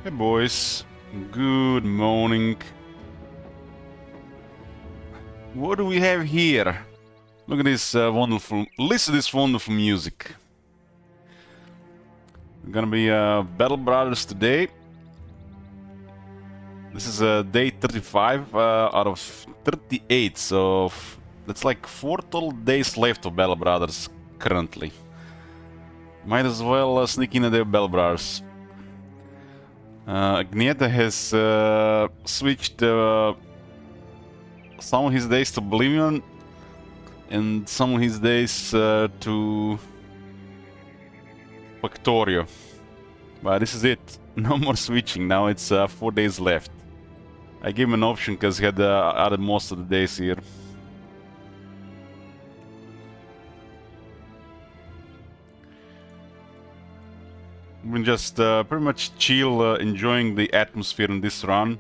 Hey boys, good morning. What do we have here? Look at this wonderful, listen to this wonderful music. We're gonna be Battle Brothers today. This is day 35 out of 38, so that's like 4 total days left of Battle Brothers currently. Might as well sneak in a day of Battle Brothers. Agneta has switched some of his days to Oblivion and some of his days to Factorio. But this is it. No more switching. Now it's 4 days left. I gave him an option because he had added most of the days here. We can just pretty much chill, enjoying the atmosphere in this run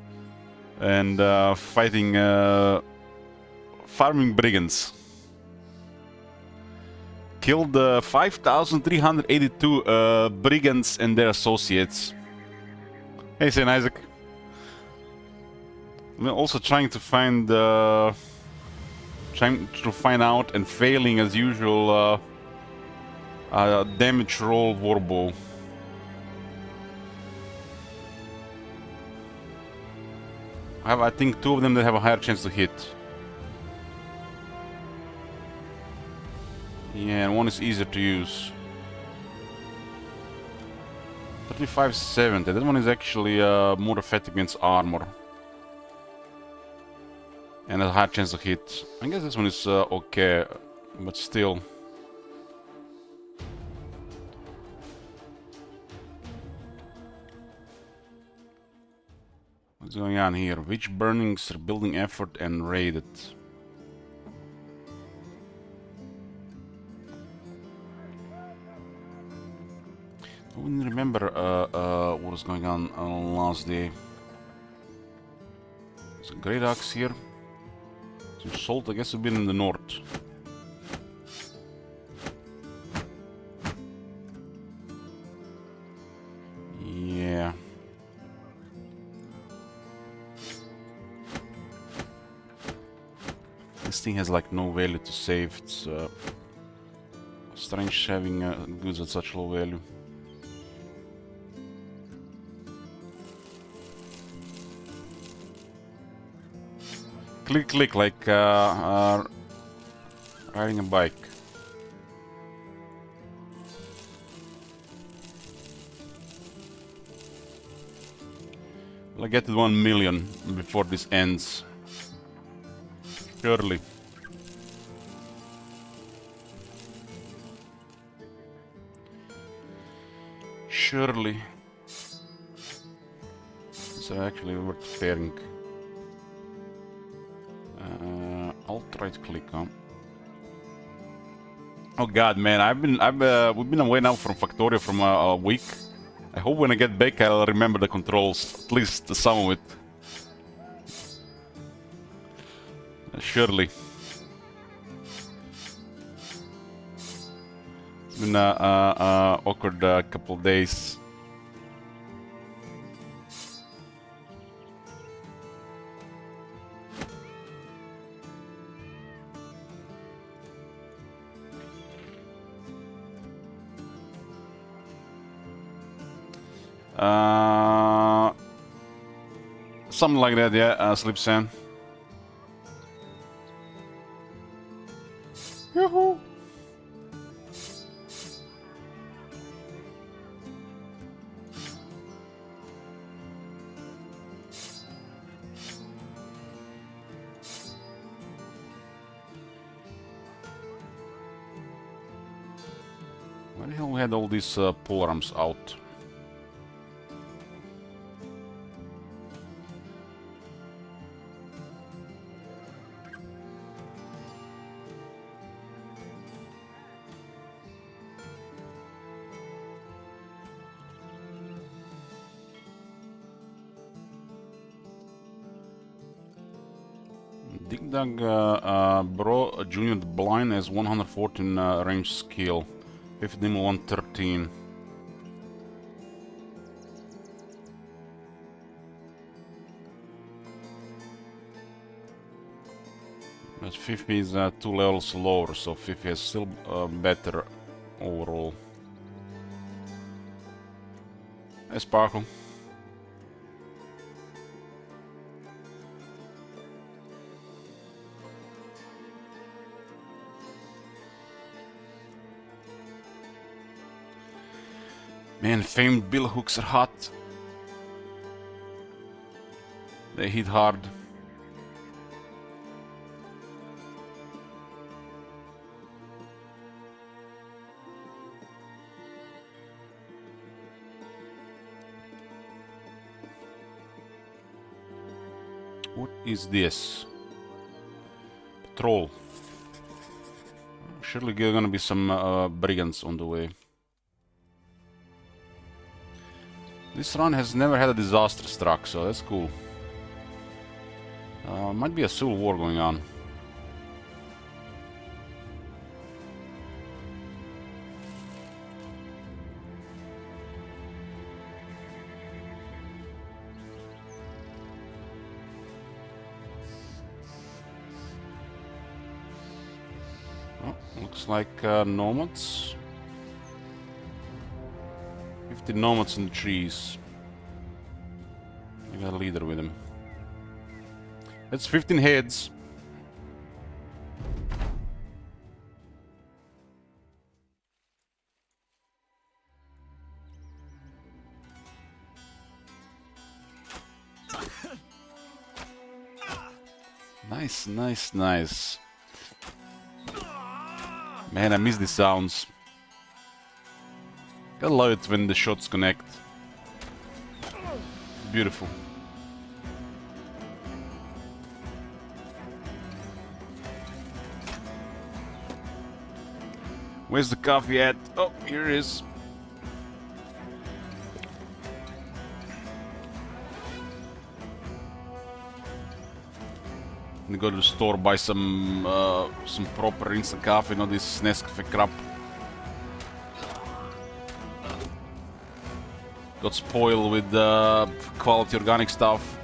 and fighting farming brigands. Killed 5,382 brigands and their associates. Hey, Saint Isaac. We're also trying to find out and failing as usual damage roll warbow. I think 2 of them that have a higher chance to hit. Yeah, and 1 is easier to use. 3570. That one is actually more effective against armor. And a higher chance to hit. I guess this one is okay, but still. What's going on here? Witch burnings, rebuilding effort, and raided. I wouldn't remember what was going on last day. There's a great axe here. Some salt, I guess we've been in the north. Yeah. This thing has like no value to save. It's strange having goods at such low value. Click, click, like riding a bike. I'll get to 1 million before this ends. Surely. Surely. It's actually worth pairing. Alt right click, huh? Oh god, man! We've been away now from Factorio from a week. I hope when I get back I'll remember the controls, at least some of it. Surely. It's been a awkward couple days. Something like that, yeah, Sleep Sand. Yoo-hoo! Why the hell we had all these polearms out? Digdag Bro Junior the Blind has 114 range skill, 15 113. But Fifi is 2 levels lower, so Fifi is still better overall. Hey, Sparkle. Man, famed bill hooks are hot. They hit hard. What is this? Patrol. Surely gonna be some brigands on the way. This run has never had a disaster struck, so that's cool. Might be a civil war going on. Oh, looks like nomads. 50 nomads in the trees. We got a leader with him. That's 15 heads. Nice, nice, nice. Man, I miss the sounds. I love it when the shots connect. Beautiful. Where's the coffee at? Oh, here it is. I'm gonna go to the store, buy some proper instant coffee, not this Nescafe crap. Got spoiled with quality organic stuff.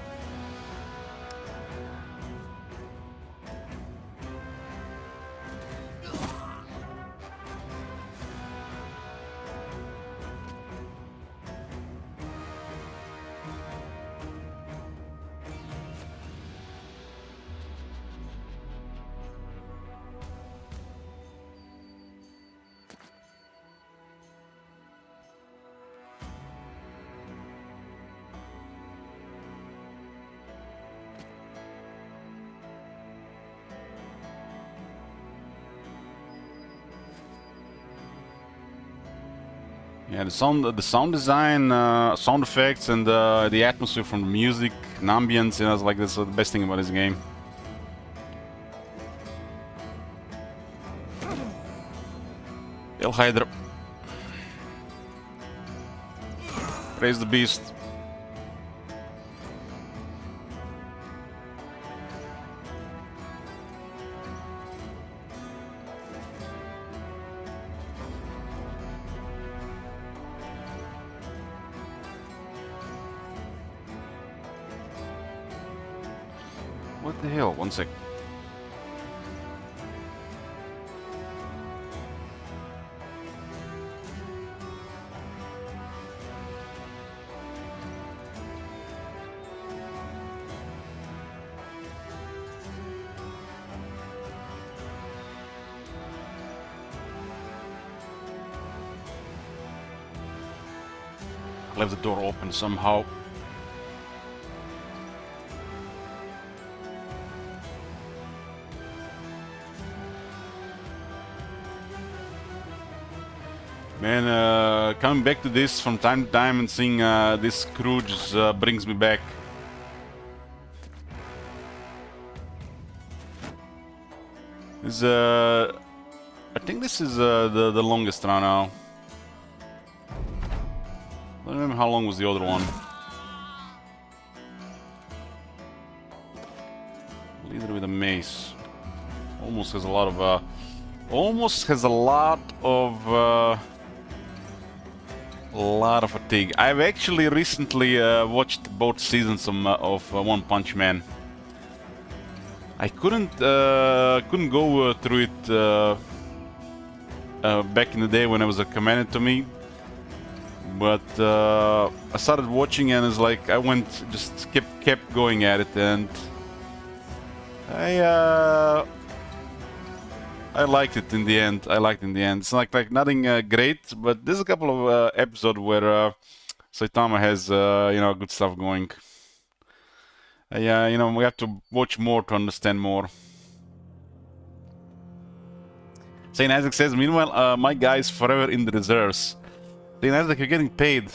Yeah, the sound design, sound effects, and the atmosphere from the music and ambience, you know, it's like that's the best thing about this game. El Hydra. Praise the beast. What the hell? One sec. Left the door open somehow. Man, coming back to this from time to time and seeing this crew just brings me back. This, I think this is the longest run now. I don't remember how long was the other one. Leader with a mace. Almost has a lot of fatigue. I've actually recently watched both seasons of One Punch Man. I couldn't go through it back in the day when it was recommended to me, but I started watching and it's like I just kept going at it, and I liked it in the end. It's like nothing great, but there's a couple of episodes where Saitama has good stuff going. Yeah, we have to watch more to understand more. Saint Isaac says, meanwhile, my guy's forever in the reserves. Saint Isaac, you're getting paid.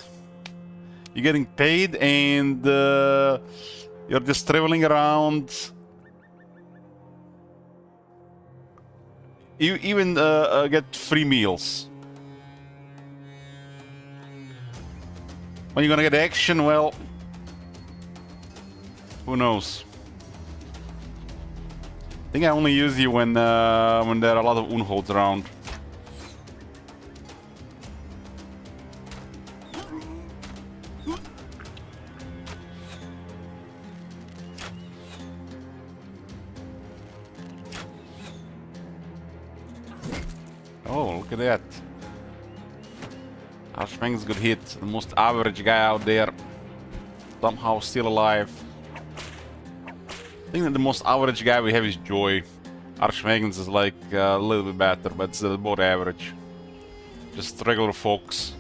You're getting paid, and you're just traveling around. You even get free meals. When you're gonna get action, well, who knows? I think I only use you when there are a lot of Unholds around. Oh, look at that. Archmang's good hit. The most average guy out there. Somehow still alive. I think that the most average guy we have is Joy. Archmagnus is like a little bit better, but it's about average. Just regular folks.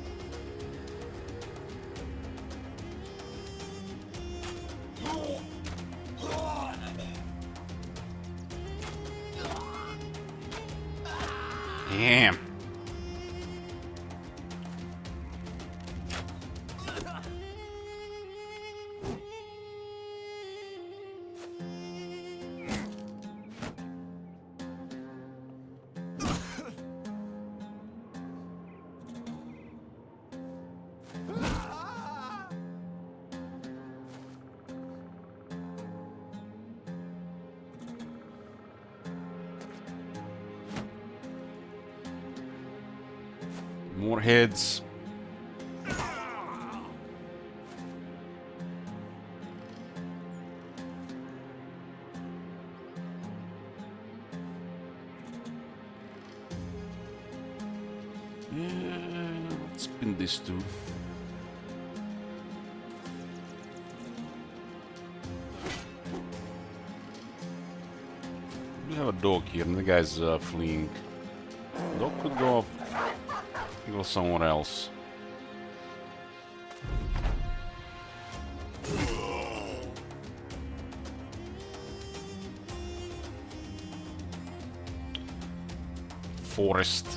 Damn. More heads. Let's spin this too. We have a dog here, and the guy's fleeing. Dog could go somewhere else. Forest.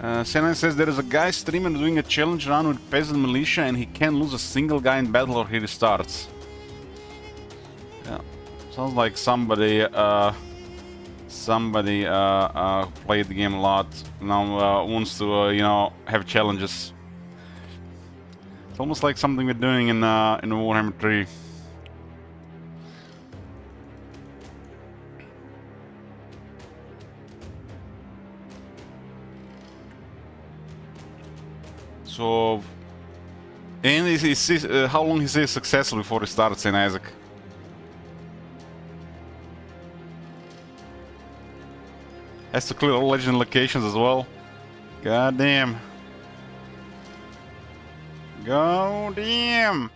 Senan says there is a guy streaming doing a challenge run with peasant militia and he can't lose a single guy in battle or he restarts. Yeah, sounds like somebody played the game a lot, now wants to have challenges. It's almost like something we're doing in Warhammer 3. So, and how long is he successful before he starts in Isaac? Has to clear all legend locations as well. God damn. God damn.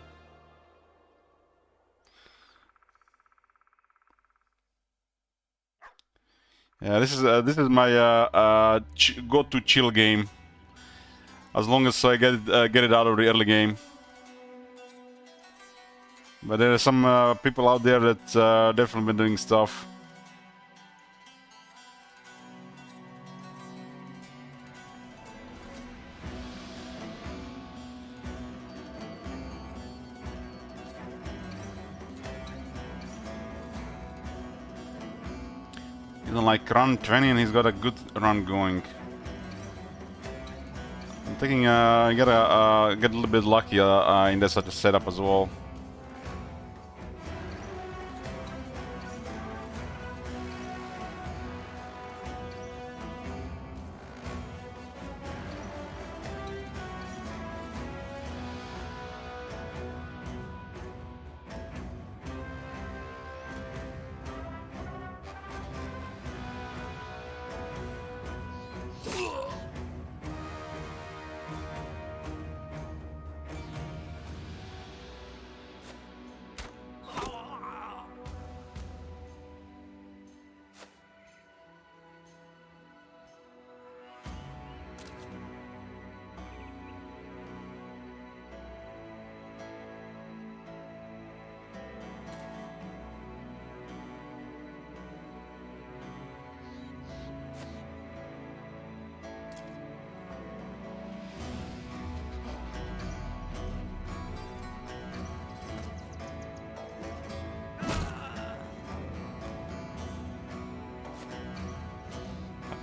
Yeah, this is my go-to chill game. As long as I get it out of the early game. But there are some people out there that definitely been doing stuff. He's on like run 20 and he's got a good run going. I'm thinking I gotta get a little bit lucky in that such a setup as well.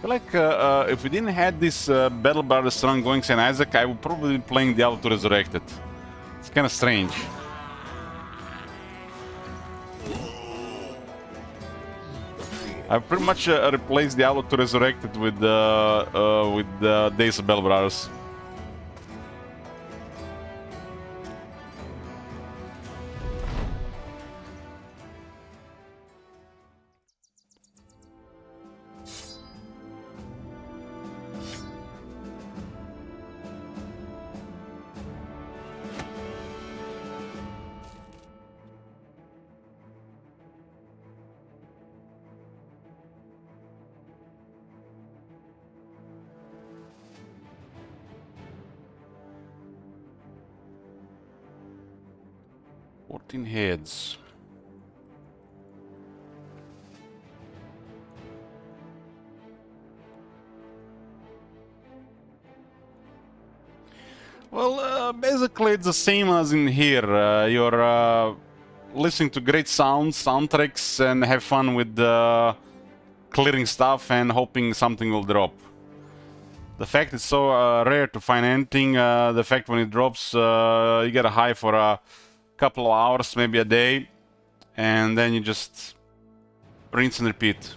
feel like if we didn't have this Battle Brothers run going St. Isaac, I would probably be playing Diablo 2 Resurrected. It's kind of strange. I've pretty much replaced Diablo 2 Resurrected with Days of Battle Brothers. Heads. Well, basically it's the same as in here. You're listening to great soundtracks, and have fun with clearing stuff and hoping something will drop. The fact it's so rare to find anything, the fact when it drops, you get a high for a couple of hours, maybe a day, and then you just rinse and repeat.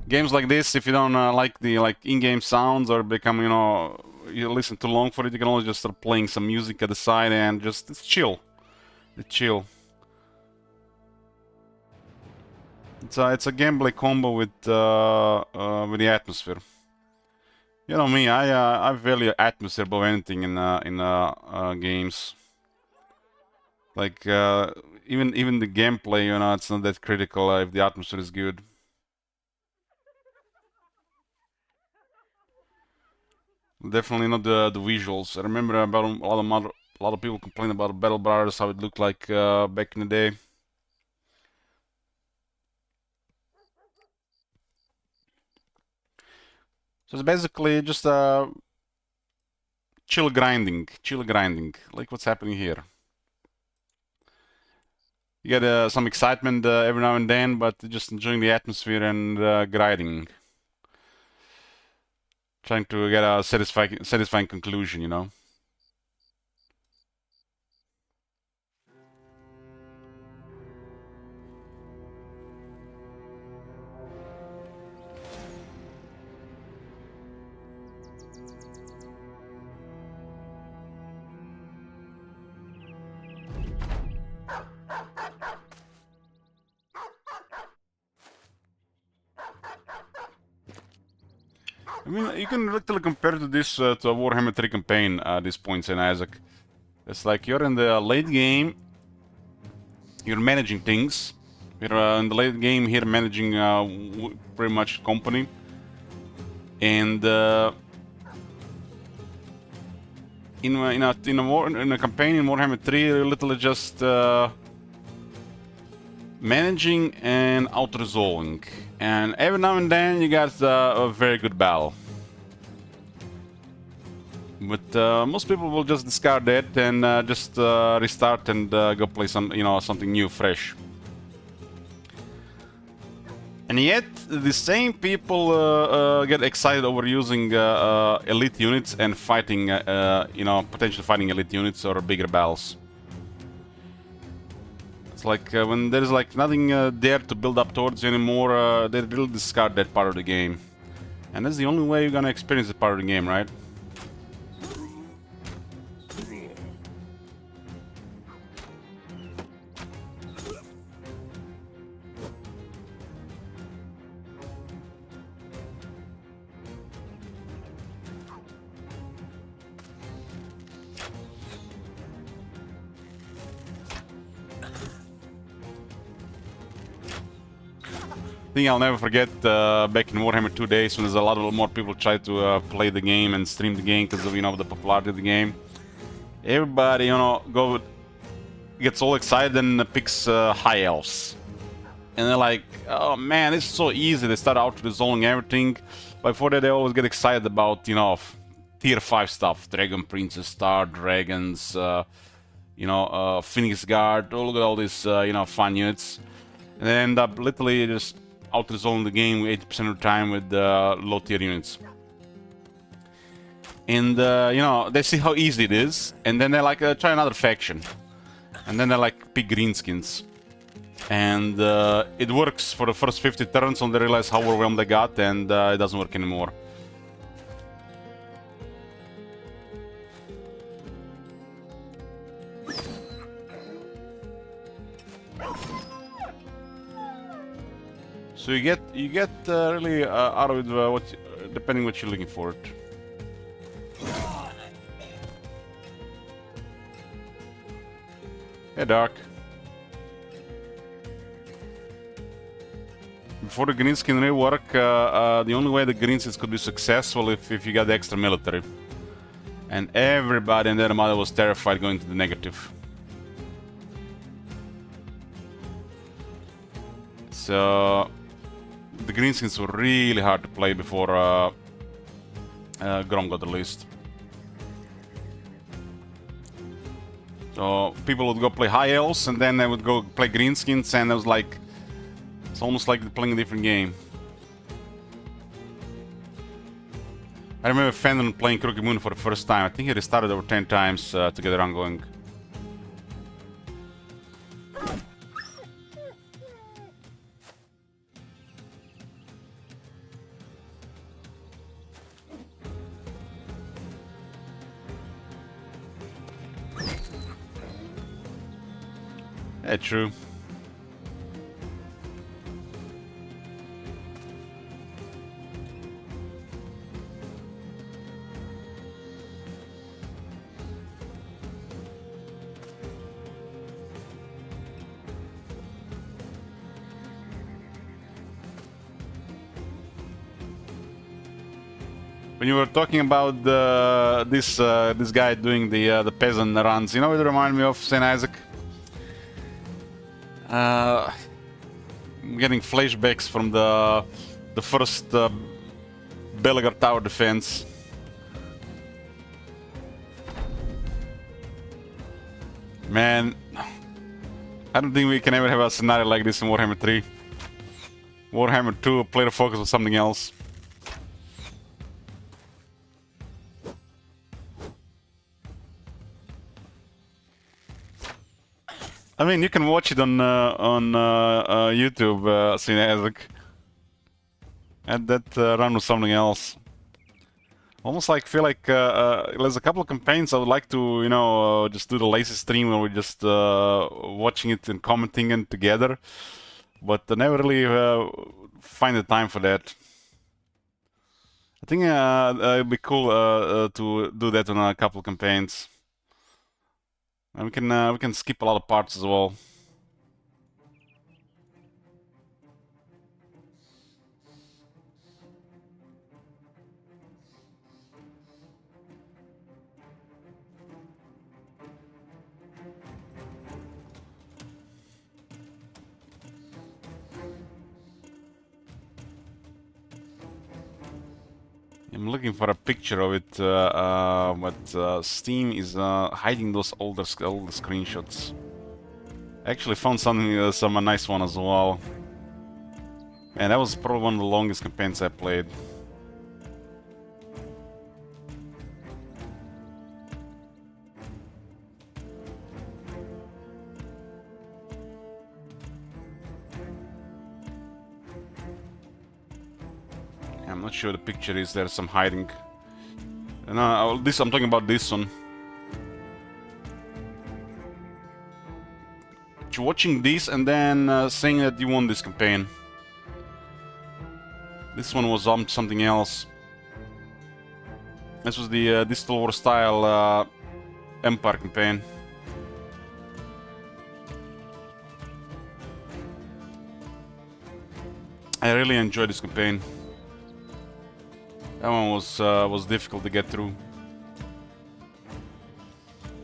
Games like this, if you don't like the in-game sounds or become, you listen too long for it, you can always just start playing some music at the side and just it's chill. It's chill. It's a gameplay combo with the atmosphere. You know me, I value atmosphere above anything in games. Like even the gameplay, it's not that critical if the atmosphere is good. Definitely not the visuals. I remember about a lot of people complain about Battle Brothers, how it looked like back in the day. So it's basically just chill grinding, like what's happening here. You get some excitement every now and then, but just enjoying the atmosphere and grinding. Trying to get a satisfying conclusion, I mean, you can literally compare to this to a Warhammer 3 campaign at this point, St. Isaac. It's like you're in the late game, you're managing things. You're in the late game here managing pretty much company. And in a campaign in Warhammer 3, you're literally just managing and auto-resolving. And every now and then you got a very good battle. But most people will just discard that and just restart and go play something new, fresh. And yet, the same people get excited over using elite units and fighting, potentially fighting elite units or bigger battles. It's like when there's nothing there to build up towards anymore, they really discard that part of the game. And that's the only way you're gonna experience that part of the game, right? Thing I'll never forget back in Warhammer 2 days when there's a lot more people try to play the game and stream the game because of the popularity of the game. Everybody gets all excited and picks high elves, and they're like, "Oh man, it's so easy." They start out resolving everything. Before that, they always get excited about tier 5 stuff: Dragon Princes, Star Dragons, you know, Phoenix Guard. Oh, look at all these, you know, fun units. And they end up literally just out-resolving the game 80% of the time with low-tier units. And, you know, they see how easy it is, and then they like, try another faction. And then they like pick greenskins. And it works for the first 50 turns until they realize how overwhelmed they got, and it doesn't work anymore. So you get really out of it what depending what you're looking for it. Hey, Dark. Before the green skin rework, the only way the green skins could be successful if you got the extra military. And everybody and their mother was terrified going to the negative. So the green skins were really hard to play before Grom got released. So people would go play High Elves and then they would go play greenskins, and it was like, it's almost like playing a different game. I remember Fandom playing Crooked Moon for the first time. I think he restarted over 10 times to get it ongoing. Yeah, true. When you were talking about this guy doing the peasant runs, you know what it reminded me of, St. Isaac? I'm getting flashbacks from the first Belegar Tower defense. Man, I don't think we can ever have a scenario like this in Warhammer 3. Warhammer 2, player focus on something else. I mean, you can watch it on YouTube, St. Isaac. And that run was something else. Almost like feel like there's a couple of campaigns I would like to, you know, just do the lazy stream where we're just watching it and commenting it together. But I never really find the time for that. I think it'd be cool to do that on a couple of campaigns. And we can skip a lot of parts as well. I'm looking for a picture of it, but Steam is hiding those older screenshots. I actually found something, some nice one as well. And that was probably one of the longest campaigns I played. I'm not sure the picture is, there's some hiding. No, this, I'm talking about this one. You're watching this and then saying that you won this campaign. This one was something else. This was the Distal War style Empire campaign. I really enjoyed this campaign. That one was difficult to get through.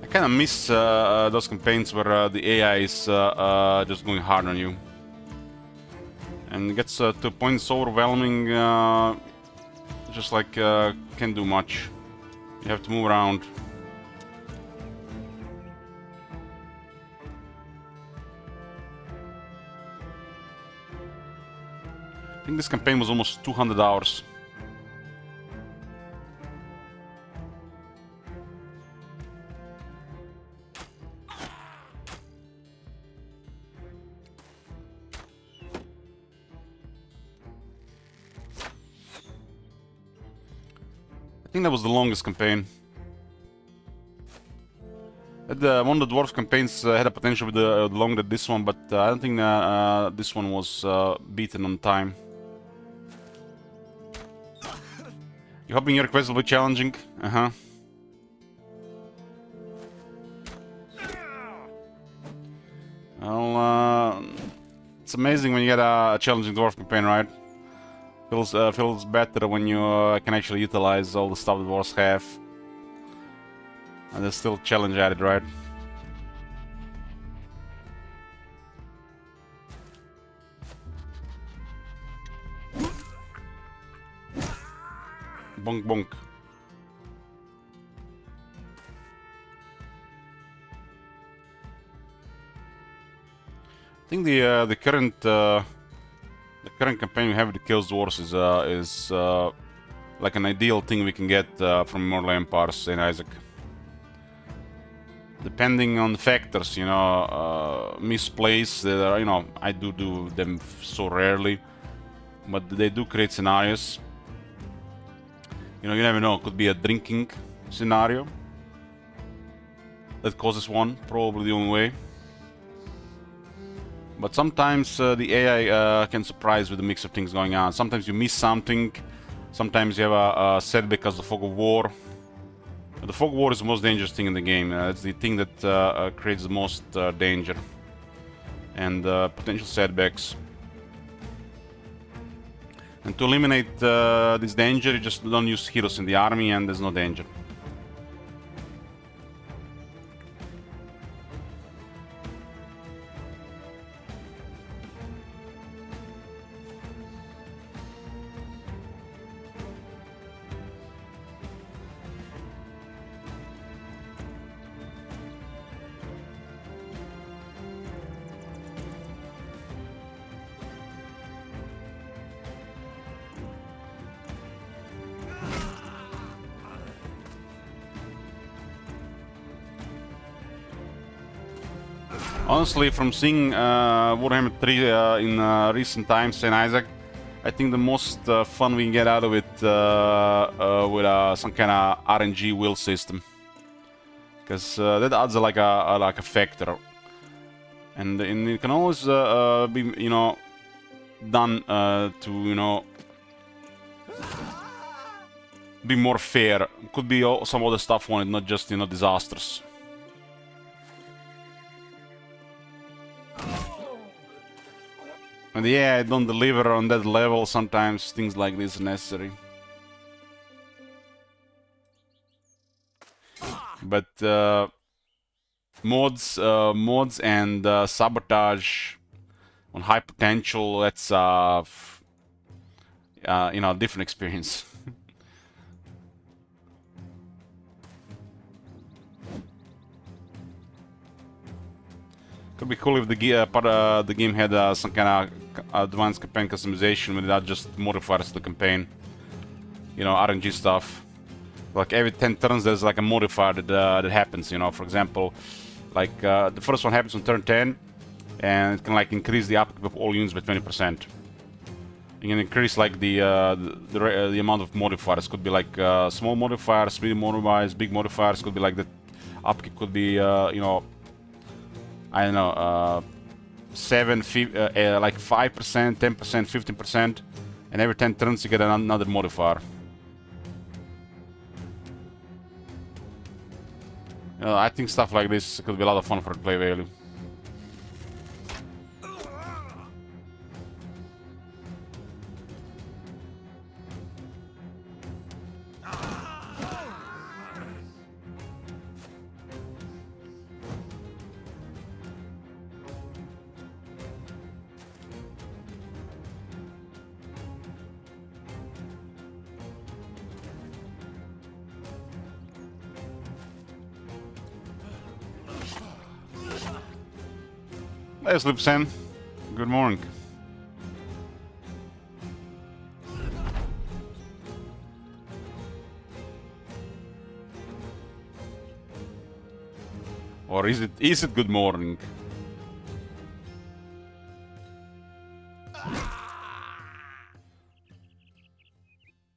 I kind of miss those campaigns where the AI is just going hard on you, and it gets to a point it's overwhelming. Just like can't do much. You have to move around. think this campaign was almost 200 hours. I think that was the longest campaign. One of the dwarf campaigns had a potential with the longer than this one, but I don't think this one was beaten on time. You hoping your quest will be challenging? Well, it's amazing when you get a challenging dwarf campaign, right? Feels better when you can actually utilize all the stuff the dwarves have. And there's still challenge added, right? Bonk bonk. I think the current campaign we have with the Chaos Dwarfs is like an ideal thing we can get from Immortal Empires, St. Isaac. Depending on the factors, you know, misplaced, you know, I do them so rarely, but they do create scenarios. You know, you never know, it could be a drinking scenario that causes one, probably the only way. But sometimes the AI can surprise with a mix of things going on. Sometimes you miss something, sometimes you have a setback because of the Fog of War. The Fog of War is the most dangerous thing in the game. It's the thing that creates the most danger and potential setbacks. And to eliminate this danger, you just don't use heroes in the army and there's no danger. Honestly, from seeing Warhammer 3 in recent times, St. Isaac, I think the most fun we can get out of it with some kind of RNG will system, because that adds like a factor, and it can always be, you know, done to, you know, be more fair. Could be some other stuff on it, not just, you know, disasters. And yeah, I don't deliver on that level, sometimes things like this are necessary. But mods and sabotage on high potential, that's you know, different experience. Could be cool if the game had some kind of advanced campaign customization with not just modifiers to the campaign. You know, RNG stuff. Like every 10 turns there's like a modifier that happens, you know. For example, like the first one happens on turn 10, and it can like increase the upkeep of all units by 20%. You can increase like the amount of modifiers. Could be like small modifiers, medium modifiers, big modifiers. Could be like the upkeep could be you know, I don't know, 7, like 5%, 10%, 15%, and every 10 turns you get another modifier. You know, I think stuff like this could be a lot of fun for play value. Hey, Sleep Sam. Good morning. Or is it good morning?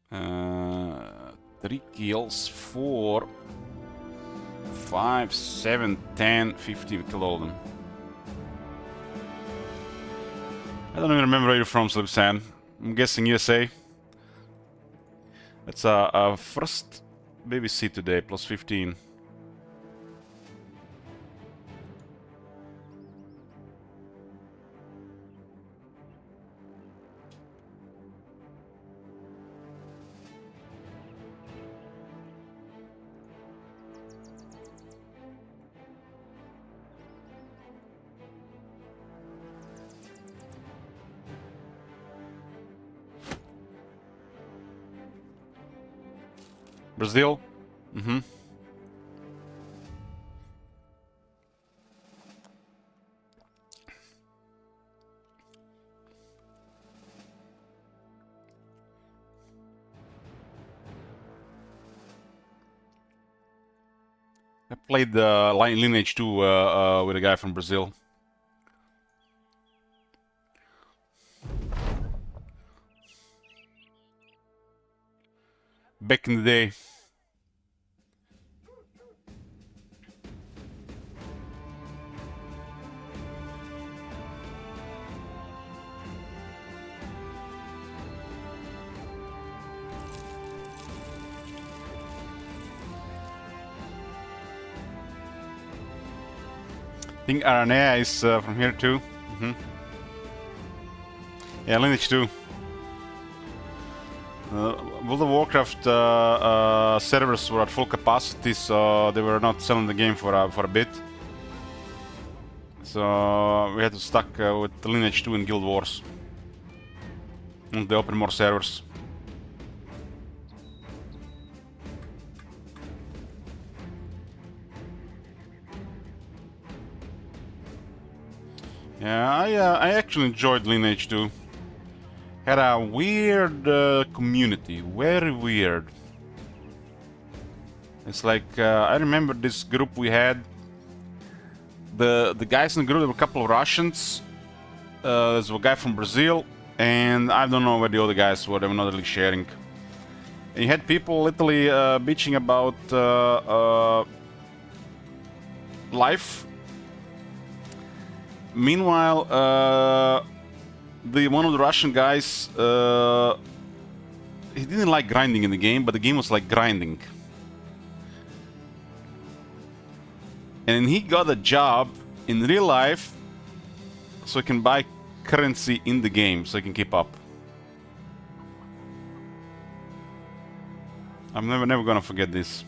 Uh, 3 kills, 4, 5, 7, 10, 15 killed them. I don't even remember where you're from, Slipsan. I'm guessing USA. That's a first BBC today, plus 15. Brazil? Mm-hmm. I played Lineage 2 with a guy from Brazil. Back in the day. I think Aranea is from here too. Mm-hmm. Yeah, Lineage 2. World of Warcraft servers were at full capacity, so they were not selling the game for a bit. So we had to stuck with Lineage 2 and Guild Wars. And they opened more servers. Yeah, I actually enjoyed Lineage 2. Had a weird community, very weird. It's like I remember this group we had. The guys in the group, there were a couple of Russians. There's a guy from Brazil, and I don't know where the other guys were. They were not really sharing. And you had people literally bitching about life. Meanwhile, one of the Russian guys, he didn't like grinding in the game, but the game was like grinding. And he got a job in real life so he can buy currency in the game so he can keep up. I'm never gonna forget this.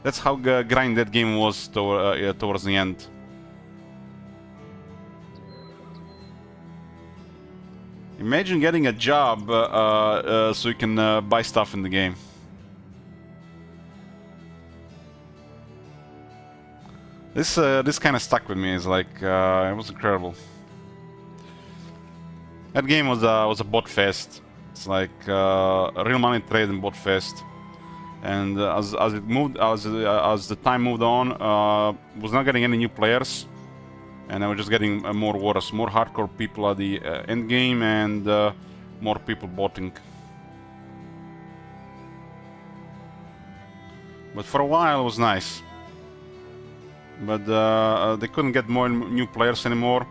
That's how grind that game was towards the end. Imagine getting a job so you can buy stuff in the game. This kind of stuck with me. It's like it was incredible. That game was a bot fest. It's like a real money trade and bot fest. And as the time moved on, was not getting any new players. And I was just getting more wars, more hardcore people at the end game, and more people botting. But for a while it was nice. But they couldn't get more new players anymore.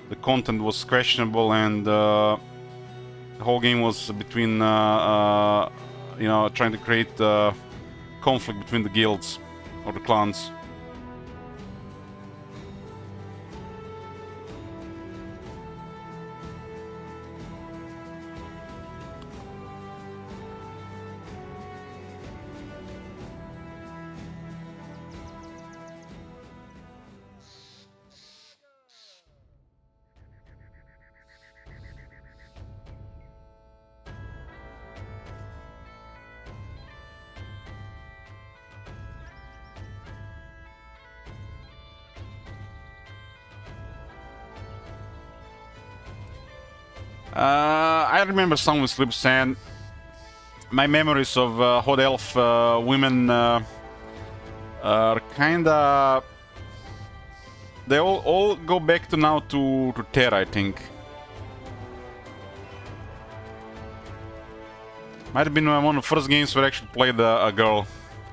The content was questionable, and the whole game was between, you know, trying to create conflict between the guilds or the clans. I remember some with Slip Sand. My memories of Hot Elf women are kinda... They all go back to now to Terra, I think. Might have been one of the first games where I actually played a girl,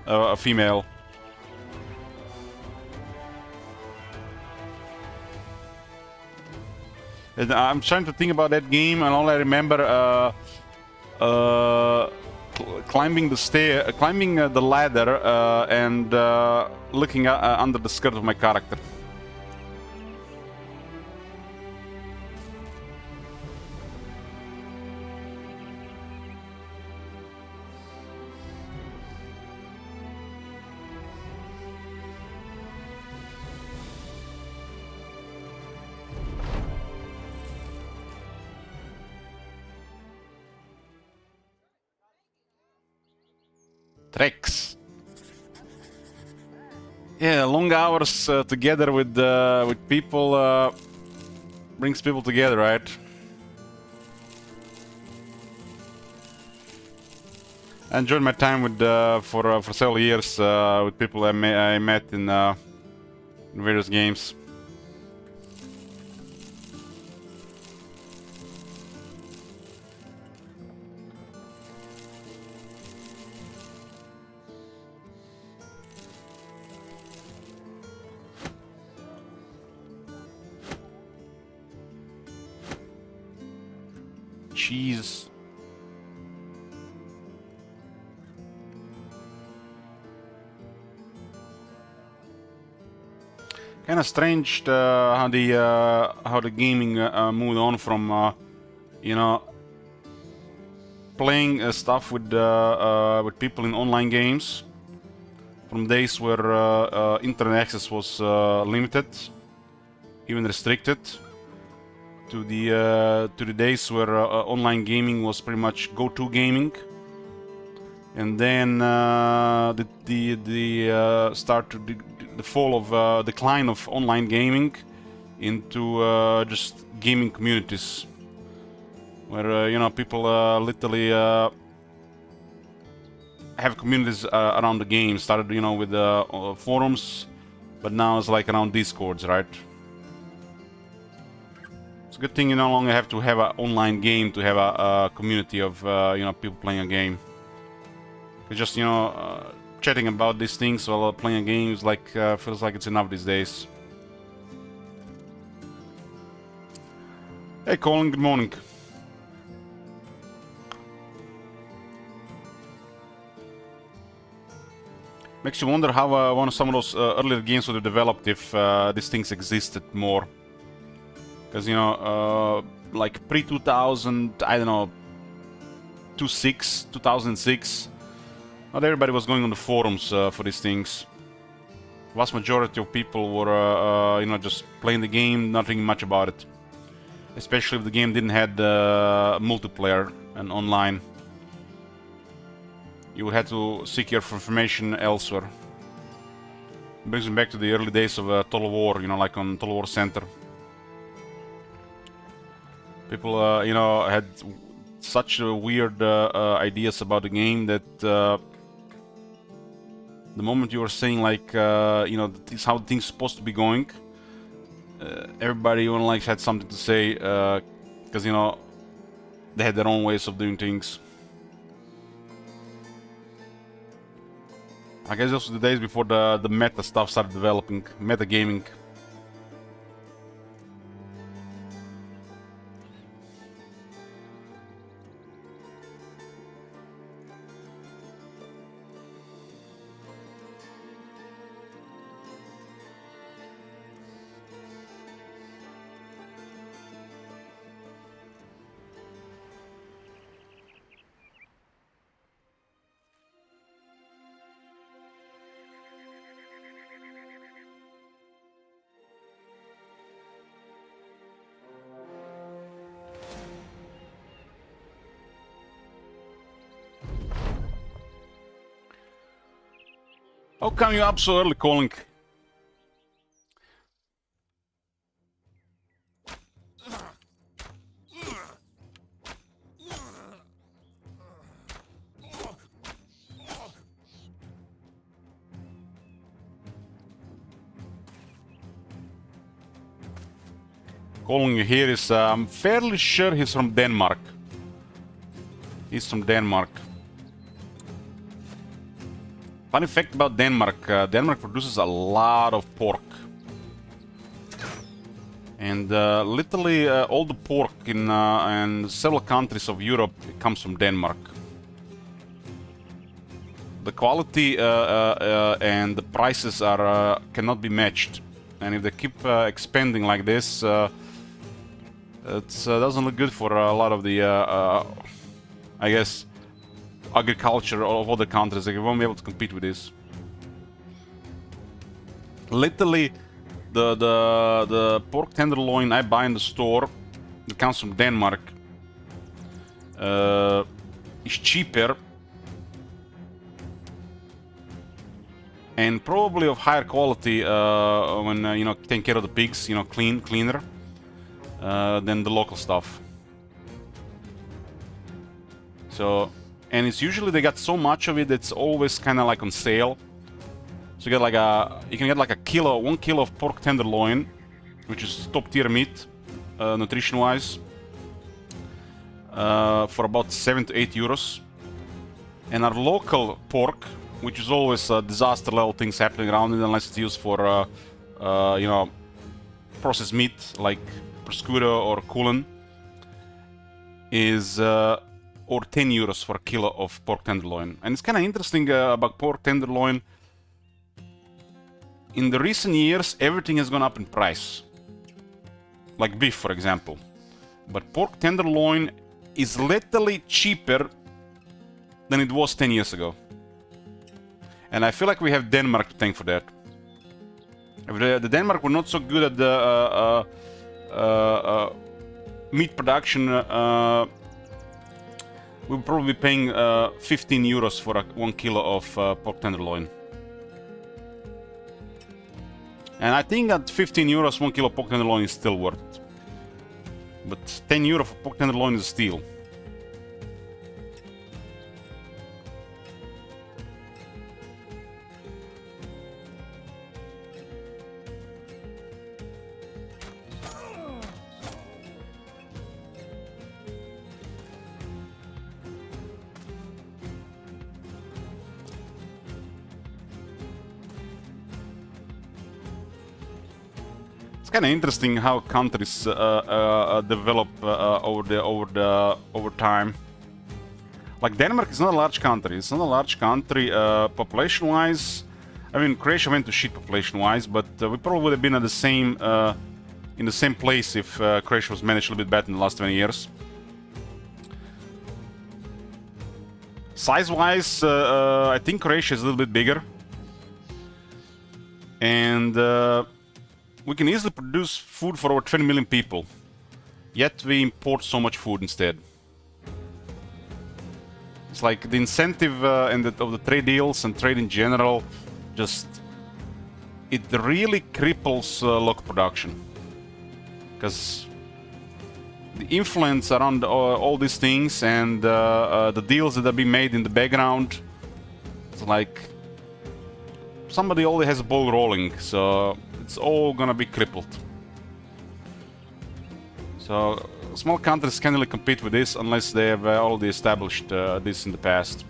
a female. And I'm trying to think about that game, and all I remember climbing the ladder, and looking under the skirt of my character. Treks. Yeah, long hours together with people brings people together, right? I enjoyed my time with for several years with people I met in various games. Cheese. Kind of strange how the gaming moved on from you know, playing stuff with people in online games, from days where internet access was limited, even restricted, to the days where online gaming was pretty much go-to gaming, and then the fall of decline of online gaming into just gaming communities, where you know, people literally have communities around the game. Started, you know, with forums, but now it's like around discords, right? It's a good thing you no longer have to have an online game to have a community of you know, people playing a game. It's just, you know, chatting about these things while playing a game is like feels like it's enough these days. Hey Colin, good morning. Makes you wonder how one of some of those earlier games would have developed if these things existed more. Because, you know, like pre-2000, I don't know, 2006, not everybody was going on the forums for these things. Vast majority of people were, you know, just playing the game, not thinking much about it. Especially if the game didn't have multiplayer and online. You would have to seek your information elsewhere. Brings me back to the early days of Total War, you know, like on Total War Center. People, you know, had such weird ideas about the game that the moment you were saying, like, you know, this is how things supposed to be going, everybody, you know, like, had something to say, because, you know, they had their own ways of doing things. I guess those were the days before the meta stuff started developing, meta gaming. How come you up so early, Colin? calling you here is, I'm fairly sure he's from Denmark. He's from Denmark. Funny fact about Denmark, Denmark produces a lot of pork. And literally all the pork in several countries of Europe comes from Denmark. The quality and the prices are cannot be matched. And if they keep expanding like this, it doesn't look good for a lot of the, I guess, agriculture of other countries. They won't be able to compete with this. Literally, the pork tenderloin I buy in the store, that comes from Denmark, is cheaper and probably of higher quality when you know, taking care of the pigs, you know, cleaner than the local stuff. So, and it's usually they got so much of it, it's always kind of like on sale. So you get like you can get like 1 kilo of pork tenderloin, which is top tier meat, nutrition wise, for about 7 to 8 euros. And our local pork, which is always disaster level things happening around it, unless it's used for, you know, processed meat like prosciutto or culen, is or 10 euros for a kilo of pork tenderloin. And it's kind of interesting about pork tenderloin. In the recent years, everything has gone up in price. Like beef, for example. But pork tenderloin is literally cheaper than it was 10 years ago. And I feel like we have Denmark to thank for that. If the Denmark were not so good at the meat production, we would probably be paying 15 euros for 1 kilo of pork tenderloin. And I think at 15 euros, 1 kilo pork tenderloin is still worth it. But 10 euro for pork tenderloin is a steal. Kind of interesting how countries develop over time. Like Denmark is not a large country. It's not a large country population-wise. I mean, Croatia went to shit population-wise, but we probably would have been at the same in the same place if Croatia was managed a little bit better in the last 20 years. Size-wise, I think Croatia is a little bit bigger, and we can easily produce food for over 20 million people, yet we import so much food instead. It's like the incentive of the trade deals and trade in general, just it really cripples local production. Because the influence around all these things and the deals that are being made in the background, it's like somebody already has a ball rolling, so it's all gonna be crippled. So small countries can't really compete with this unless they have already established this in the past.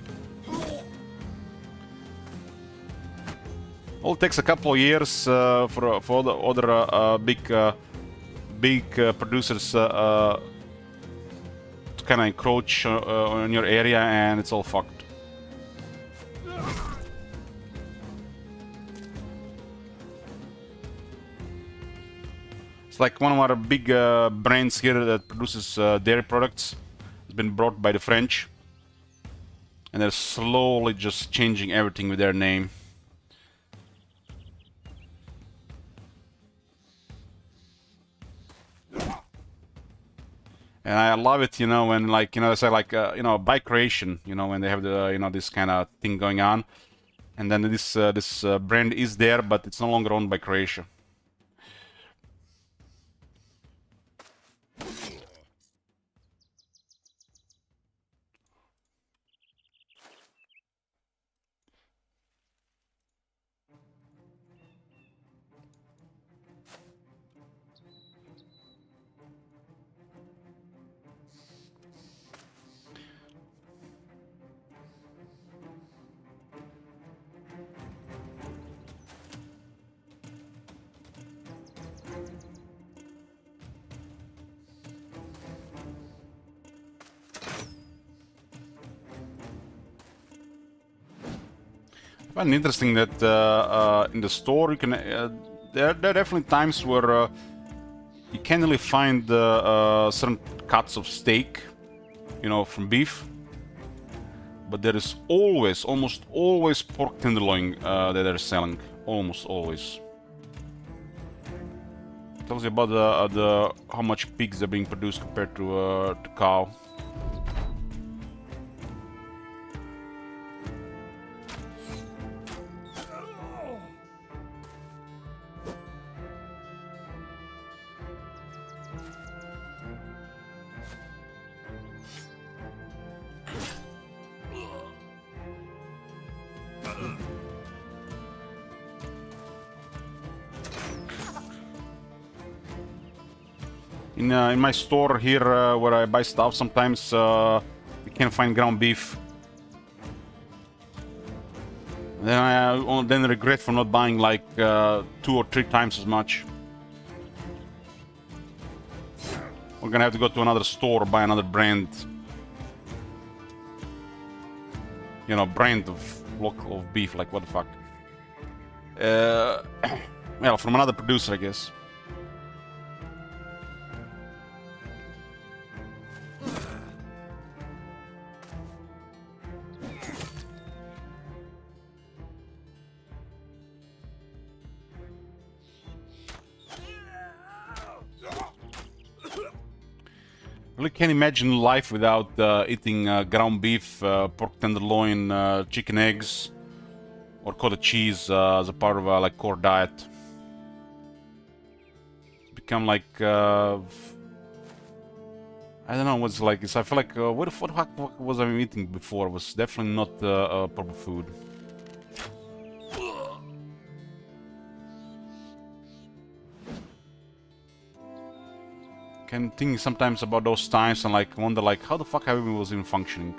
All takes a couple of years for the other big producers to kind of encroach on your area, and it's all fucked. It's like one of our big brands here that produces dairy products. It's been brought by the French, and they're slowly just changing everything with their name. And I love it, you know, when like, you know, they say like, you know, by creation, you know, when they have the, you know, this kind of thing going on, and then this brand is there, but it's no longer owned by Croatia. Find interesting that in the store you can. There are definitely times where you can't really find certain cuts of steak, you know, from beef. But there is always, almost always, pork tenderloin that they're selling. Almost always. Tells you about the how much pigs are being produced compared to cow. In my store here where I buy stuff, sometimes you can't find ground beef. Then I then regret for not buying like 2 or 3 times as much. We're gonna have to go to another store, buy another brand. You know, brand of local beef. Like what the fuck? Well, from another producer, I guess. Really can't imagine life without eating ground beef, pork tenderloin, chicken eggs, or cottage cheese as a part of a like core diet. It's become like I don't know what's like. I feel like what the fuck was I eating before? It was definitely not proper food. Can think sometimes about those times and like wonder like how the fuck I was even functioning.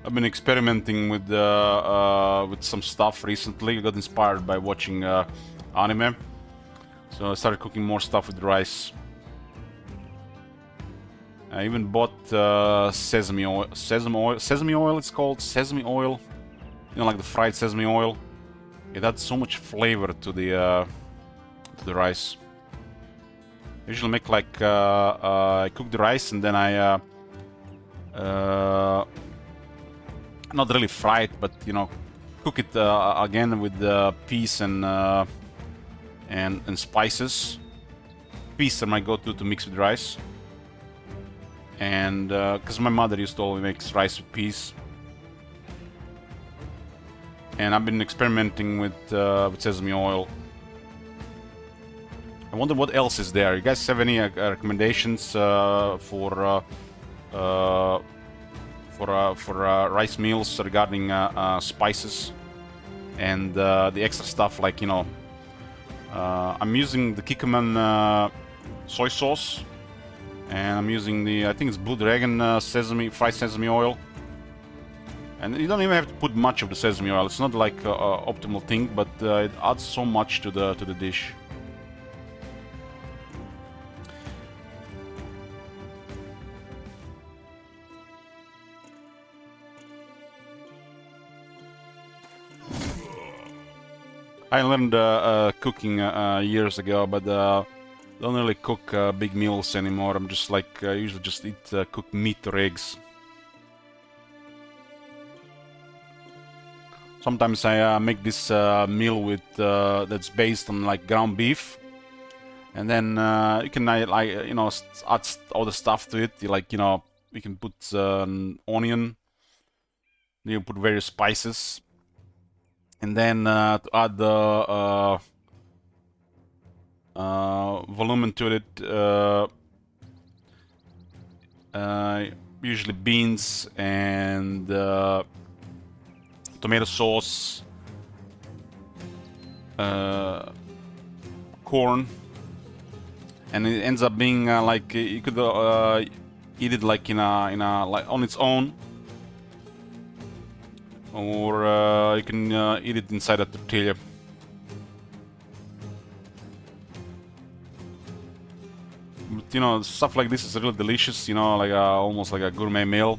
I've been experimenting with some stuff recently. I got inspired by watching anime, so I started cooking more stuff with rice. I even bought sesame oil. Sesame oil. It's called sesame oil. You know, like the fried sesame oil. It adds so much flavor to the rice. I usually make like I cook the rice and then I not really fry it, but you know, cook it again with peas and spices. Peas are my go-to to mix with rice, and because my mother used to always make rice with peas, and I've been experimenting with sesame oil. I wonder what else is there. You guys have any recommendations for rice meals regarding spices and the extra stuff, like, you know, I'm using the Kikkoman soy sauce, and I'm using the, I think it's Blue Dragon fried sesame oil, and you don't even have to put much of the sesame oil. It's not like optimal thing, but it adds so much to the dish. I learned cooking years ago, but don't really cook big meals anymore. I'm just like usually just eat cooked meat or eggs. Sometimes I make this meal with that's based on like ground beef, and then you can like you know add all the stuff to it. Like, you know, you can put an onion, you put various spices. And then to add the volume to it, usually beans and tomato sauce, corn, and it ends up being like you could eat it like in a like on its own, or you can eat it inside a tortilla. But, you know, stuff like this is really delicious. You know, like almost like a gourmet meal.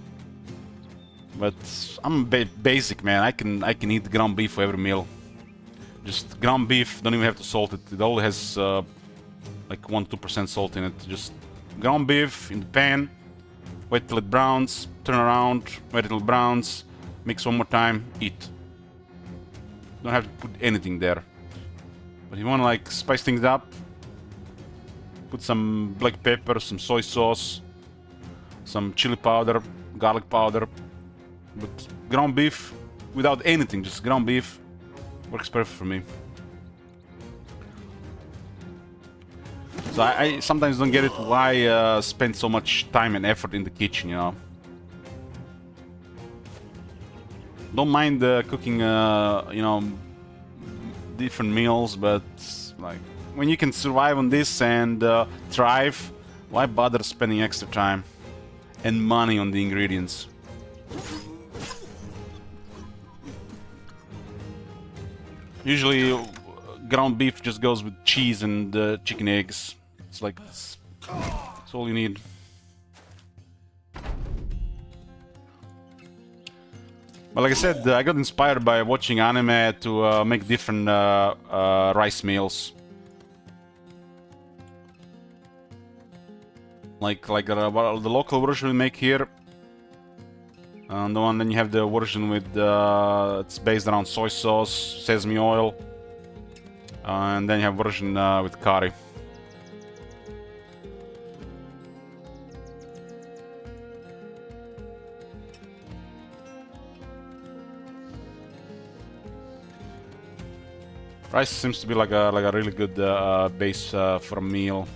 But I'm basic, man. I can eat ground beef for every meal. Just ground beef. Don't even have to salt it. It all has like 1-2% salt in it. Just ground beef in the pan. Wait till it browns. Turn around. Wait till it browns. Mix one more time. Eat. Don't have to put anything there. But you want to like spice things up. Put some black pepper, some soy sauce, some chili powder, garlic powder. But ground beef, without anything, just ground beef, works perfect for me. So I sometimes don't get it why spend so much time and effort in the kitchen, you know. Don't mind cooking, you know, different meals, but like when you can survive on this and thrive, why bother spending extra time and money on the ingredients? Usually, ground beef just goes with cheese and chicken eggs. It's like that's all you need. But like I said, I got inspired by watching anime to make different rice meals. Like the local version we make here. And the one, then you have the version with it's based around soy sauce, sesame oil, and then you have version with curry. Rice seems to be like a really good base for a meal,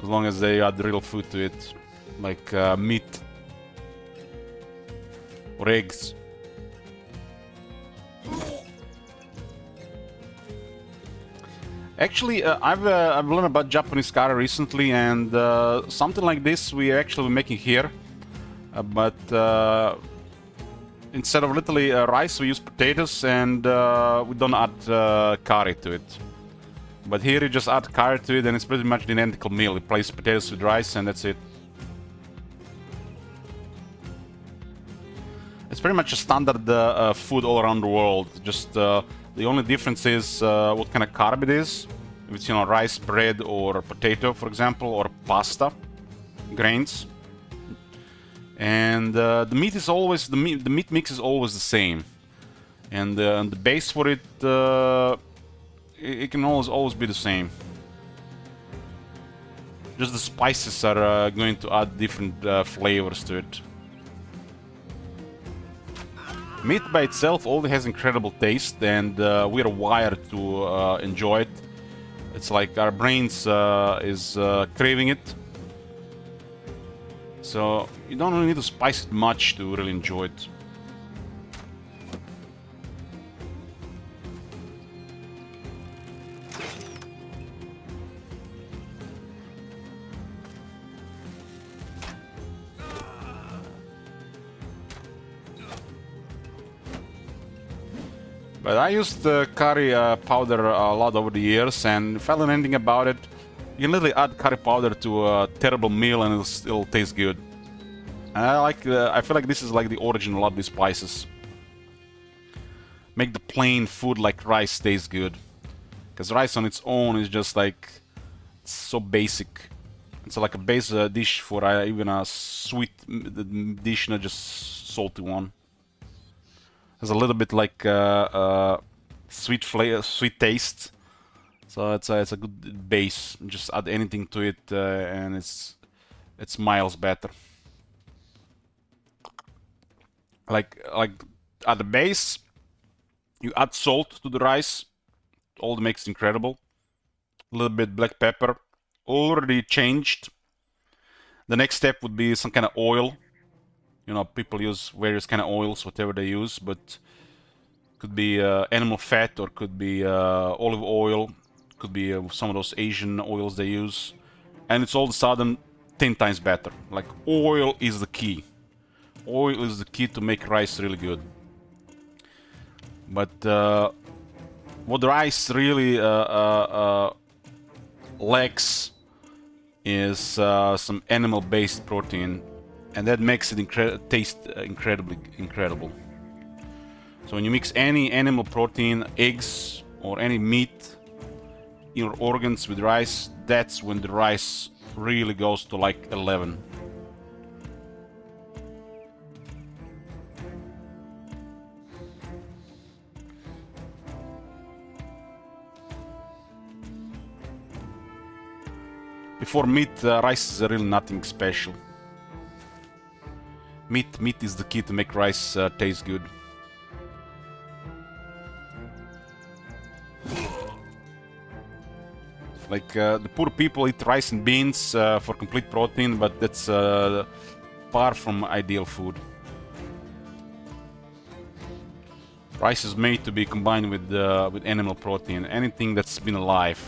as long as they add real food to it, like meat or eggs. Actually, I've learned about Japanese curry recently, and something like this we actually making here, but instead of literally rice, we use potatoes, and we don't add curry to it. But here you just add curry to it, and it's pretty much the identical meal. You place potatoes with rice, and that's it. It's pretty much a standard food all around the world. Just the only difference is what kind of carb it is. If it's, you know, rice, bread, or potato, for example, or pasta, grains. And the meat is always the meat mix is always the same, and the base for it it can always be the same. Just the spices are going to add different flavors to it. Meat by itself already has incredible taste, and we are wired to enjoy it. It's like our brains is craving it. So you don't really need to spice it much to really enjoy it. But I used curry powder a lot over the years, and if I learn anything about it, you can literally add curry powder to a terrible meal and it'll still taste good. And I feel like this is like the origin of a lot of these spices. Make the plain food like rice taste good. Because rice on its own is just like, it's so basic. It's like a base dish for even a sweet dish, not just salty one. Has a little bit like sweet flavor, sweet taste. So it's a good base. Just add anything to it, and it's miles better. Like at the base, you add salt to the rice. All makes it incredible. A little bit black pepper. Already changed. The next step would be some kind of oil. You know, people use various kind of oils, whatever they use, but could be animal fat or could be olive oil, could be some of those Asian oils they use, and it's all of a sudden 10 times better. Like, oil is the key. Oil is the key to make rice really good. But what rice really lacks is some animal-based protein, and that makes it taste incredible. So when you mix any animal protein, eggs, or any meat in your organs with rice, that's when the rice really goes to like 11. Before meat, rice is really nothing special. Meat is the key to make rice taste good. Like, the poor people eat rice and beans for complete protein, but that's far from ideal food. Rice is made to be combined with animal protein, anything that's been alive.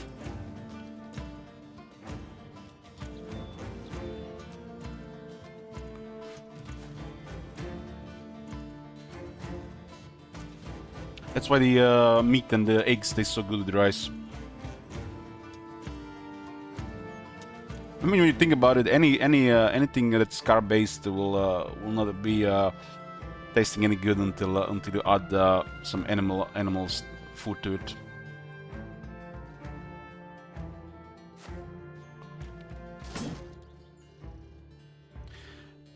That's why the meat and the eggs taste so good with rice. I mean, when you think about it, anything that's carb-based will not be tasting any good until you add some animals food to it.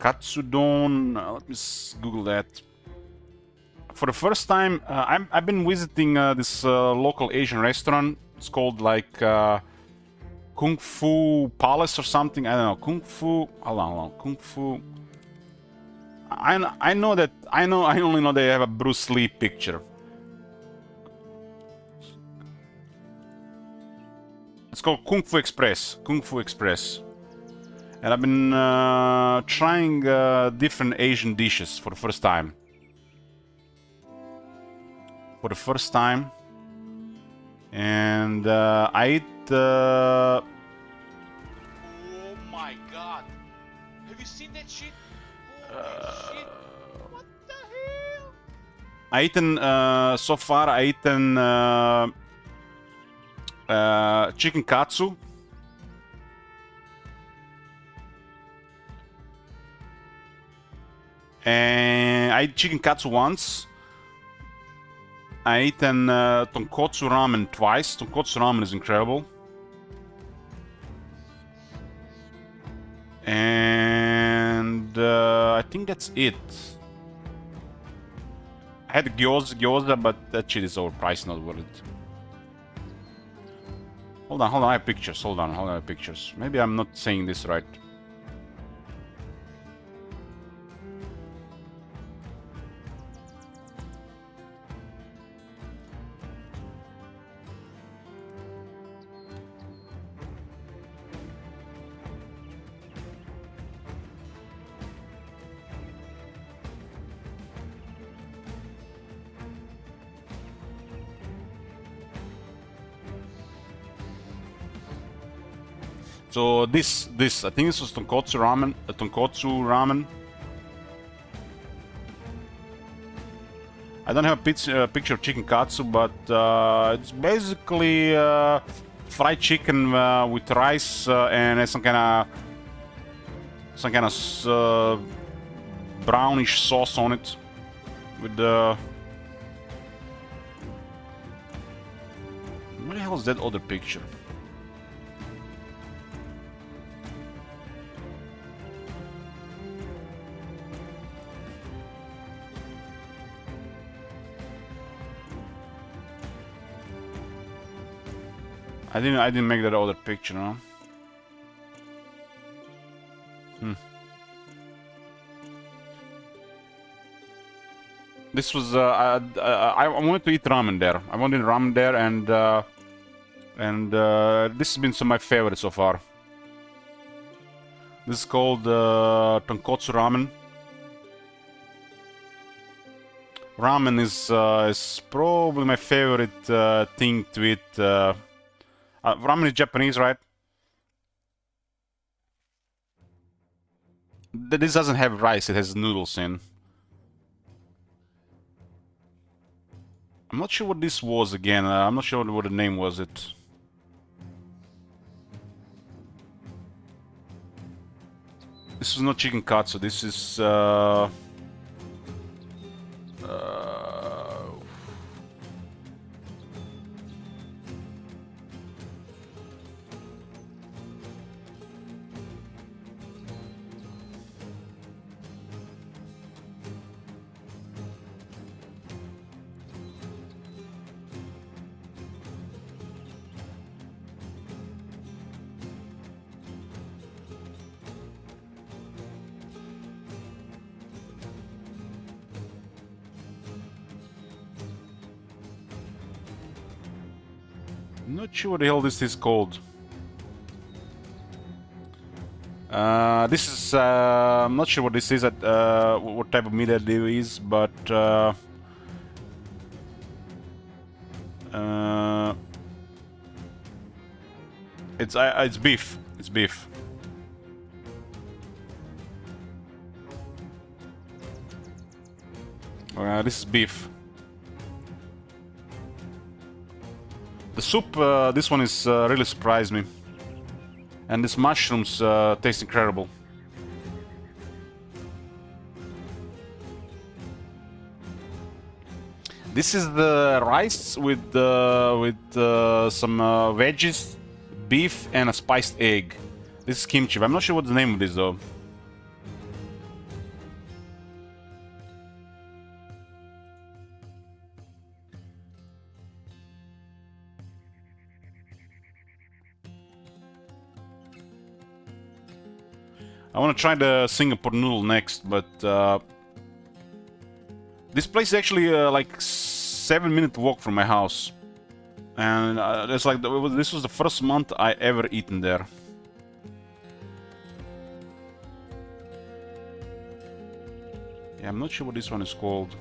Katsudon. Let me Google that. For the first time, I've been visiting this local Asian restaurant. It's called like Kung Fu Palace or something. I don't know. Kung Fu. Hold on. Kung Fu. I know that. I only know they have a Bruce Lee picture. It's called Kung Fu Express. Kung Fu Express. And I've been trying different Asian dishes for the first time. And I ate. Oh my god! Have you seen that shit? Holy shit! What the hell? I eaten so far. I eaten chicken katsu. And I ate chicken katsu once. I eaten tonkotsu ramen twice. Tonkotsu ramen is incredible. And I think that's it. I had gyoza, but that shit is overpriced, not worth it. Hold on, I have pictures. Hold on, I have pictures. Maybe I'm not saying this right. So this I think this was tonkotsu ramen. I don't have a picture of chicken katsu, but it's basically fried chicken with rice and some kind of brownish sauce on it with the. What the hell is that other picture? I didn't make that other picture, no? This was I wanted to eat ramen there. I wanted ramen there, and this has been some of my favorites so far. This is called tonkotsu ramen. Ramen is probably my favorite thing to eat. Ramen is Japanese, right? This doesn't have rice, it has noodles in. I'm not sure what this was again. I'm not sure what the name was it. This is not chicken katsu, this is... not sure what the hell this is called. This is... I'm not sure what this is, what type of meat it is, but... it's beef. It's beef. This is beef. The soup, this one is really surprised me. And these mushrooms taste incredible. This is the rice with some veggies, beef, and a spiced egg. This is kimchi. I'm not sure what the name of this though. I want to try the Singapore noodle next, but this place is actually like 7-minute walk from my house, and it's like this was the first month I ever eaten there. Yeah, I'm not sure what this one is called.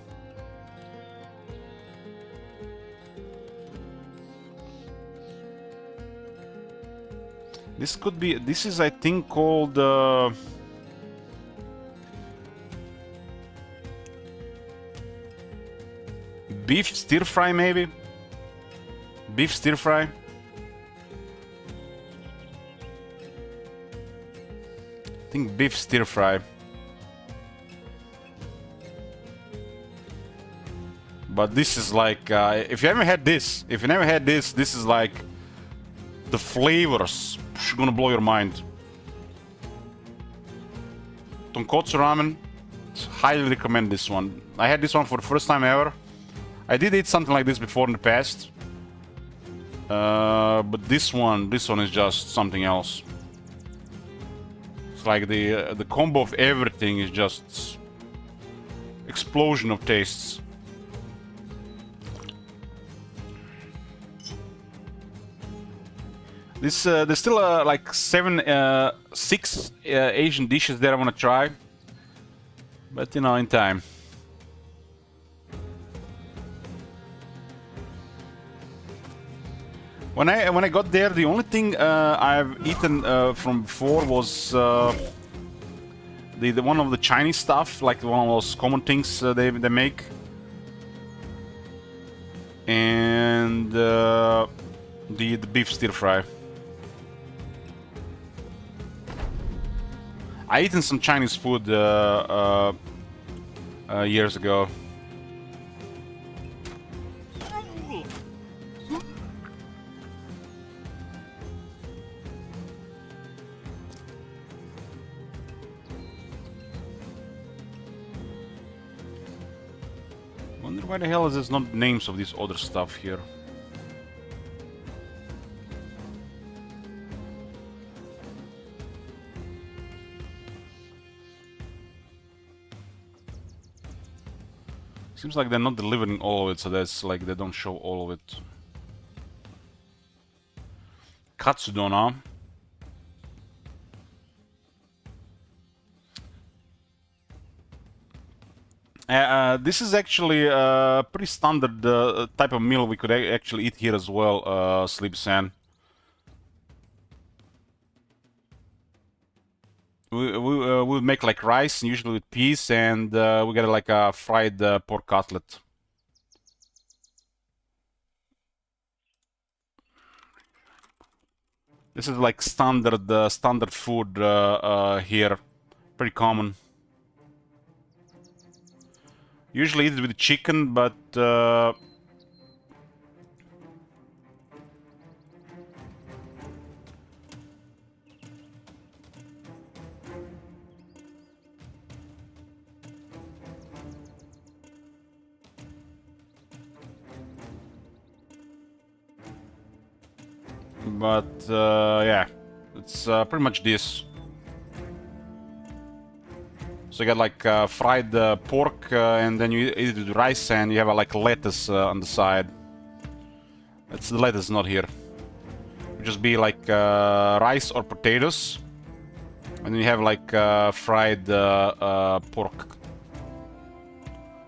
This could be. This is, I think, called. Beef stir fry, maybe? Beef stir fry? I think beef stir fry. But this is like, if you haven't had this, if you never had this, this is like the flavors gonna blow your mind. Tonkotsu ramen, highly recommend this one. I had this one for the first time ever. I did eat something like this before in the past, but this one is just something else. It's like the combo of everything is just explosion of tastes. This there's still like 6 Asian dishes there I want to try, but you know, in time. When I got there, the only thing I've eaten from before was the one of the Chinese stuff, like one of those common things they make, and the beef stir fry. I eaten some Chinese food years ago. Wonder why the hell is there's not names of this other stuff here. Seems like they're not delivering all of it, so that's like they don't show all of it. Katsudon, huh? This is actually a pretty standard type of meal we could actually eat here as well, Sleep Sand. We would make like rice, usually with peas, and we get like a fried pork cutlet. This is like standard food here, pretty common. Usually eat it with chicken, but yeah, it's pretty much this. So you got like fried pork, and then you eat it with rice, and you have like lettuce on the side. It's the lettuce, not here. It would just be like rice or potatoes, and then you have like fried pork.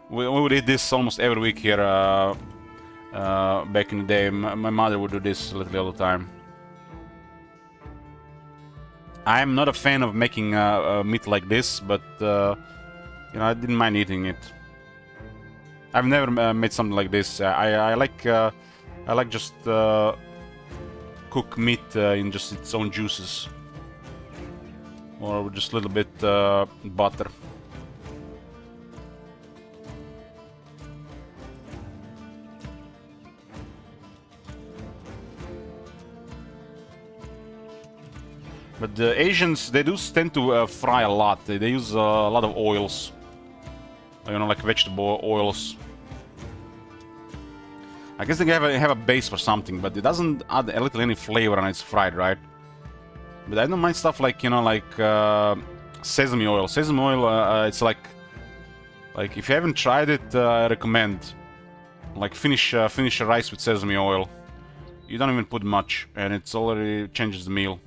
We would eat this almost every week here. Back in the day, my mother would do this literally all the time. I'm not a fan of making meat like this, but you know, I didn't mind eating it. I've never made something like this. I like just cook meat in just its own juices, or with just a little bit butter. But the Asians, they do tend to fry a lot. They use a lot of oils. You know, like vegetable oils. I guess they have a base for something, but it doesn't add a little any flavor when it's fried, right? But I don't mind stuff like, you know, like sesame oil. Sesame oil, it's like if you haven't tried it, I recommend. Like finish a rice with sesame oil. You don't even put much, and it's already changes the meal.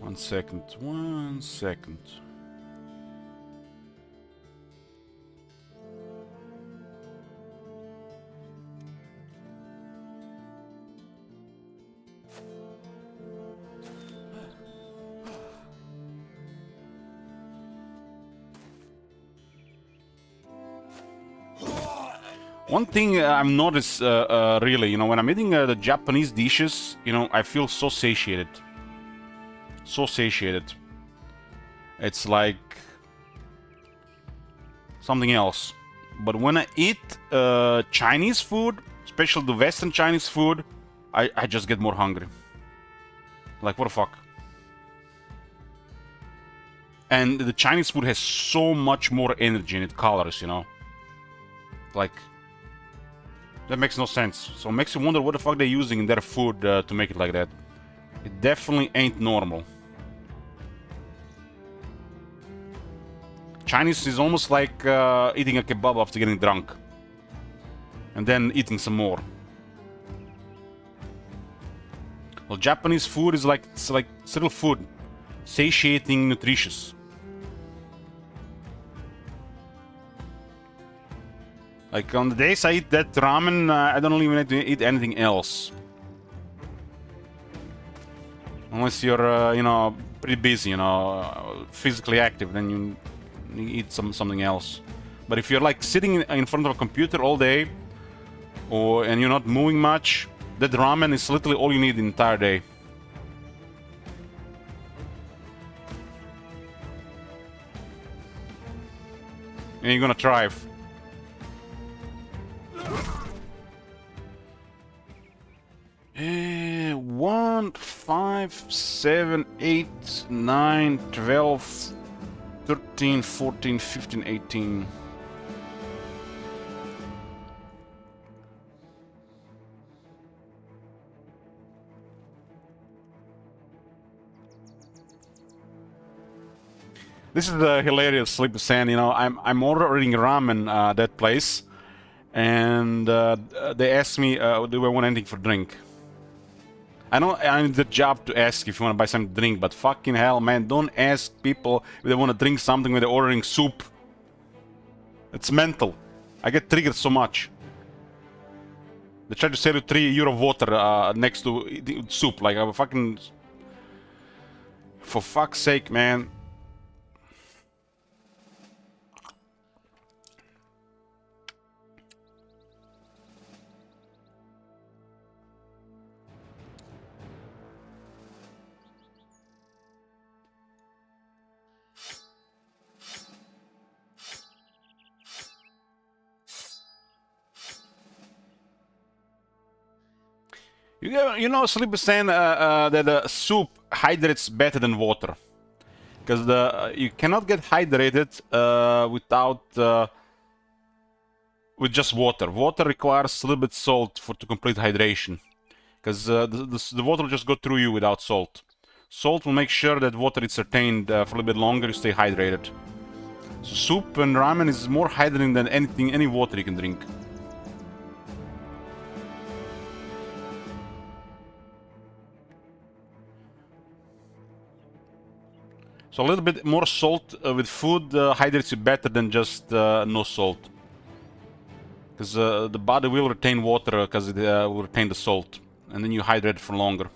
One second. One thing I've noticed, really, you know, when I'm eating the Japanese dishes, you know, I feel so satiated. So satiated. It's like something else. But when I eat Chinese food, especially the Western Chinese food, I just get more hungry. Like, what the fuck? And the Chinese food has so much more energy in it, calories, you know? Like, that makes no sense. So it makes you wonder what the fuck they're using in their food to make it like that. It definitely ain't normal. Chinese is almost like eating a kebab after getting drunk. And then eating some more. Well, Japanese food is like, it's like little food. Satiating, nutritious. Like on the days I eat that ramen, I don't even need to eat anything else. Unless you're, you know, pretty busy, you know, physically active, then you eat something else. But if you're like sitting in front of a computer all day, and you're not moving much, that ramen is literally all you need the entire day. And you're gonna thrive. Uh, 1, 5, 7, 8, 9, 12, 13, 14, 15, 18. This is hilarious, Sleepy Sand. You know, I'm ordering ramen that place, and they asked me, do I want anything for drink? I know I'm the job to ask if you want to buy something to drink, but fucking hell, man, don't ask people if they want to drink something when they're ordering soup. It's mental. I get triggered so much. They try to sell you €3 water next to soup, like a fucking... For fuck's sake, man. You know, Sleep is saying that soup hydrates better than water. Because you cannot get hydrated without with just water. Water requires a little bit salt to complete hydration. Because the water will just go through you without salt. Salt will make sure that water is retained for a little bit longer, you stay hydrated. So soup and ramen is more hydrating than any water you can drink. So a little bit more salt with food hydrates you better than just no salt. Because the body will retain water because it will retain the salt. And then you hydrate for longer.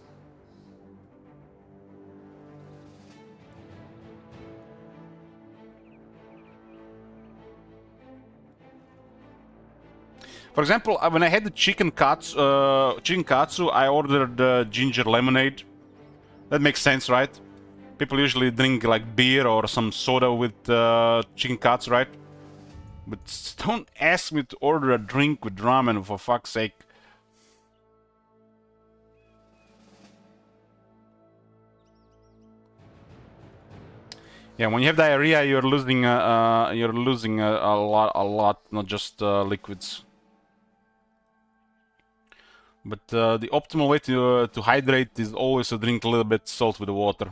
For example, when I had the chicken katsu, I ordered ginger lemonade. That makes sense, right? People usually drink like beer or some soda with chicken katsu, right? But don't ask me to order a drink with ramen, for fuck's sake. Yeah, when you have diarrhea, you're losing a lot, not just liquids. But the optimal way to hydrate is always to drink a little bit salt with the water,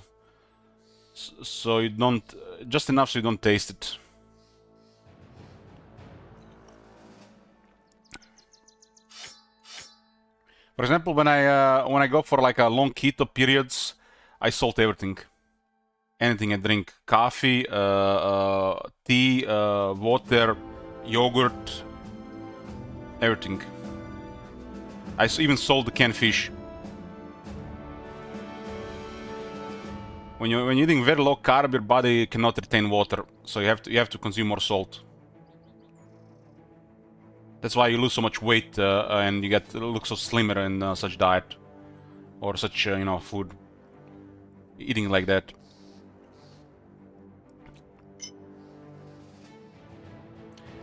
so you don't just enough so you don't taste it. For example, when I go for like a long keto periods, I salt everything. Anything I drink: coffee, tea, water, yogurt, everything. I even salt the canned fish. When you're eating very low carb, your body cannot retain water, so you have to consume more salt. That's why you lose so much weight and you look so slimmer in such diet or such food. Eating like that.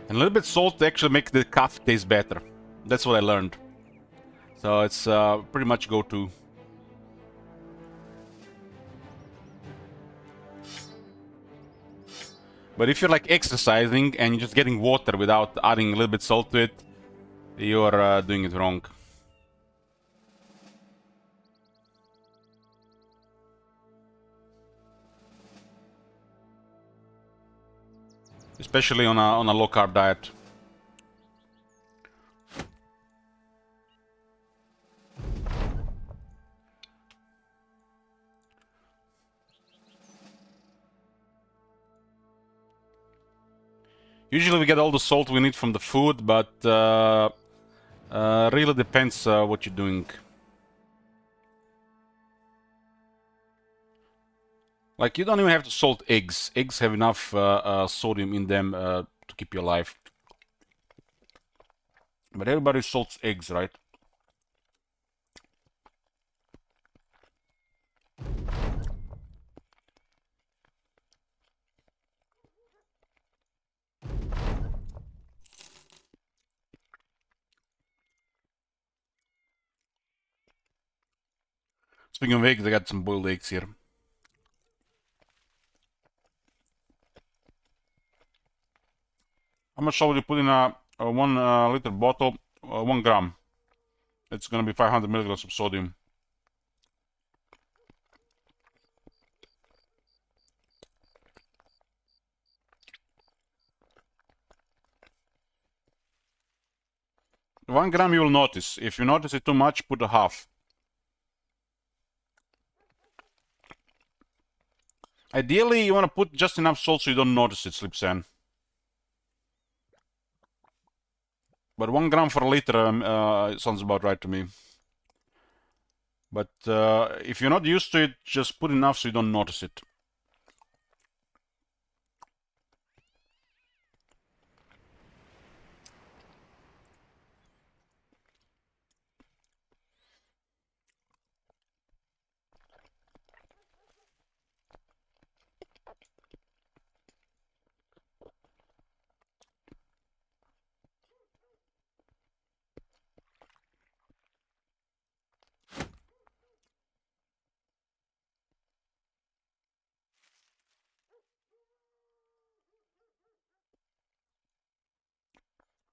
And a little bit salt actually make the coffee taste better. That's what I learned. So it's pretty much go-to. But if you're like exercising and you're just getting water without adding a little bit salt to it, you're doing it wrong. Especially on a low carb diet. Usually we get all the salt we need from the food, but really depends what you're doing. Like, you don't even have to salt eggs. Eggs have enough sodium in them to keep you alive. But everybody salts eggs, right? Speaking of eggs, I got some boiled eggs here. How much salt would you put in a 1 liter bottle? 1 gram. It's gonna be 500 milligrams of sodium. 1 gram you will notice. If you notice it too much, put a half. Ideally, you want to put just enough salt so you don't notice it, Slipsan. But 1 gram for a liter sounds about right to me. But if you're not used to it, just put enough so you don't notice it.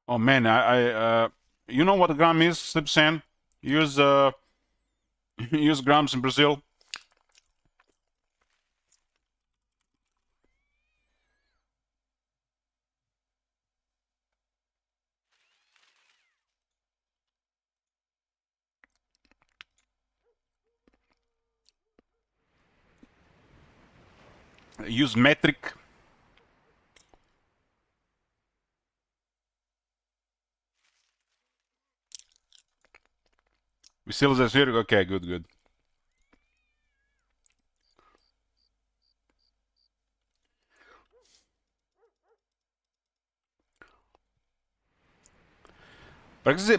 Oh man, you know what a gram is, Slipsan? Use use grams in Brazil. Use metric. We still this here? Okay, good, good.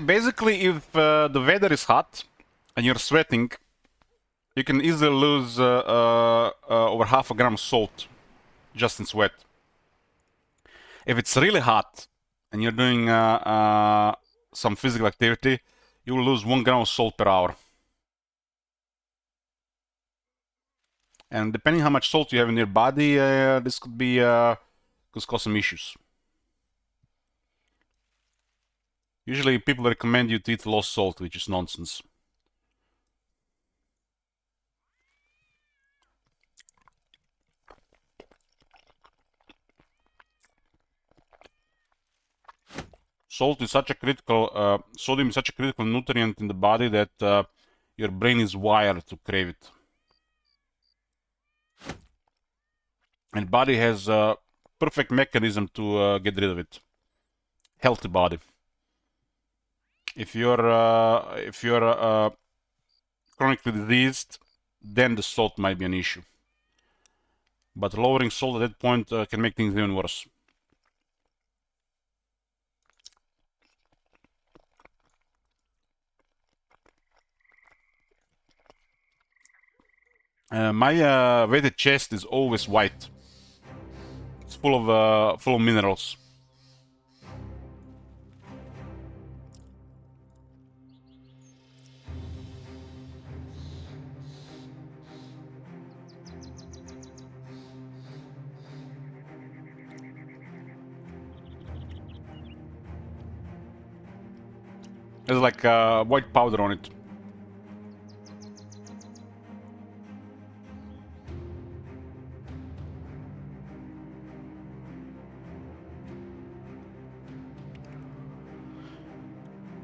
Basically, if the weather is hot and you're sweating, you can easily lose over half a gram of salt just in sweat. If it's really hot and you're doing some physical activity, you will lose 1 gram of salt per hour. And depending how much salt you have in your body, this could be could cause some issues. Usually people recommend you to eat low salt, which is nonsense. Salt is such a critical, sodium is such a critical nutrient in the body that your brain is wired to crave it. And body has a perfect mechanism to get rid of it. Healthy body. If you're chronically diseased, then the salt might be an issue. But lowering salt at that point can make things even worse. My weighted chest is always white. It's full of minerals. There's like white powder on it.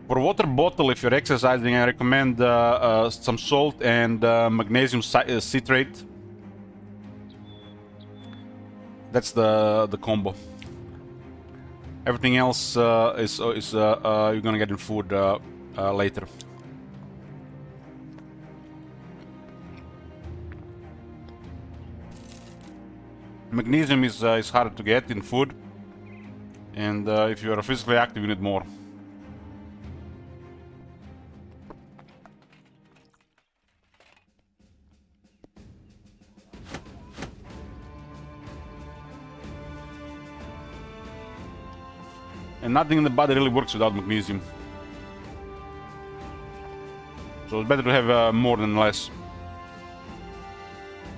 For water bottle, if you're exercising, I recommend some salt and magnesium citrate. That's the combo. Everything else is you're gonna get in food later. Magnesium is harder to get in food, and if you are physically active, you need more. And nothing in the body really works without magnesium. So it's better to have more than less.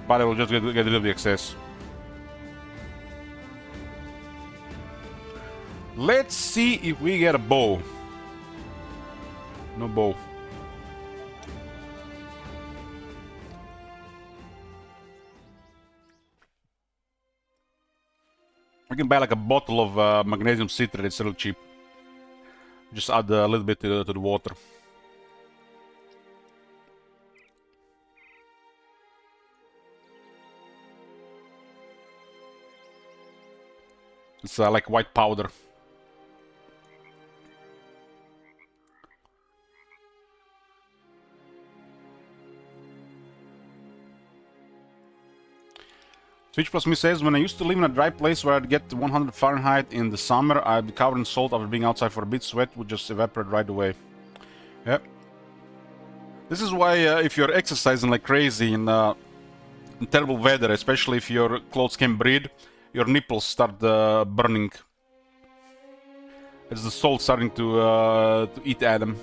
Body will just get rid of the excess. Let's see if we get a bow. No bow. You can buy like a bottle of magnesium citrate, it's real cheap. Just add a little bit to the water. It's like white powder. Twitch Plus Me says, when I used to live in a dry place where I'd get 100 Fahrenheit in the summer, I'd be covered in salt after being outside for a bit, sweat would just evaporate right away. Yep. This is why if you're exercising like crazy in terrible weather, especially if your clothes can breathe, your nipples start burning. It's the salt starting to eat at them.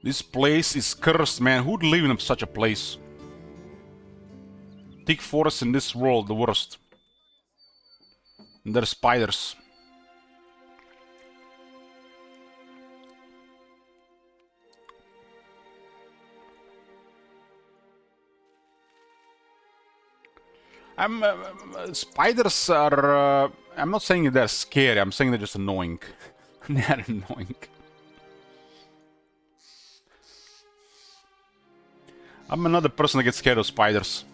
This place is cursed, man. Who'd live in such a place? Thick forests in this world, the worst. And there's spiders. Spiders are... I'm not saying they're scary, I'm saying they're just annoying. They're annoying. I'm another person that gets scared of spiders.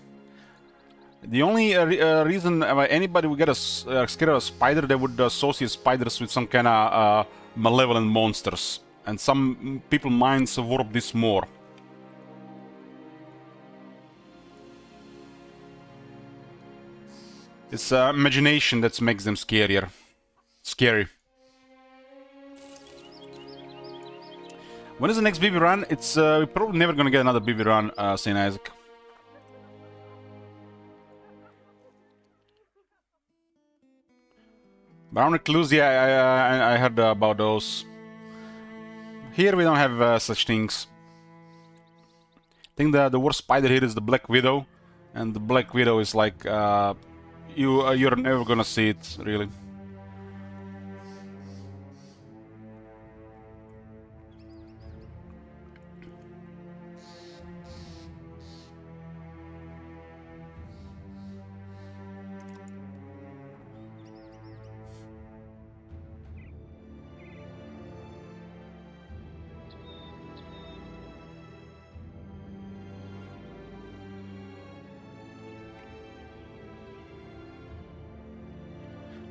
The only reason anybody would get scared of a spider, they would associate spiders with some kind of malevolent monsters. And some people minds warp this more. It's imagination that makes them scarier. Scary. When is the next BB run? It's we're probably never gonna get another BB run, St. Isaac. Brown recluse, yeah, I heard about those. Here we don't have such things. I think the worst spider here is the Black Widow, and the Black Widow is like you're never gonna see it really.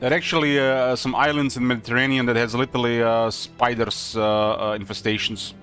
There are actually some islands in the Mediterranean that has literally spiders infestations.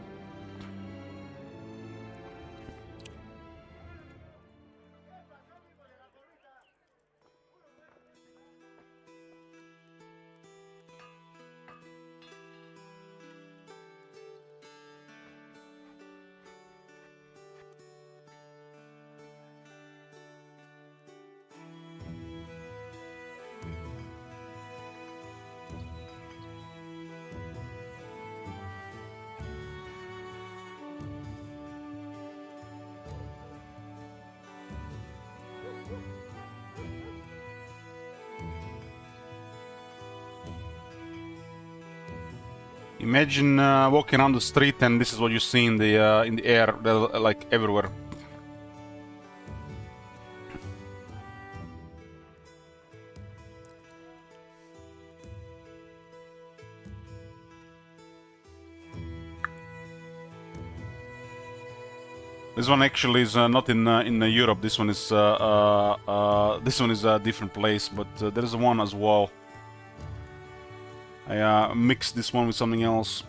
Imagine walking around the street and this is what you see in the air, like everywhere. This one actually is not in Europe. This one is a different place, but there is one as well. I mixed this one with something else.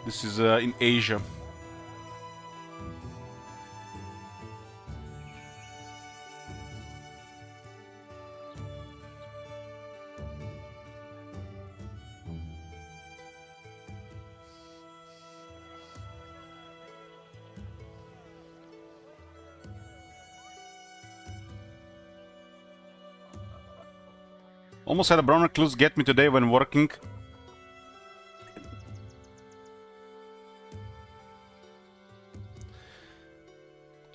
This is in Asia. Almost had a brown recluse get me today when working.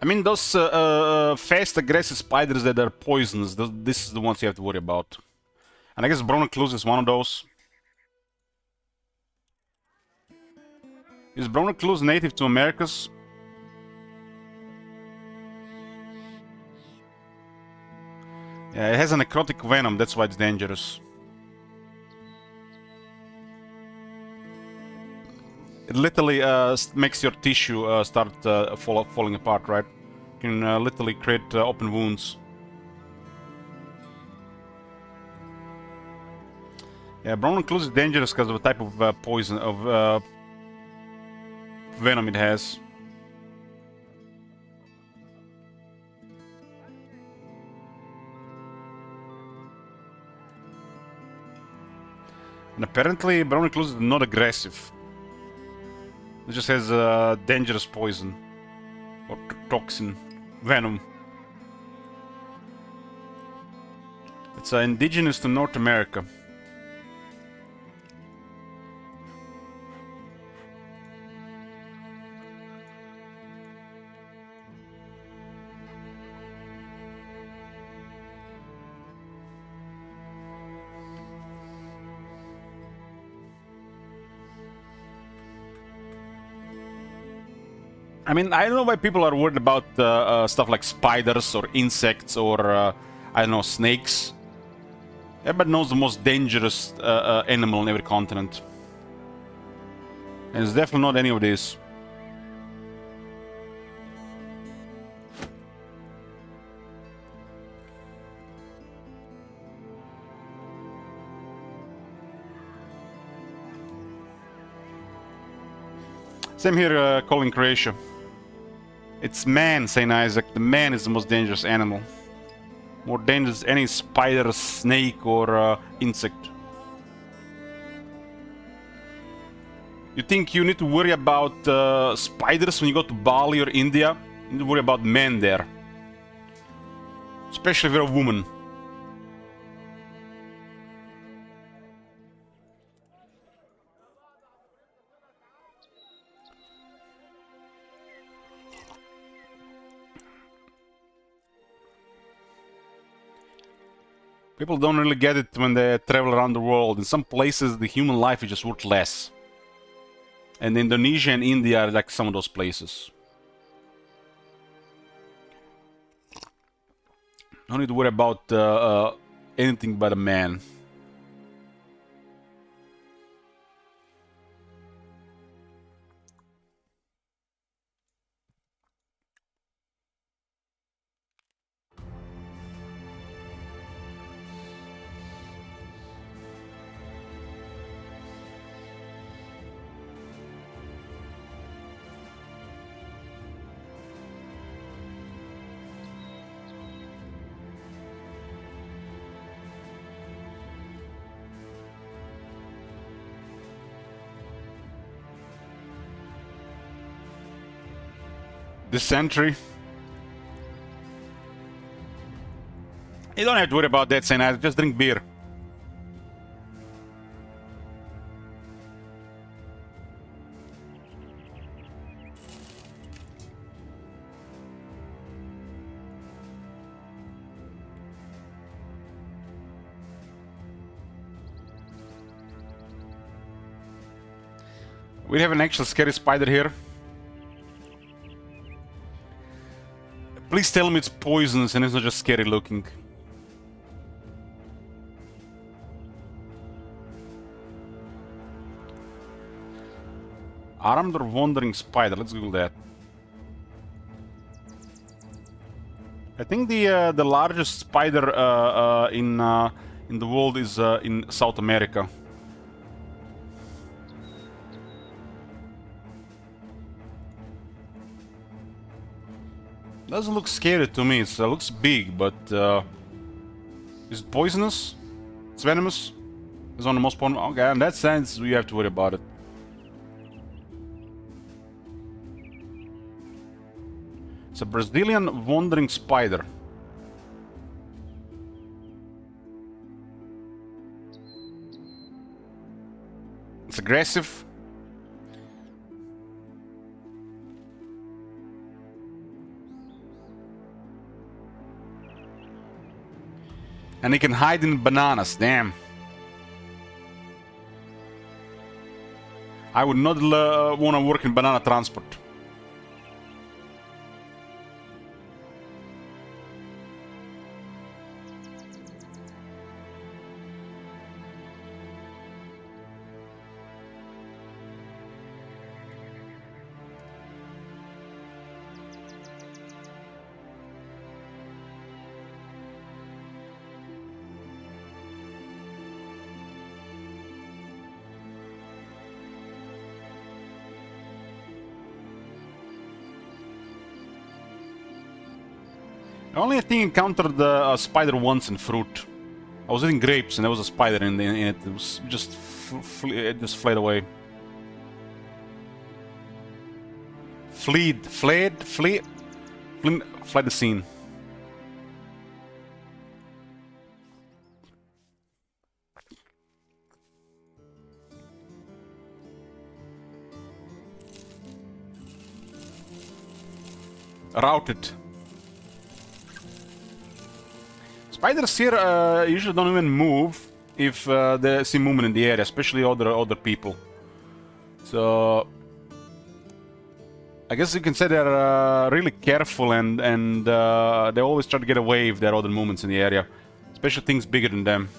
I mean, those fast, aggressive spiders that are poisonous, this is the ones you have to worry about. And I guess Bronocluse is one of those. Is Bronocluse native to Americas? Yeah, it has a necrotic venom, that's why it's dangerous. It literally makes your tissue start falling apart, right? You can literally create open wounds. Yeah, Bronocluse is dangerous because of the type of poison, of venom it has. And apparently Bronocluse is not aggressive. It just has dangerous poison. Or toxin. Venom. It's indigenous to North America. I mean, I don't know why people are worried about stuff like spiders or insects or, I don't know, snakes. Everybody knows the most dangerous animal on every continent. And it's definitely not any of these. Same here, Colin Croatia. It's man, St. Isaac. The man is the most dangerous animal. More dangerous than any spider, snake, or insect. You think you need to worry about spiders when you go to Bali or India? You need to worry about men there. Especially if you're a woman. People don't really get it when they travel around the world. In some places, the human life is just worth less. And Indonesia and India are like some of those places. No need to worry about anything but a man. This century. You don't have to worry about that, St. Isaac. Just drink beer. We have an actual scary spider here. Please tell me it's poisonous and it's not just scary looking. Armed or wandering spider. Let's Google that. I think the largest spider in the world is in South America. Doesn't look scary to me. It looks big, but is it poisonous? It's venomous. It's one of the most poisonous. Okay, in that sense, we have to worry about it. It's a Brazilian wandering spider. It's aggressive. And he can hide in bananas, damn. I would not want to work in banana transport. I only, I think, encountered a spider once in fruit. I was eating grapes and there was a spider in it. It was just it just fled away. Fled the scene. Routed. Spiders here usually don't even move if they see movement in the area, especially other people. So I guess you can say they're really careful and they always try to get away if there are other movements in the area, especially things bigger than them.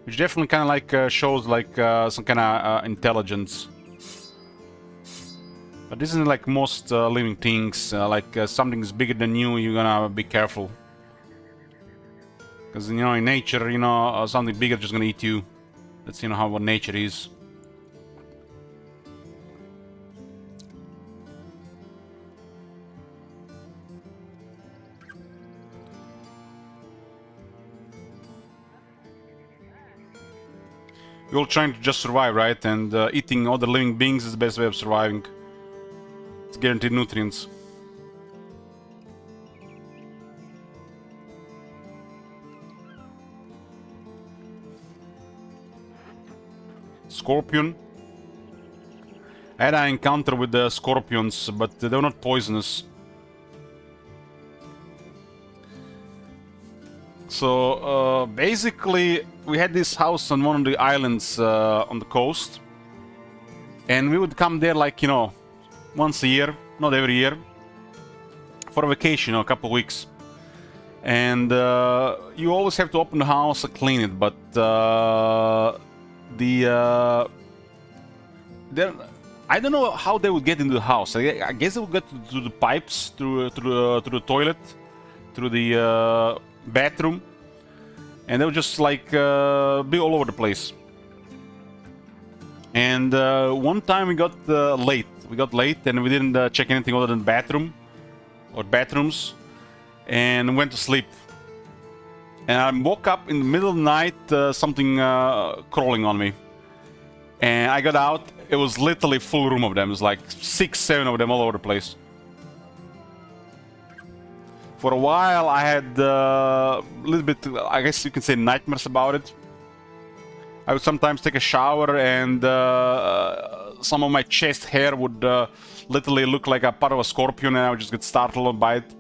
Which definitely kind of like shows like some kind of intelligence. But this isn't like most living things. Like something's bigger than you, you're gonna be careful. Because, you know, in nature, you know, something bigger just gonna eat you. That's, you know, how what nature is. We're all trying to just survive, right? And eating other living beings is the best way of surviving. It's guaranteed nutrients. Scorpion. I had an encounter with the scorpions, but they were not poisonous. So basically, we had this house on one of the islands on the coast, and we would come there like, you know, once a year, not every year, for a vacation, you know, a couple of weeks. And you always have to open the house and clean it, but I don't know how they would get into the house. I guess they would get through the pipes, through the toilet, through the bathroom, and they would just like be all over the place. And one time we got late. We got late and we didn't check anything other than the bathroom or bathrooms, and went to sleep. And I woke up in the middle of the night, something crawling on me. And I got out. It was literally full room of them. It was like 6, 7 of them all over the place. For a while, I had a little bit, I guess you can say, nightmares about it. I would sometimes take a shower and some of my chest hair would literally look like a part of a scorpion, and I would just get startled by it.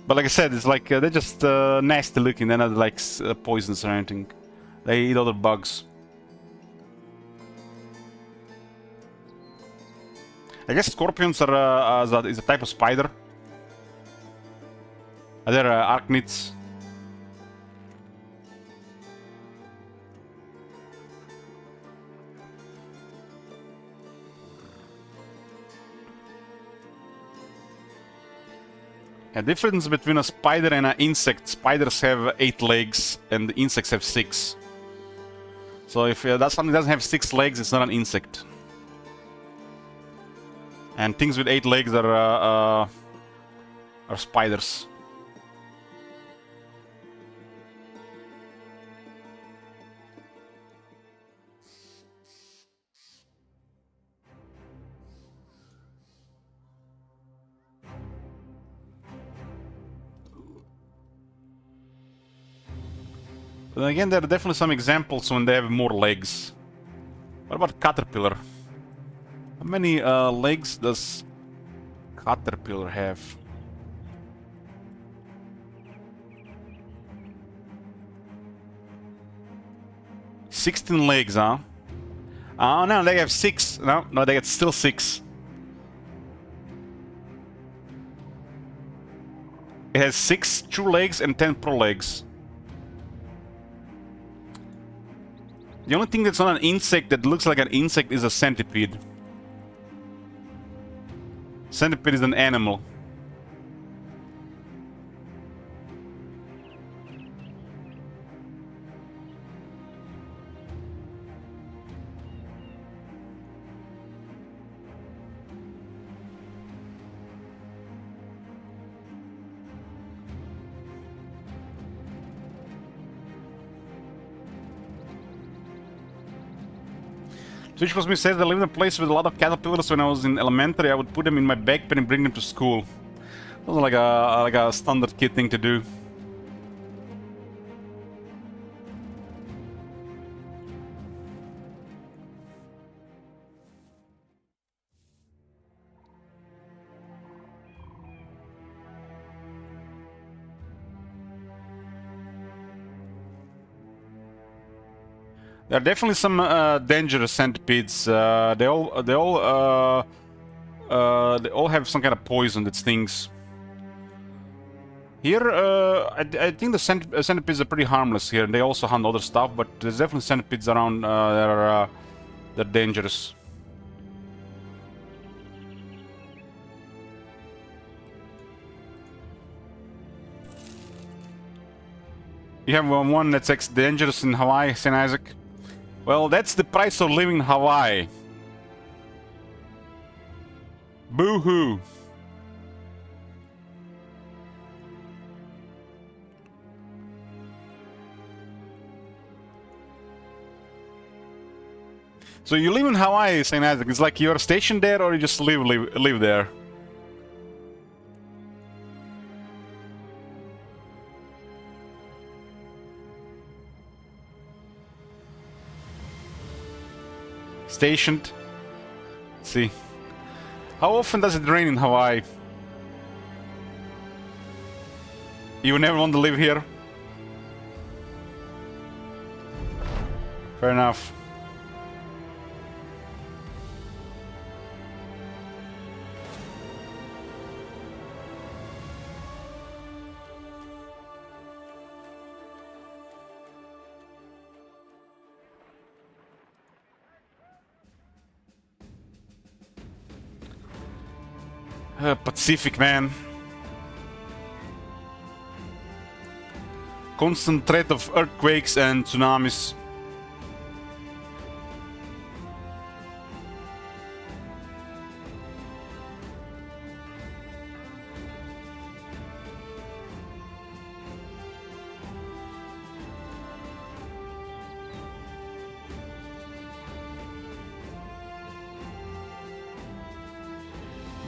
But like I said, it's like they're just nasty looking. They're not like poisonous or anything. They eat other bugs. I guess scorpions are is a type of spider. Are there arachnids? A difference between a spider and an insect: spiders have 8 legs and insects have 6. So if that something doesn't have 6 legs, it's not an insect. And things with 8 legs are spiders. But then again, there are definitely some examples when they have more legs. What about Caterpillar? How many legs does Caterpillar have? "16 legs, huh? Oh no, they have 6. No, they get still 6. It has 6 true legs and 10 pro legs. The only thing that's not an insect that looks like an insect is a centipede. Centipede is an animal. Switch was me says I live in a place with a lot of caterpillars. When I was in elementary, I would put them in my backpack and bring them to school. That was like a standard kid thing to do. There are definitely some dangerous centipedes. They all have some kind of poison that stings. Here, I think the centipedes are pretty harmless here, and they also hunt other stuff. But there's definitely centipedes around that are dangerous. You have one that's dangerous in Hawaii, St. Isaac. Well, that's the price of living in Hawaii. Boo-hoo. So you live in Hawaii, St. Isaac. It's like you're stationed there, or you just live there. Stationed. Let's see. How often does it rain in Hawaii? You never want to live here? Fair enough. Pacific, man. Constant threat of earthquakes and tsunamis.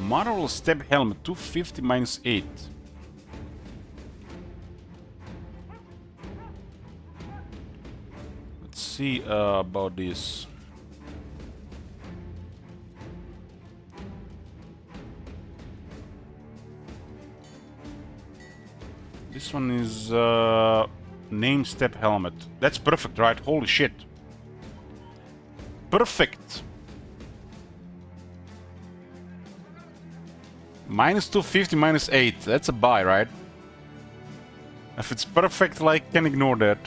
Marvel Step Helmet, 250 minus 8. Let's see about this. This one is name Step Helmet. That's perfect, right? Holy shit. Perfect. Minus 250, minus 8. That's a buy, right? If it's perfect, like, can ignore that.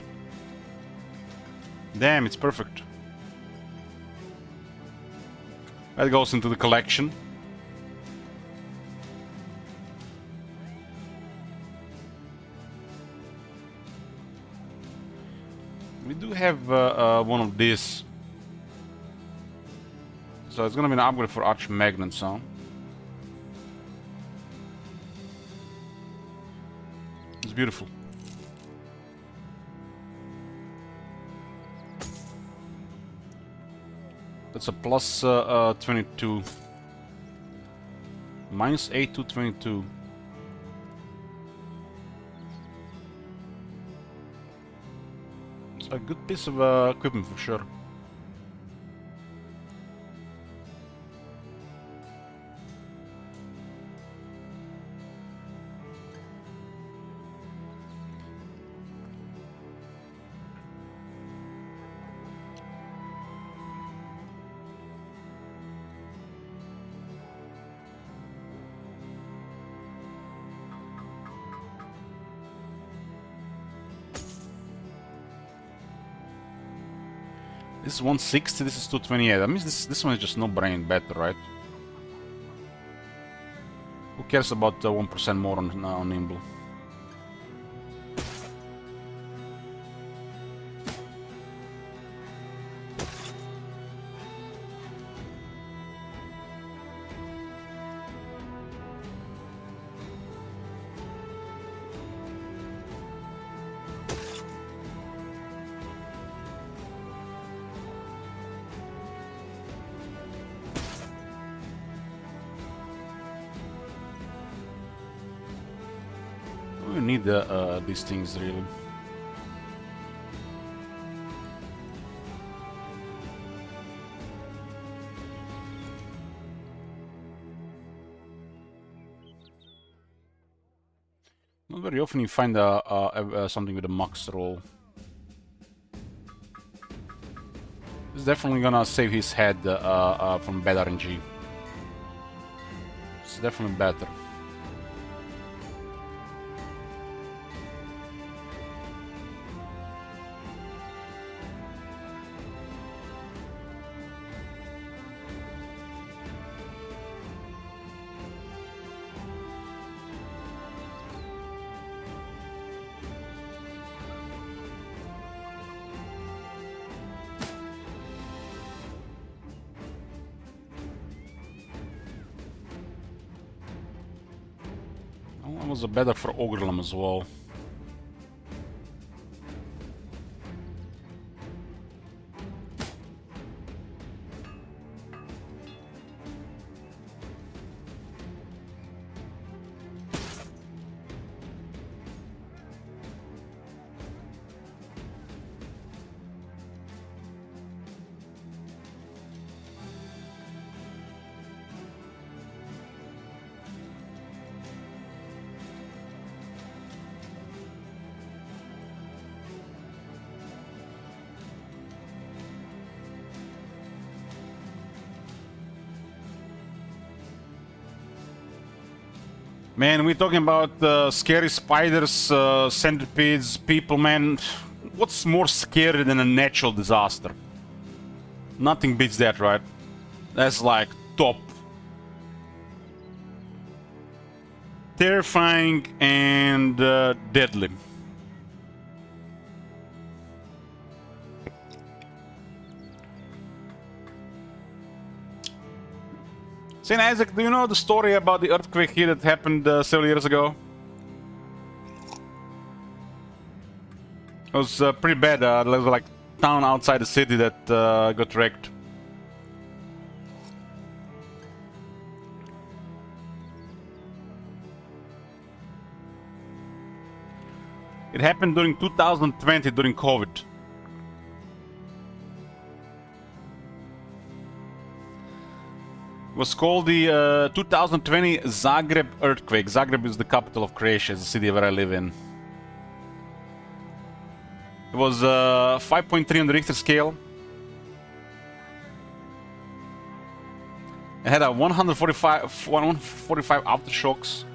Damn, it's perfect. That goes into the collection. We do have one of these. So it's gonna be an upgrade for Archmagnon, so. It's beautiful. That's a plus 22. Minus 8 to 22. a good piece of equipment for sure. This is 160, this is 228. That means this one is just no-brain better, right? Who cares about 1% more on Nimble? We need these things really. Not very often you find something with a max roll. It's definitely gonna save his head from bad RNG. It's definitely better. That was better for Ogrelum as well. Man, we're talking about scary spiders, centipedes, people, man. What's more scary than a natural disaster? Nothing beats that, right? That's like top. Terrifying and deadly. St. Isaac, do you know the story about the earthquake here that happened several years ago? It was pretty bad. There was like a town outside the city that got wrecked. It happened during 2020, during COVID. Was called the 2020 Zagreb earthquake. Zagreb is the capital of Croatia, the city where I live in. It was 5.3 on the Richter scale. It had a 145 aftershocks.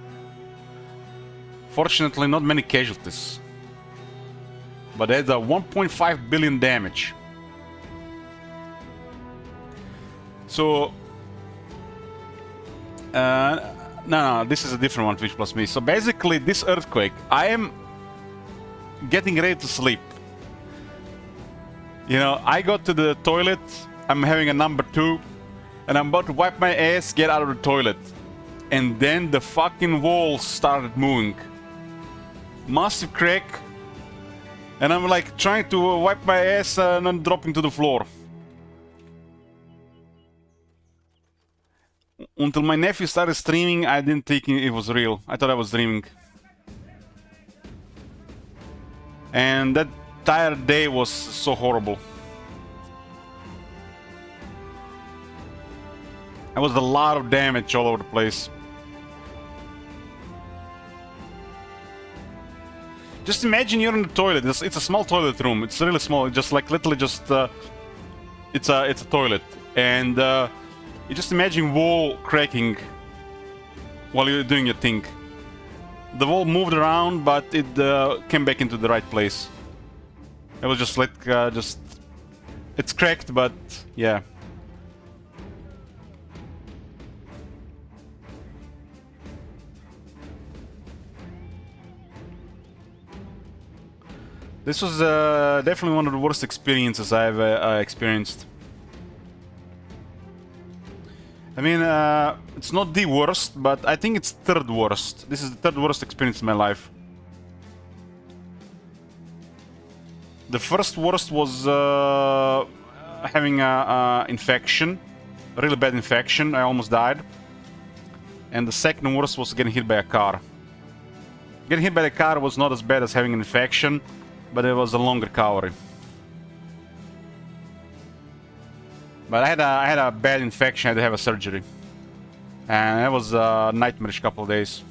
Fortunately, not many casualties. But it had a 1.5 billion damage. So no, this is a different one, Twitch Plus Me. So basically, this earthquake, I am getting ready to sleep. You know, I got to the toilet, I'm having a number 2, and I'm about to wipe my ass, get out of the toilet. And then the fucking walls started moving. Massive crack. And I'm like trying to wipe my ass and then dropping to the floor. Until my nephew started streaming, I didn't think it was real. I thought I was dreaming. And that entire day was so horrible. There was a lot of damage all over the place. Just imagine you're in the toilet. It's a small toilet room. It's really small. Just like literally just it's a toilet, and you just imagine wall cracking while you're doing your thing. The wall moved around, but it came back into the right place. It was just like it's cracked, but yeah. This was definitely one of the worst experiences I've experienced. I mean, it's not the worst, but I think it's third worst. This is the third worst experience in my life. The first worst was having a infection, a really bad infection. I almost died. And the second worst was getting hit by a car. Getting hit by the car was not as bad as having an infection, but it was a long recovery. But I had a bad infection. I had to have a surgery, and it was a nightmarish couple of days.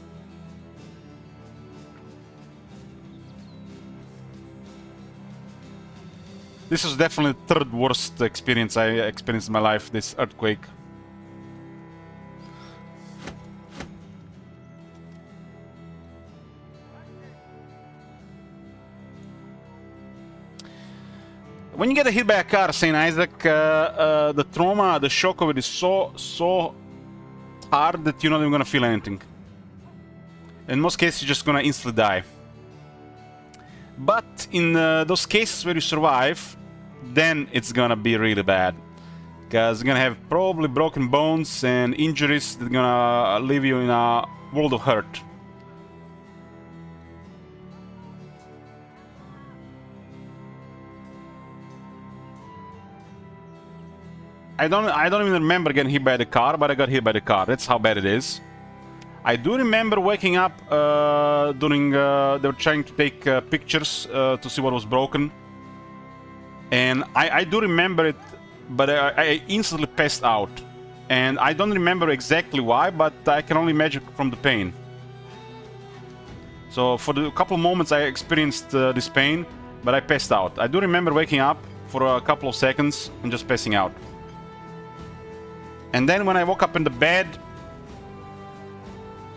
This was definitely the third worst experience I experienced in my life. This earthquake. When you get hit by a car, St. Isaac, the trauma, the shock of it is so hard that you're not even gonna feel anything. In most cases, you're just gonna instantly die. But in those cases where you survive, then it's gonna be really bad. Because you're gonna have probably broken bones and injuries that are gonna leave you in a world of hurt. I don't even remember getting hit by the car, but I got hit by the car. That's how bad it is. I do remember waking up during they were trying to take pictures to see what was broken, and I do remember it, but I instantly passed out, and I don't remember exactly why, but I can only imagine from the pain. So for the couple of moments I experienced this pain, but I passed out. I do remember waking up for a couple of seconds and just passing out. And then when I woke up in the bed,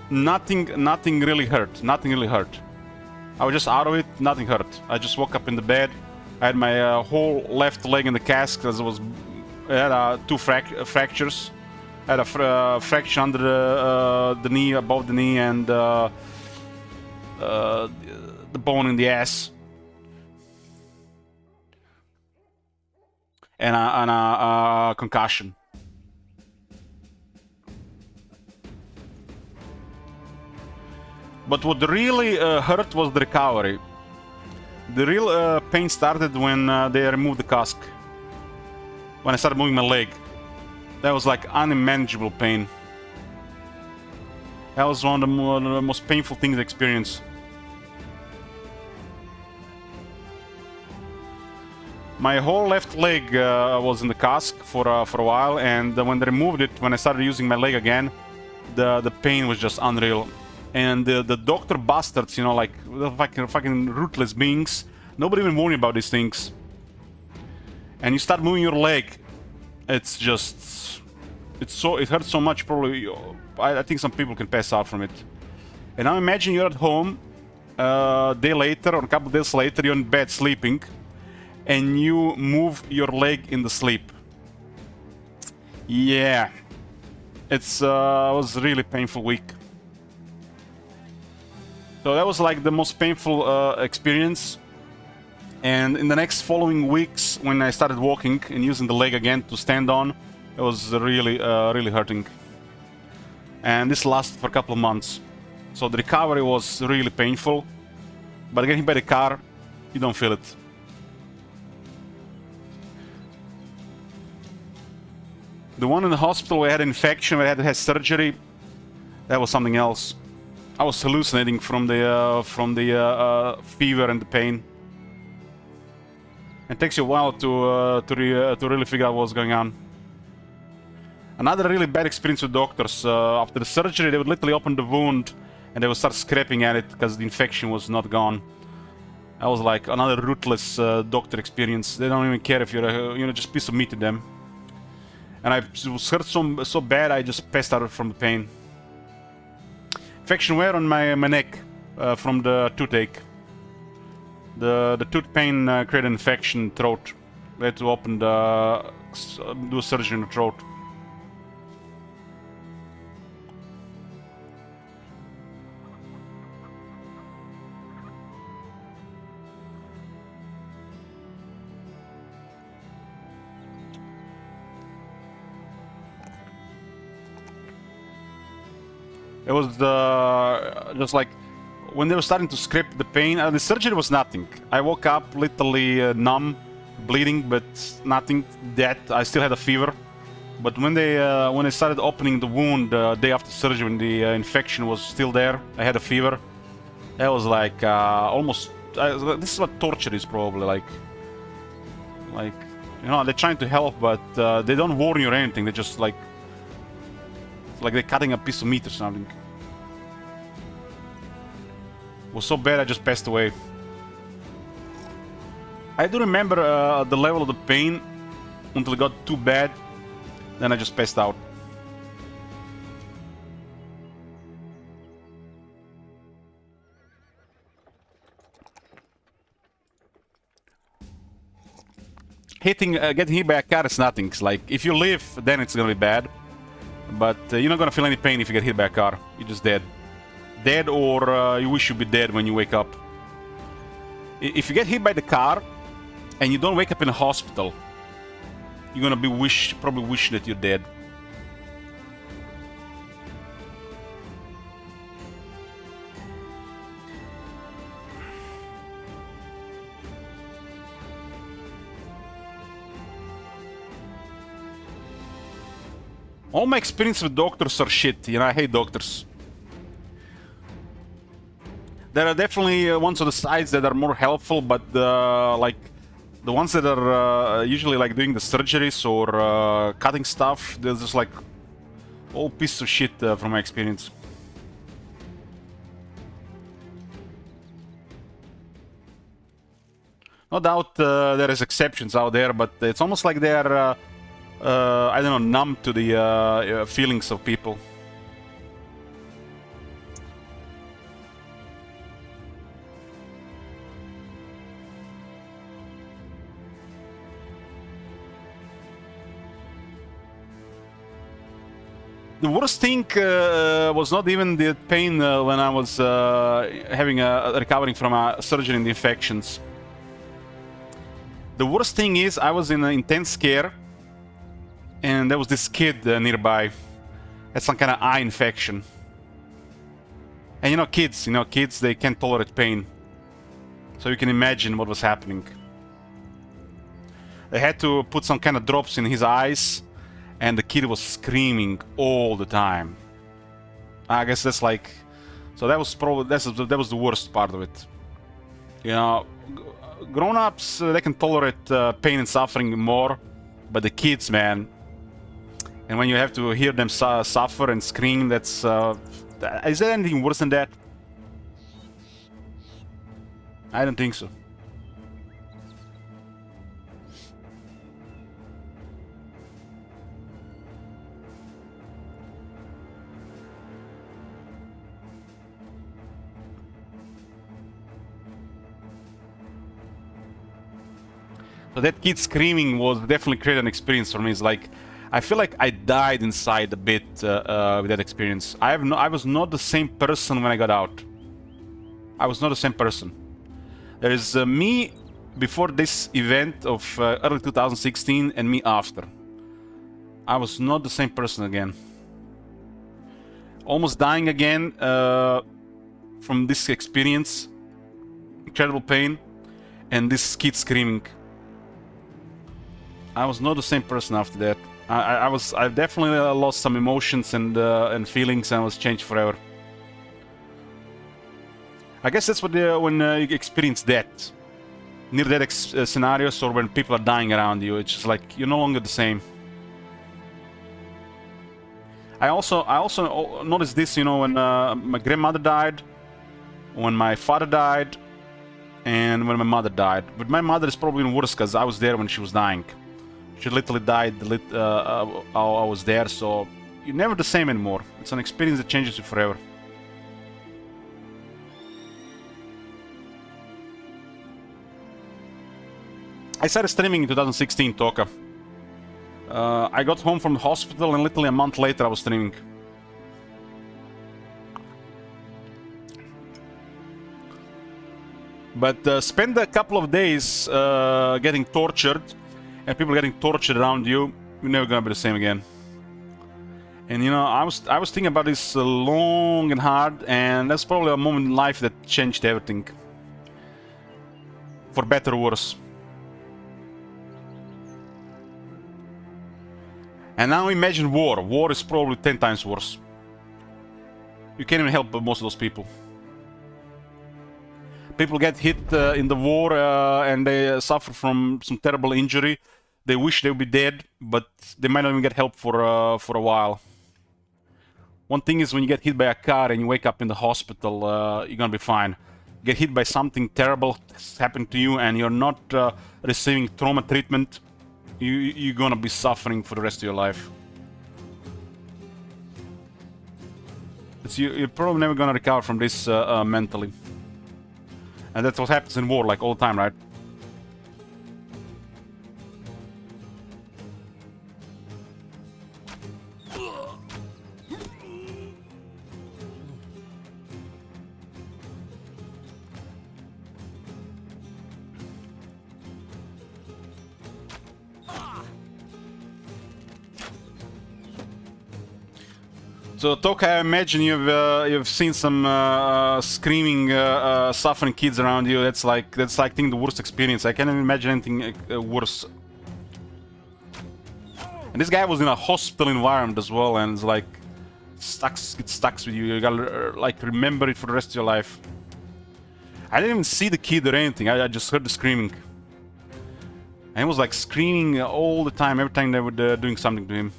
nothing really hurt. Nothing really hurt. I was just out of it. Nothing hurt. I just woke up in the bed. I had my whole left leg in the cast because I had two fractures. I had a fracture under the knee, above the knee, and the bone in the ass, and a concussion. But what really hurt was the recovery. The real pain started when they removed the cask. When I started moving my leg. That was like unmanageable pain. That was one of the most painful things I experienced. My whole left leg was in the cask for a while, and when they removed it, when I started using my leg again, the pain was just unreal. And the doctor bastards, you know, like the fucking ruthless beings, nobody even warned you about these things. And you start moving your leg, it's just, it hurts so much. Probably, I think some people can pass out from it. And now imagine you're at home, a day later or a couple of days later, you're in bed sleeping, and you move your leg in the sleep. Yeah, it was a really painful week. So that was like the most painful experience. And in the next following weeks, when I started walking and using the leg again to stand on, it was really, really hurting. And this lasted for a couple of months. So the recovery was really painful. But getting hit by the car, you don't feel it. The one in the hospital where I had an infection, where I had to have surgery, that was something else. I was hallucinating from the fever and the pain. It takes you a while to really figure out what's going on. Another really bad experience with doctors. After the surgery, they would literally open the wound and they would start scraping at it because the infection was not gone. That was like another ruthless doctor experience. They don't even care if you're a, just piece of meat to them. And I was hurt so bad, I just passed out from the pain. Infection where on my neck from the toothache. The tooth pain created an infection in the throat. We had to open do a surgery in the throat. It was just like when they were starting to scrape the pain. The surgery was nothing. I woke up literally numb, bleeding, but nothing that. I still had a fever. But when they started opening the wound day after surgery, when the infection was still there, I had a fever. That was like almost. This is what torture is probably like. They're trying to help, but they don't warn you or anything. They just like. It's like they're cutting a piece of meat or something. It was so bad I just passed away. I do remember the level of the pain until it got too bad. Then I just passed out. Getting hit by a car is nothing. It's like if you live, then it's gonna be bad. But you're not gonna feel any pain if you get hit by a car. You're just dead. Dead, or you wish you'd be dead when you wake up. If you get hit by the car and you don't wake up in a hospital, you're gonna be probably wishing that you're dead. All my experience with doctors are shit. I hate doctors. There are definitely ones on the sides that are more helpful, but like the ones that are usually like doing the surgeries or cutting stuff, they're just like all pieces of shit from my experience. No doubt there is exceptions out there, but it's almost like they are, I don't know, numb to the feelings of people. The worst thing was not even the pain when I was recovering from a surgery in the infections. The worst thing is I was in an intense scare, and there was this kid nearby. Had some kind of eye infection. And kids, they can't tolerate pain. So you can imagine what was happening. They had to put some kind of drops in his eyes, and the kid was screaming all the time. I guess that's like, so that was probably that was the worst part of it. Grown-ups they can tolerate pain and suffering more, but the kids, man. And when you have to hear them suffer and scream, that's is there anything worse than that? I don't think so. So that kid screaming was definitely created an experience for me. It's like, I feel like I died inside a bit with that experience. I was not the same person when I got out. I was not the same person. There is me before this event of early 2016 and me after. I was not the same person again. Almost dying again from this experience. Incredible pain. And this kid screaming. I was not the same person after that. I definitely lost some emotions and feelings, and was changed forever. I guess that's what when you experience that. near-death scenarios or when people are dying around you. It's just like you're no longer the same. I also noticed this, you know, when my grandmother died, when my father died, and when my mother died. But my mother is probably even worse because I was there when she was dying. She literally died I was there, so you're never the same anymore. It's an experience that changes you forever. I started streaming in 2016, Toka. I got home from the hospital and literally a month later I was streaming. But spend a couple of days getting tortured and people getting tortured around you, you're never gonna be the same again. And you know, I was thinking about this long and hard, and that's probably a moment in life that changed everything. For better or worse. And now imagine war. War is probably 10 times worse. You can't even help most of those people. People get hit in the war and they suffer from some terrible injury. They wish they would be dead, but they might not even get help for a while. One thing is when you get hit by a car and you wake up in the hospital, you're gonna be fine. Get hit by something terrible that's happened to you and you're not receiving trauma treatment, you're gonna be suffering for the rest of your life. You're probably never gonna recover from this mentally. And that's what happens in war, like all the time, right? So Toka, I imagine you've seen some screaming, suffering kids around you. That's like I think the worst experience. I can't even imagine anything worse. And this guy was in a hospital environment as well, and it's like it stuck with you. You gotta like remember it for the rest of your life. I didn't even see the kid or anything. I just heard the screaming. And he was like screaming all the time, every time they were doing something to him.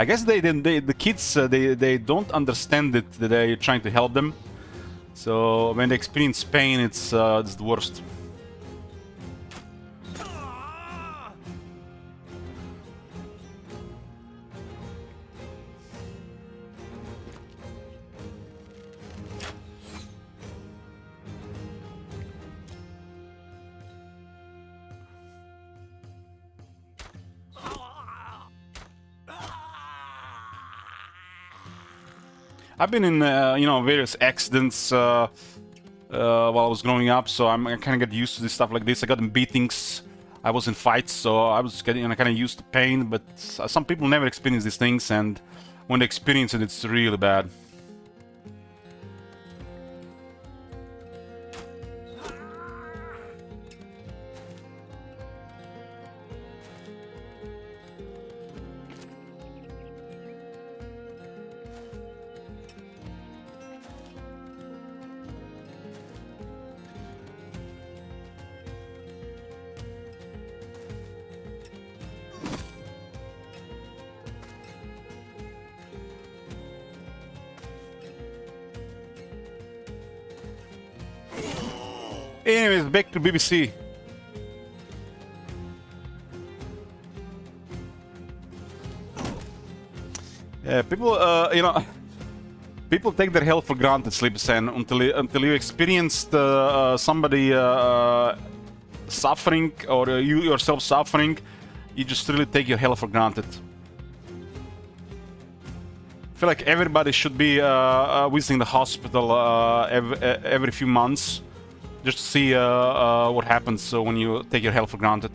I guess the kids they don't understand it that they're trying to help them. So when they experience pain, it's the worst. I've been in you know, various accidents while I was growing up, so I kind of get used to this stuff like this. I got in beatings, I was in fights, so I was getting kind of used to pain. But some people never experience these things, and when they experience it, it's really bad. Anyways, back to BBC. Yeah, people, you know, people take their health for granted, Sleepysan, until you experienced somebody suffering or you yourself suffering. You just really take your health for granted. I feel like everybody should be visiting the hospital every few months. Just to see what happens when you take your health for granted.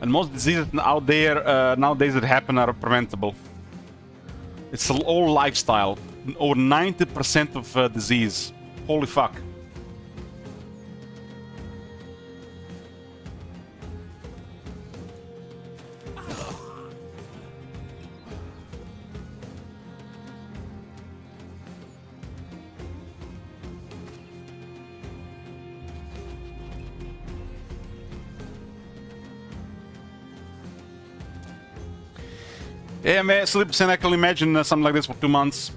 And most diseases out there nowadays that happen are preventable. It's all lifestyle. Over 90% of disease. Holy fuck. Yeah, man, Sleep%, I can imagine something like this for 2 months.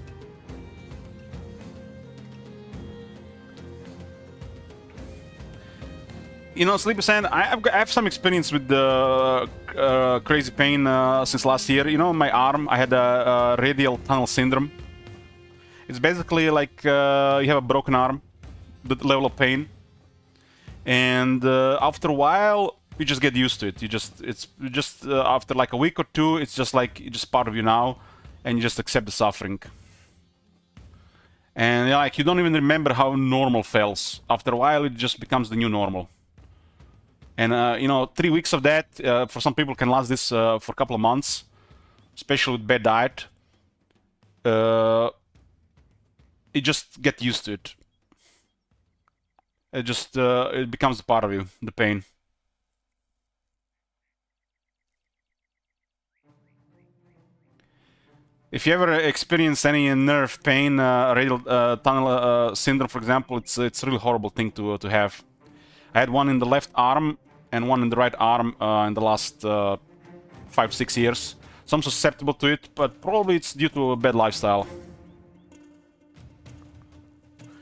You know, Sleep%, I have some experience with the crazy pain since last year. You know, my arm, I had a radial tunnel syndrome. It's basically like you have a broken arm, the level of pain. And after a while, you just get used to it. It's just after like a week or two, it's just like it's just part of you now, and you just accept the suffering. And like you don't even remember how normal feels. After a while, it just becomes the new normal. And you know, 3 weeks of that for some people can last this for a couple of months, especially with bad diet. You just get used to it. It becomes a part of you, the pain. If you ever experience any nerve pain, radial tunnel syndrome, for example, it's a really horrible thing to have. I had one in the left arm and one in the right arm in the last 5-6 years. So I'm susceptible to it, but probably it's due to a bad lifestyle.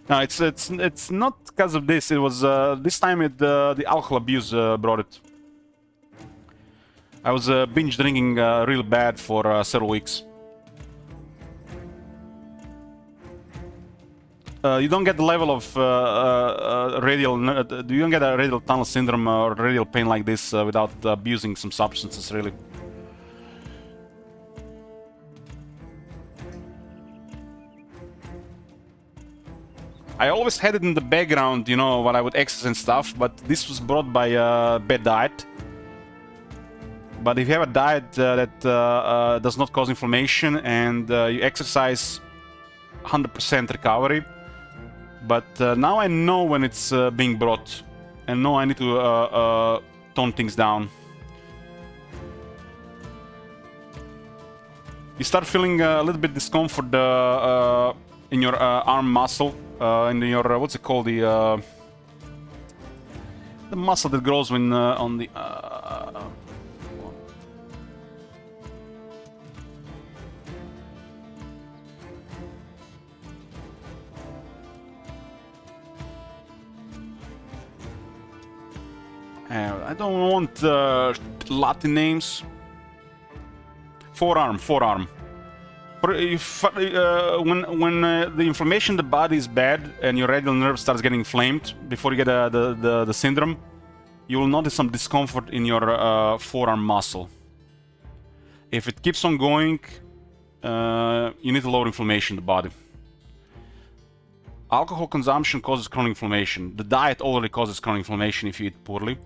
No, it's not because of this. It was this time the alcohol abuse brought it. I was binge drinking real bad for several weeks. You don't get the level of radial. You don't get a radial tunnel syndrome or radial pain like this without abusing some substances, really. I always had it in the background, you know, while I would exercise and stuff, but this was brought by bad diet. But if you have a diet that does not cause inflammation and you exercise, 100% recovery. But now I know when it's being brought, and know I need to tone things down. You start feeling a little bit discomfort in your arm muscle, in your what's it called, the muscle that grows when on the. I don't want Latin names. Forearm. If, when the inflammation in the body is bad and your radial nerve starts getting inflamed before you get the syndrome, you will notice some discomfort in your forearm muscle. If it keeps on going, you need to lower inflammation in the body. Alcohol consumption causes chronic inflammation. The diet already causes chronic inflammation if you eat poorly.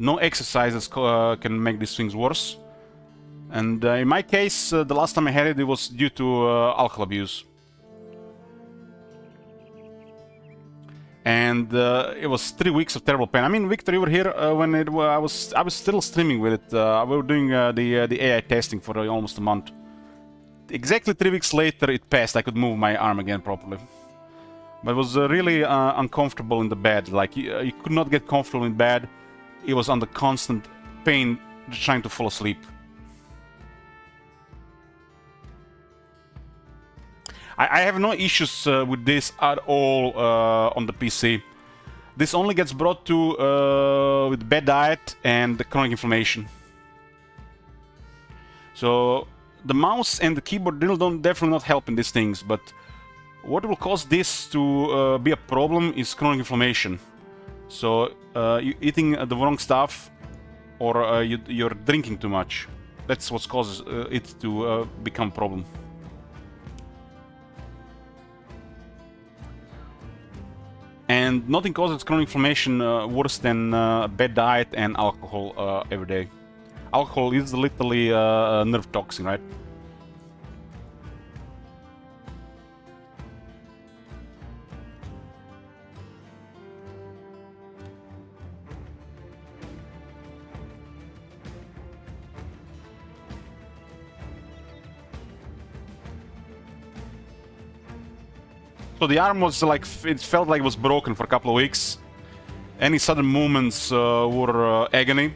No exercises can make these things worse. And in my case, the last time I had it, it was due to alcohol abuse. And it was 3 weeks of terrible pain. I mean, Victor, you were here when I was still streaming with it. We were doing the AI testing for almost a month. Exactly 3 weeks later, it passed. I could move my arm again properly. But it was really uncomfortable in the bed. Like, you could not get comfortable in bed. It was under constant pain, just trying to fall asleep. I have no issues with this at all on the PC. This only gets brought to with bad diet and the chronic inflammation. So the mouse and the keyboard don't definitely not help in these things, but what will cause this to be a problem is chronic inflammation. So you eating the wrong stuff, or you're drinking too much. That's what causes it to become a problem. And And nothing causes chronic inflammation worse than bad diet and alcohol every day. Alcohol is literally a nerve toxin, right? So the arm was like, it felt like it was broken for a couple of weeks. Any sudden movements were agony.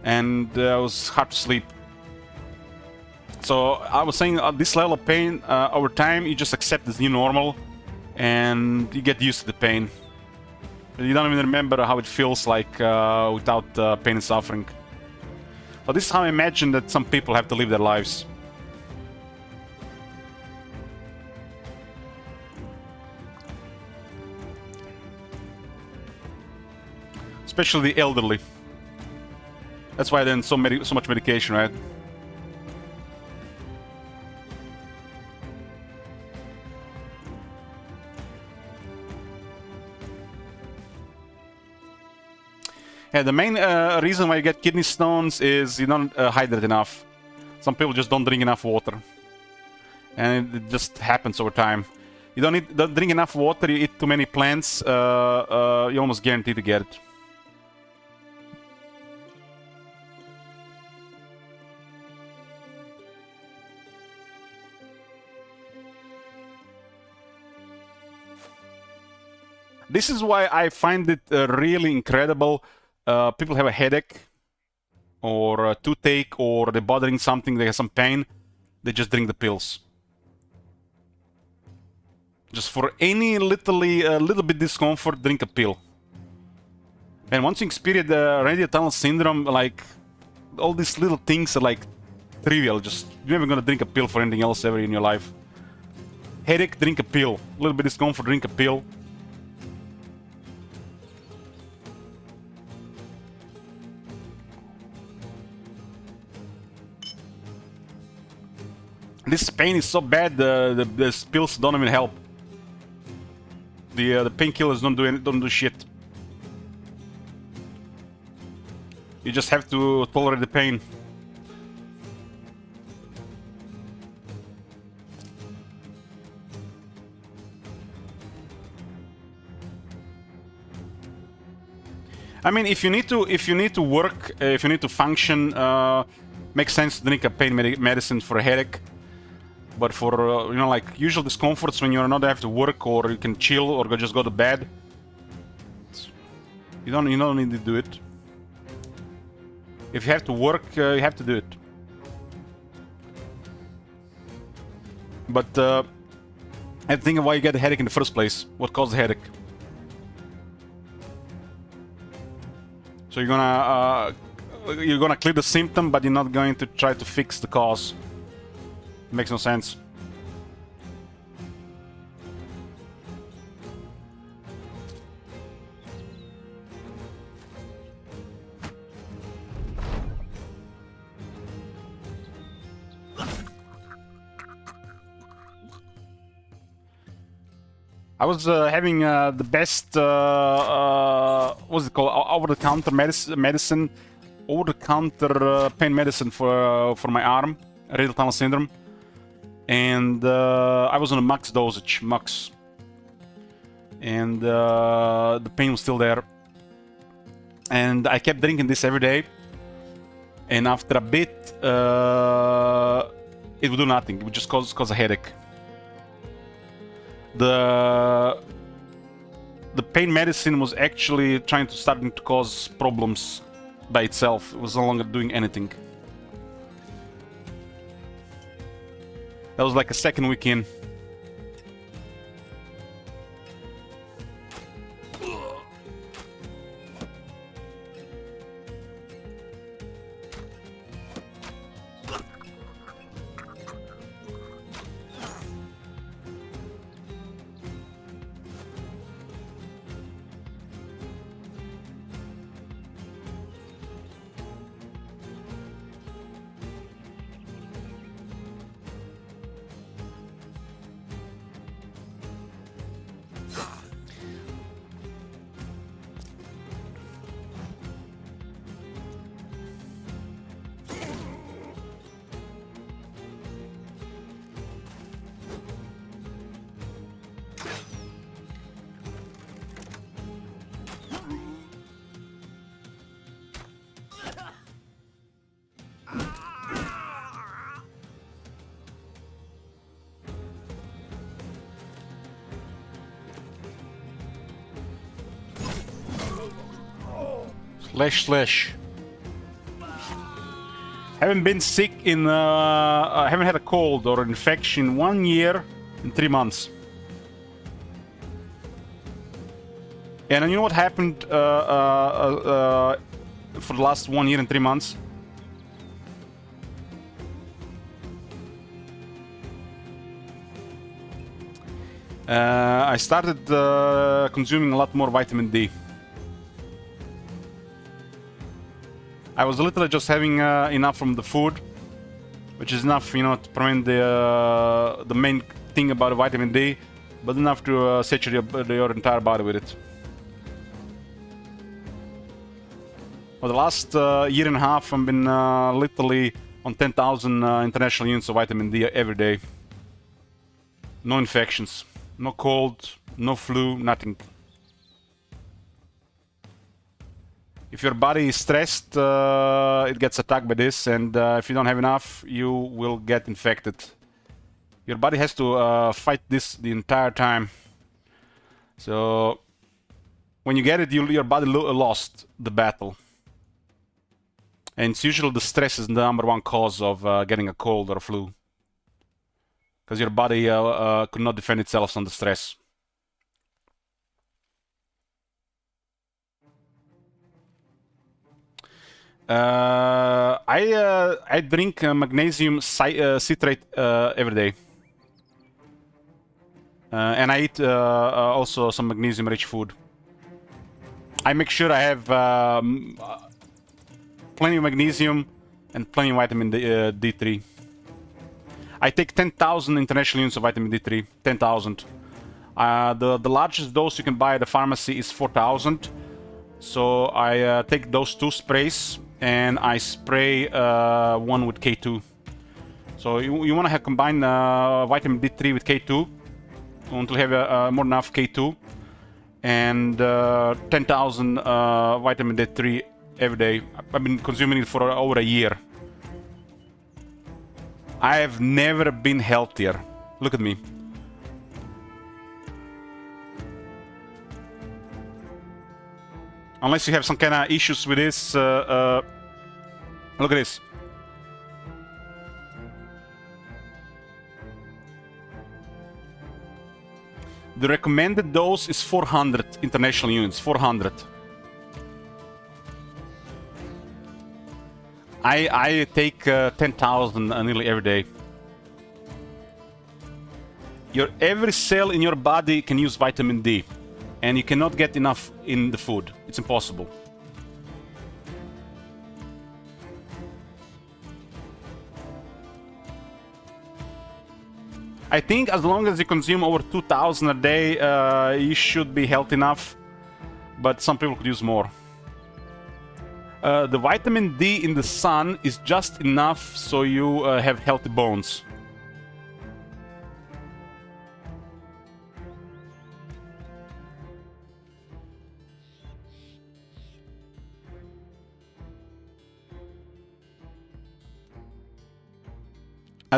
And it was hard to sleep. So I was saying this level of pain, over time, you just accept this new normal. And you get used to the pain. You don't even remember how it feels like without pain and suffering. But this is how I imagine that some people have to live their lives. Especially the elderly. That's why then so much medication, right? Yeah, the main reason why you get kidney stones is you don't hydrate enough. Some people just don't drink enough water, and it just happens over time. You don't drink enough water. You eat too many plants. You almost guarantee to get it. This is why I find it really incredible. People have a headache or a toothache or they're bothering something, they have some pain, they just drink the pills. Just for any little bit discomfort, drink a pill. And once you experience the radial tunnel syndrome, like all these little things are like trivial. Just you're never gonna drink a pill for anything else ever in your life. Headache, drink a pill. A little bit discomfort, drink a pill. This pain is so bad, the pills don't even help. The painkillers don't do shit. You just have to tolerate the pain. I mean, if you need to work, if you need to function, makes sense to drink a pain medicine for a headache. But for you know, like usual discomforts when you're not have to work or you can chill or just go to bed, you don't need to do it. If you have to work, you have to do it. But I think of why you get a headache in the first place. What caused the headache? So you're gonna clear the symptom, but you're not going to try to fix the cause. Makes no sense. I was having the best, what's it called, over-the-counter medicine, over-the-counter pain medicine for my arm, radial tunnel syndrome. And I was on a max dosage, and the pain was still there. And I kept drinking this every day, and after a bit, it would do nothing. It would just cause a headache. The pain medicine was actually starting to cause problems by itself. It was no longer doing anything. That was like a second week in. // Haven't been sick in... I haven't had a cold or infection in 1 year and 3 months. And you know what happened for the last 1 year and 3 months? I started consuming a lot more vitamin D. I was literally just having enough from the food, which is enough, you know, to prevent the main thing about vitamin D, but enough to saturate your entire body with it. For the last year and a half, I've been literally on 10,000 international units of vitamin D every day. No infections, no cold, no flu, nothing. If your body is stressed, it gets attacked by this, and if you don't have enough, you will get infected. Your body has to fight this the entire time. So when you get it, your body lost the battle. And it's usually the stress is the #1 cause of getting a cold or a flu. Because your body could not defend itself under stress. I drink magnesium citrate every day. And I eat also some magnesium-rich food. I make sure I have plenty of magnesium and plenty of vitamin D3. I take 10,000 international units of vitamin D3. 10,000. The largest dose you can buy at the pharmacy is 4,000. So I take those 2 sprays and I spray one with K2. So you want to have combined vitamin D3 with K2 until you have more than enough K2, and 10,000 vitamin D3 every day. I've been consuming it for over a year. I have never been healthier. Look at me. Unless you have some kind of issues with this, look at this. The recommended dose is 400 international units. 400. I take 10,000 nearly every day. Every cell in your body can use vitamin D, and you cannot get enough in the food. It's impossible. I think as long as you consume over 2,000 a day, you should be healthy enough, but some people could use more. The vitamin D in the sun is just enough so you have healthy bones.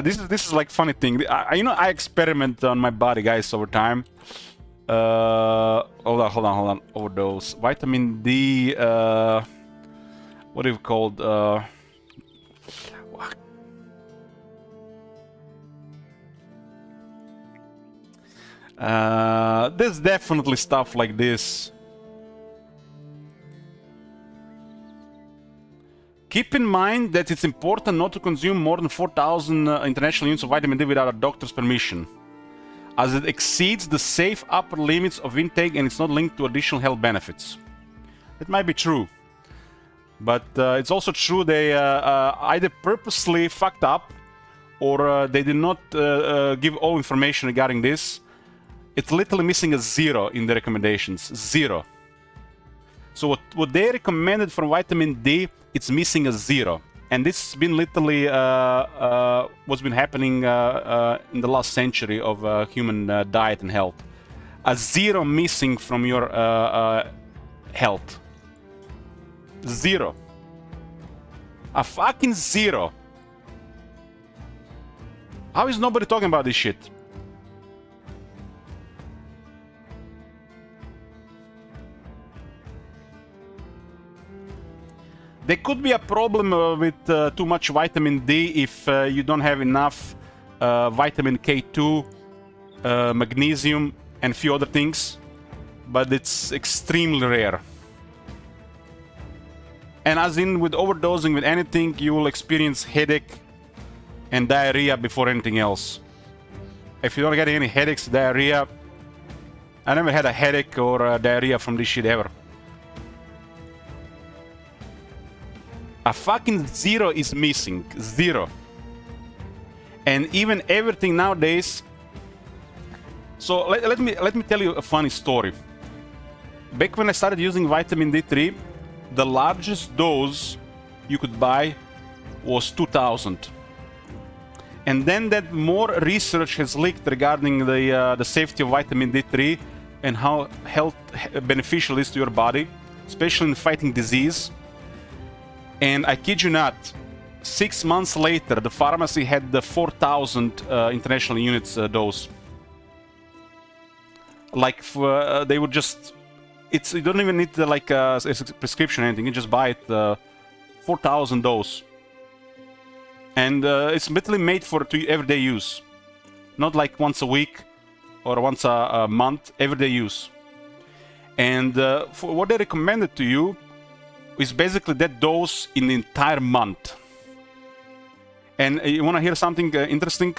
This is like funny thing. You know, I experiment on my body, guys, over time. Hold on. Overdose. Vitamin D. What do you called? There's definitely stuff like this. Keep in mind that it's important not to consume more than 4,000 international units of vitamin D without a doctor's permission, as it exceeds the safe upper limits of intake and it's not linked to additional health benefits. It might be true, but it's also true they either purposely fucked up or they did not give all information regarding this. It's literally missing a 0 in the recommendations. 0. So what they recommended for vitamin D, it's missing a 0. And this has been literally what's been happening in the last century of human diet and health. A 0 missing from your health. 0. A fucking 0. How is nobody talking about this shit? There could be a problem with too much vitamin D if you don't have enough vitamin K2, magnesium, and a few other things, but it's extremely rare. And as in with overdosing with anything, you will experience headache and diarrhea before anything else. If you don't get any headaches, diarrhea, I never had a headache or diarrhea from this shit ever. A fucking zero is missing. Zero. And even everything nowadays. So let me tell you a funny story. Back when I started using vitamin D3, the largest dose you could buy was 2000. And then that more research has leaked regarding the safety of vitamin D3 and how beneficial it is to your body, especially in fighting disease. And I kid you not, 6 months later, the pharmacy had the 4,000 international units dose. Like they would just, you don't even need like a prescription or anything. You just buy it 4,000 dose, and it's literally made for everyday use, not like once a week or once a month. Everyday use. And for what they recommended to you is basically that dose in the entire month. And you want to hear something interesting?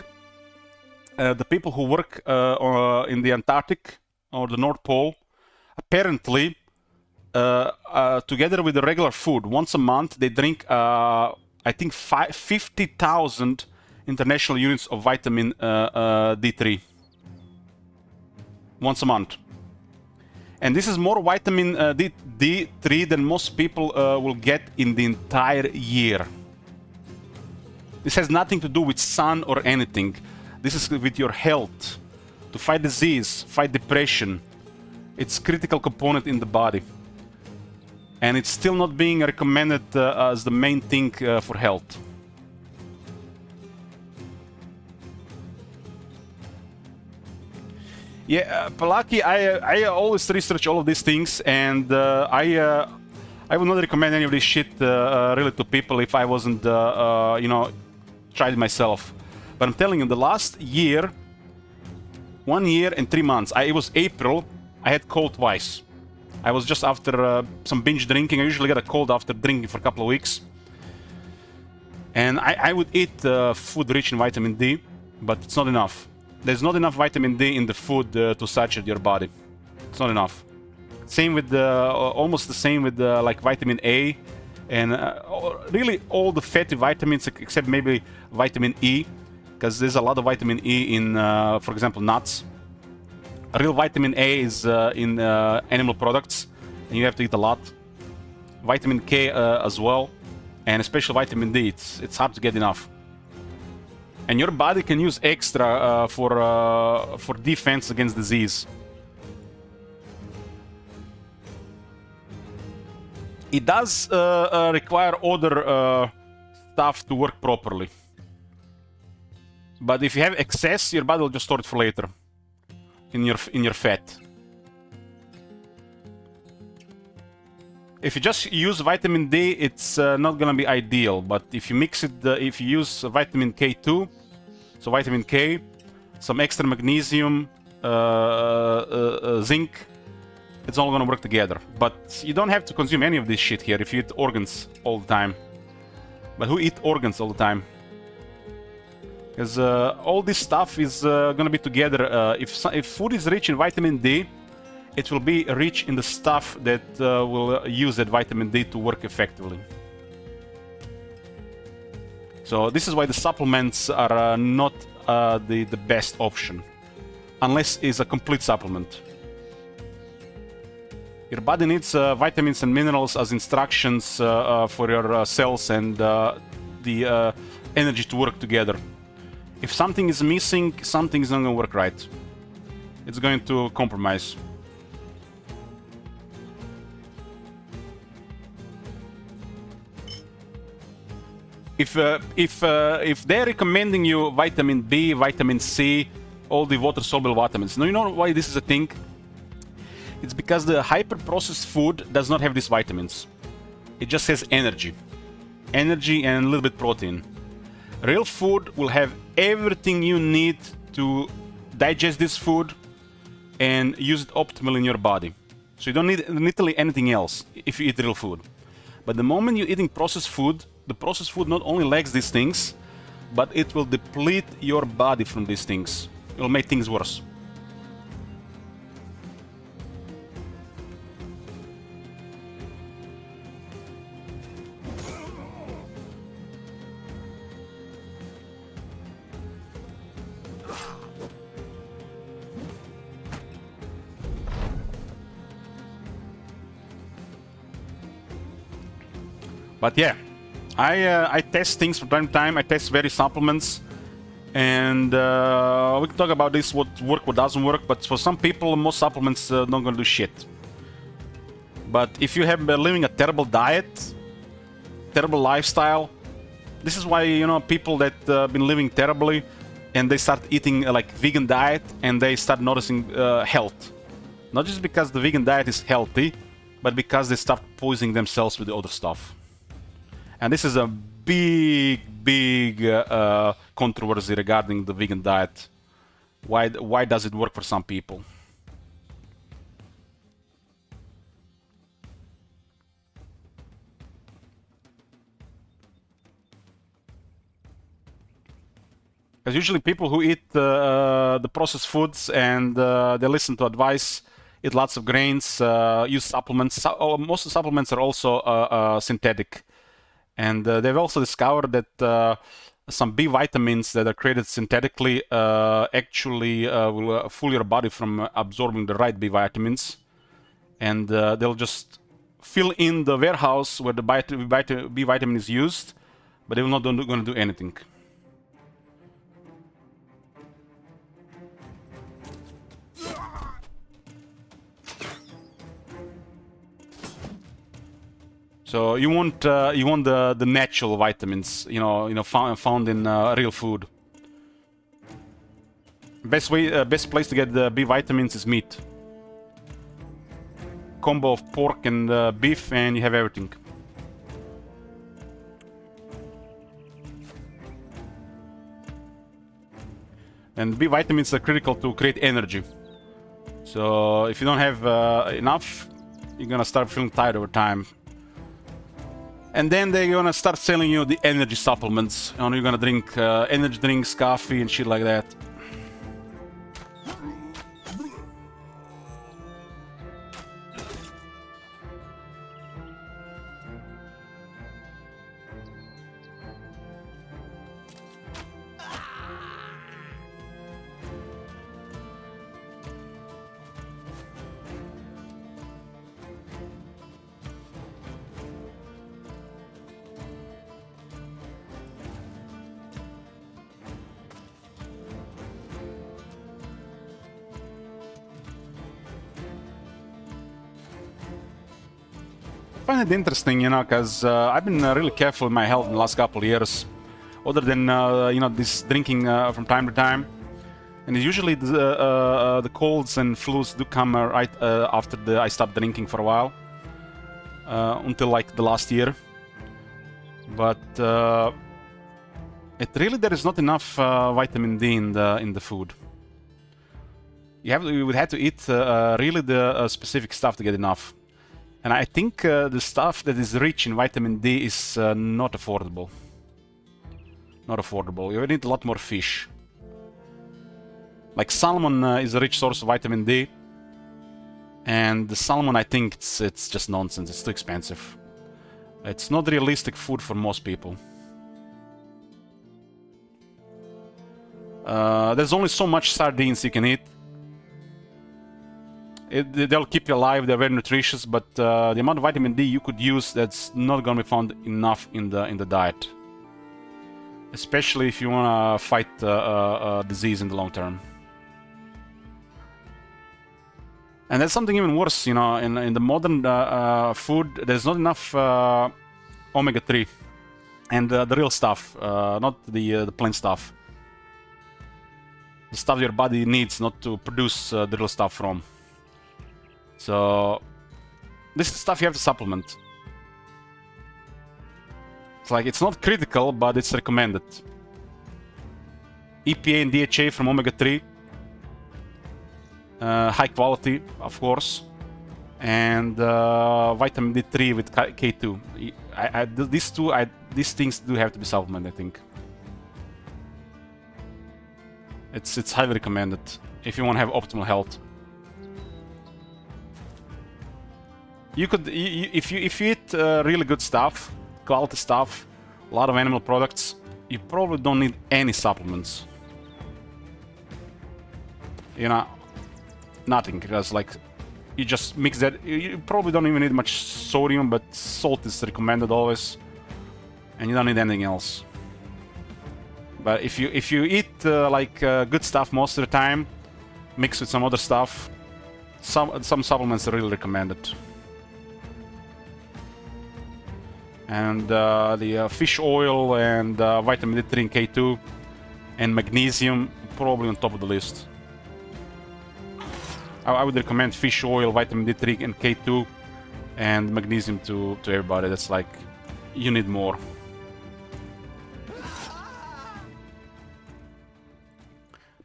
The people who work in the Antarctic or the North Pole, apparently, together with the regular food, once a month they drink, I think, 50,000 international units of vitamin D3. Once a month. And this is more vitamin D3 than most people will get in the entire year. This has nothing to do with sun or anything. This is with your health. To fight disease, fight depression. It's a critical component in the body. And it's still not being recommended as the main thing for health. Yeah, Palaki, I always research all of these things, and I would not recommend any of this shit really to people if I wasn't, you know, tried it myself. But I'm telling you, the last year, 1 year and 3 months, it was April, I had cold twice. I was just after some binge drinking. I usually get a cold after drinking for a couple of weeks. And I would eat food rich in vitamin D, but it's not enough. There's not enough vitamin D in the food to saturate your body. It's not enough. Same with almost the same with like vitamin A, and really all the fatty vitamins except maybe vitamin E, because there's a lot of vitamin E in, for example, nuts. Real vitamin A is in animal products, and you have to eat a lot. Vitamin K as well, and especially vitamin D. It's hard to get enough. And your body can use extra for defense against disease. It does require other stuff to work properly. But if you have excess, your body will just store it for later in your fat. If you just use vitamin D, it's not gonna be ideal. But if you mix it, if you use vitamin K2, so vitamin K, some extra magnesium, zinc, it's all gonna work together. But you don't have to consume any of this shit here if you eat organs all the time. But who eat organs all the time? Because all this stuff is gonna be together. If food is rich in vitamin D, it will be rich in the stuff that will use that vitamin D to work effectively. So this is why the supplements are not the best option, unless it's a complete supplement. Your body needs vitamins and minerals as instructions for your cells and the energy to work together. If something is missing, something is not going to work right. It's going to compromise. If they're recommending you vitamin B, vitamin C, all the water-soluble vitamins, now you know why this is a thing? It's because the hyper-processed food does not have these vitamins. It just has energy. Energy and a little bit protein. Real food will have everything you need to digest this food and use it optimally in your body. So you don't need literally anything else if you eat real food. But the moment you're eating processed food, the processed food not only lacks these things, but it will deplete your body from these things. It will make things worse. But yeah, I test things from time to time. I test various supplements, and we can talk about this, what works, what doesn't work. But for some people, most supplements not gonna do shit. But if you have been living a terrible diet, terrible lifestyle, this is why, you know, people that been living terribly and they start eating like vegan diet and they start noticing health. Not just because the vegan diet is healthy, but because they start poisoning themselves with the other stuff. And this is a big controversy regarding the vegan diet. Why does it work for some people? Because usually people who eat the processed foods and they listen to advice, eat lots of grains, use supplements. Most of the supplements are also synthetic. And they've also discovered that some B vitamins that are created synthetically actually will fool your body from absorbing the right B vitamins. And they'll just fill in the warehouse where the B vitamin is used, but they will not going to do anything. So you want the natural vitamins, you know, found in real food. Best place to get the B vitamins is meat. Combo of pork and beef, and you have everything. And B vitamins are critical to create energy. So if you don't have enough, you're gonna start feeling tired over time. And then they're gonna start selling you the energy supplements. You know, you're gonna drink energy drinks, coffee, and shit like that. I find it interesting, you know, because I've been really careful in my health in the last couple of years, other than you know, this drinking from time to time. And usually the colds and flus do come right after I stopped drinking for a while, until like the last year. But there is not enough vitamin D in the food. You would have to eat really the specific stuff to get enough. And I think the stuff that is rich in vitamin D is not affordable. Not affordable. You need a lot more fish. Like salmon is a rich source of vitamin D. And the salmon, I think it's just nonsense. It's too expensive. It's not realistic food for most people. There's only so much sardines you can eat. They'll keep you alive, they're very nutritious, but the amount of vitamin D you could use, that's not gonna be found enough in the diet. Especially if you wanna fight disease in the long term. And that's something even worse, you know, in the modern food, there's not enough omega-3. And the real stuff, not the plain stuff. The stuff your body needs not to produce the real stuff from. So this is stuff you have to supplement. It's like, it's not critical, but it's recommended. EPA and DHA from omega-3. High quality, of course. And vitamin D3 with K2. These things do have to be supplemented, I think. It's highly recommended if you want to have optimal health. You could, if you eat really good stuff, quality stuff, a lot of animal products, you probably don't need any supplements. You know, nothing, because like you just mix that. You probably don't even need much sodium, but salt is recommended always, and you don't need anything else. But if you eat good stuff most of the time, mix with some other stuff, some supplements are really recommended. And the fish oil and vitamin D3 and K2 and magnesium probably on top of the list. I would recommend fish oil, vitamin D3 and K2 and magnesium to everybody. That's like, you need more.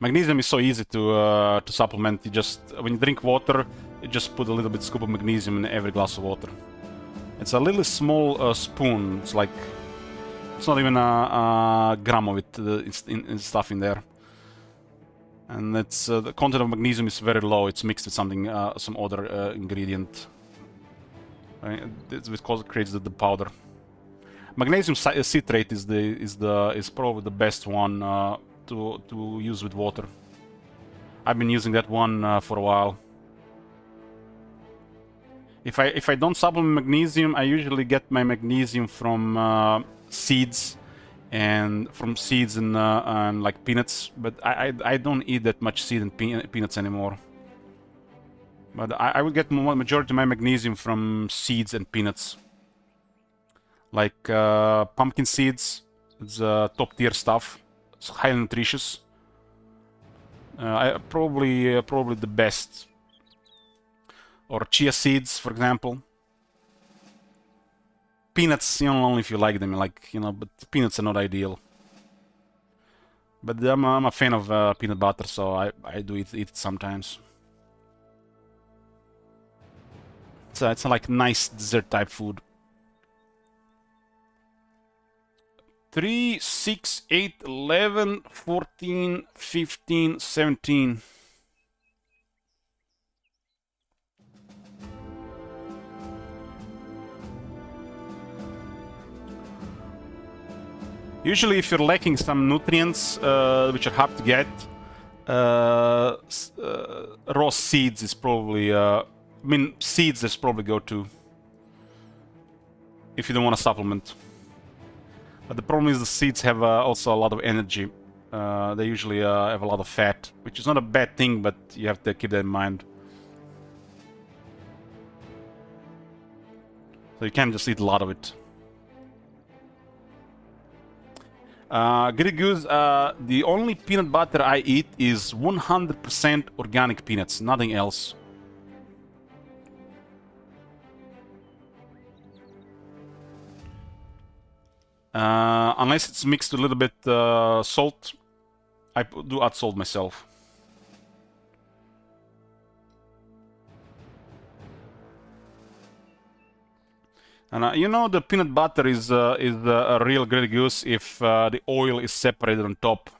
Magnesium is so easy to supplement. You just, when you drink water, you just put a little bit scoop of magnesium in every glass of water. It's a little small spoon. It's like, it's not even a gram of it. It's stuff in there. And it's the content of magnesium is very low. It's mixed with something, some other ingredient. It's because it creates the powder. Magnesium citrate is probably the best one to use with water. I've been using that one for a while. If I don't supplement magnesium, I usually get my magnesium from seeds. And from seeds and like peanuts, but I don't eat that much seed and peanuts anymore. But I would get majority of my magnesium from seeds and peanuts. Like pumpkin seeds, it's top tier stuff. It's highly nutritious. Probably the best. Or chia seeds, for example. Peanuts, you know, only if you like them, like, you know, but peanuts are not ideal. But I'm a fan of peanut butter, so I do eat it sometimes. It's like nice dessert type food. 3, 6, 8, 11, 14, 15, 17. Usually, if you're lacking some nutrients, which are hard to get, raw seeds is probably... I mean, seeds is probably go-to. If you don't want to supplement. But the problem is the seeds have also a lot of energy. They usually have a lot of fat, which is not a bad thing, but you have to keep that in mind. So you can't just eat a lot of it. Greek Goose, the only peanut butter I eat is 100% organic peanuts, nothing else. Unless it's mixed with a little bit salt. I do add salt myself. And you know, the peanut butter is a real Great Goose if the oil is separated on top.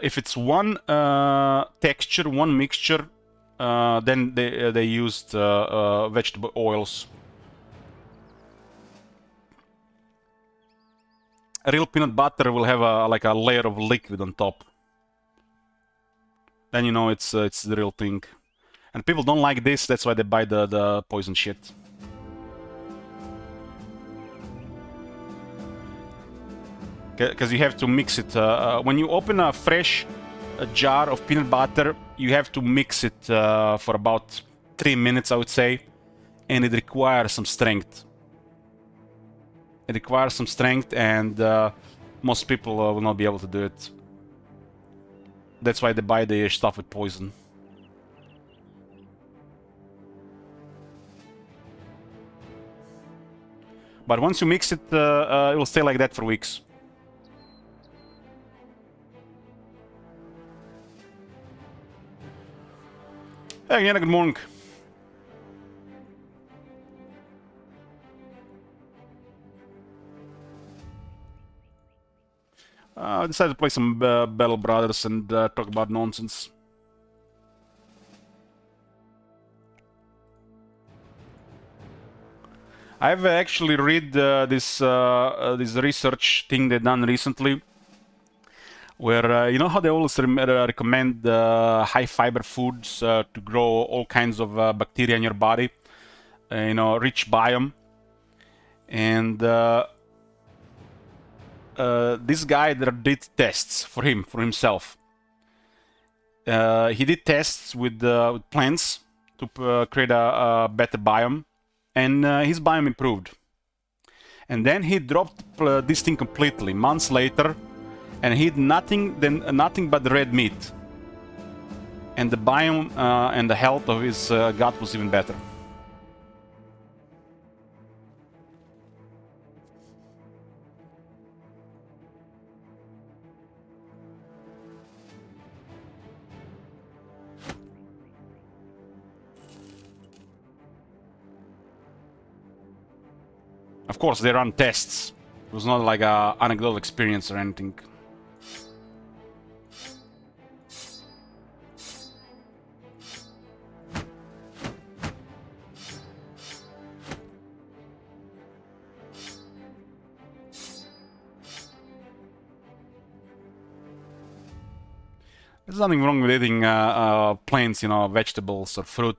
If it's one texture, one mixture, then they used vegetable oils. A real peanut butter will have like a layer of liquid on top. Then you know it's the real thing. And people don't like this, that's why they buy the poison shit. Because you have to mix it. When you open a fresh jar of peanut butter, you have to mix it for about 3 minutes, I would say. And it requires some strength. It requires some strength, and most people will not be able to do it. That's why they buy the stuff with poison. But once you mix it, it will stay like that for weeks. Hey, Jana, good morning. I decided to play some Battle Brothers and talk about nonsense. I've actually read this research thing they done recently, where you know how they always recommend high fiber foods to grow all kinds of bacteria in your body, you know, rich biome, and this guy that did tests for himself. He did tests with plants to create a better biome, and his biome improved. And then he dropped this thing completely months later, and he had nothing but red meat. And the biome and the health of his gut was even better. Of course, they run tests. It was not like an anecdotal experience or anything. There's nothing wrong with eating plants, you know, vegetables or fruit,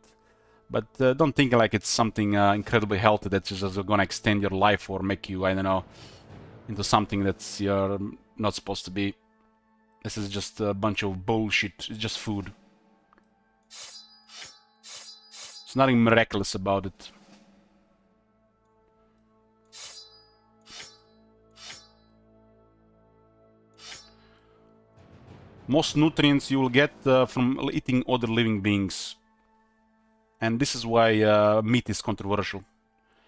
but don't think like it's something incredibly healthy that's just gonna extend your life or make you, I don't know, into something that's you're not supposed to be. This is just a bunch of bullshit. It's just food. There's nothing miraculous about it. Most nutrients you will get from eating other living beings. And this is why meat is controversial.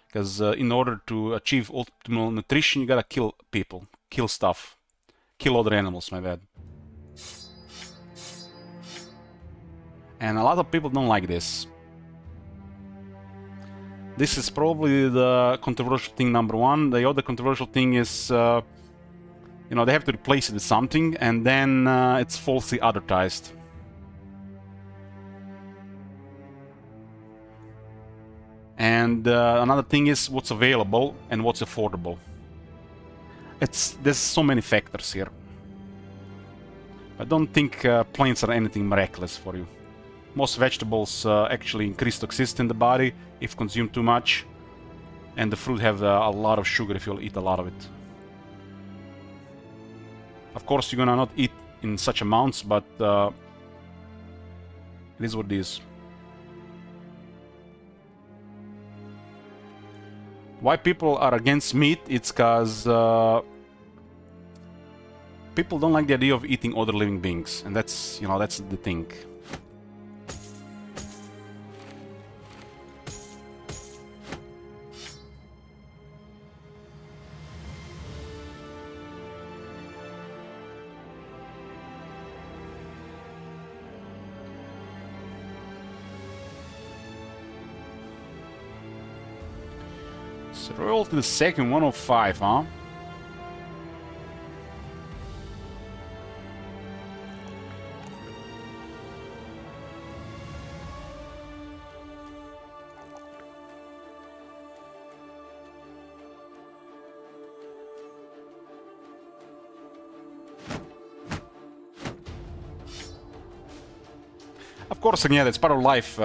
Because in order to achieve optimal nutrition, you gotta kill people, kill stuff, kill other animals, my bad. And a lot of people don't like this. This is probably the controversial thing number one. The other controversial thing is you know, they have to replace it with something, and then it's falsely advertised. And another thing is what's available and what's affordable. There's so many factors here. I don't think plants are anything miraculous for you. Most vegetables actually increase toxicity in the body if consumed too much, and the fruit have a lot of sugar if you'll eat a lot of it. Of course, you're gonna not eat in such amounts, but it is what it is. Why people are against meat? It's because people don't like the idea of eating other living beings, and that's, you know, that's the thing. Roll to the second, 105, huh? Of course, again, it's part of life.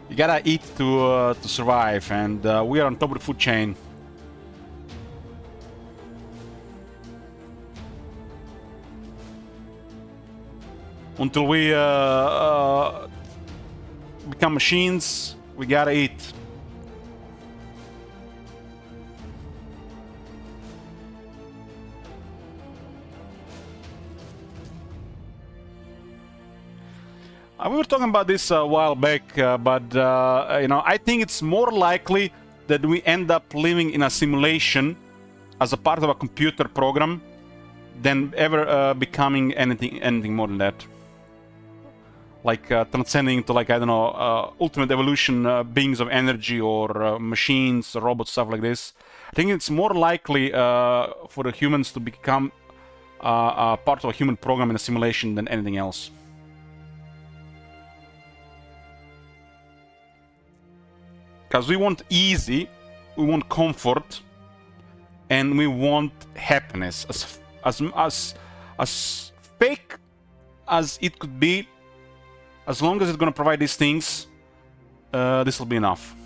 You gotta eat to survive, and we are on top of the food chain. Until we become machines, we gotta eat. We were talking about this a while back, but you know, I think it's more likely that we end up living in a simulation as a part of a computer program than ever becoming anything more than that. Like transcending into, like, I don't know, ultimate evolution, beings of energy, or machines, robots, stuff like this. I think it's more likely for the humans to become part of a human program in a simulation than anything else. Because we want easy, we want comfort, and we want happiness. As fake as it could be, as long as it's gonna provide these things, this will be enough.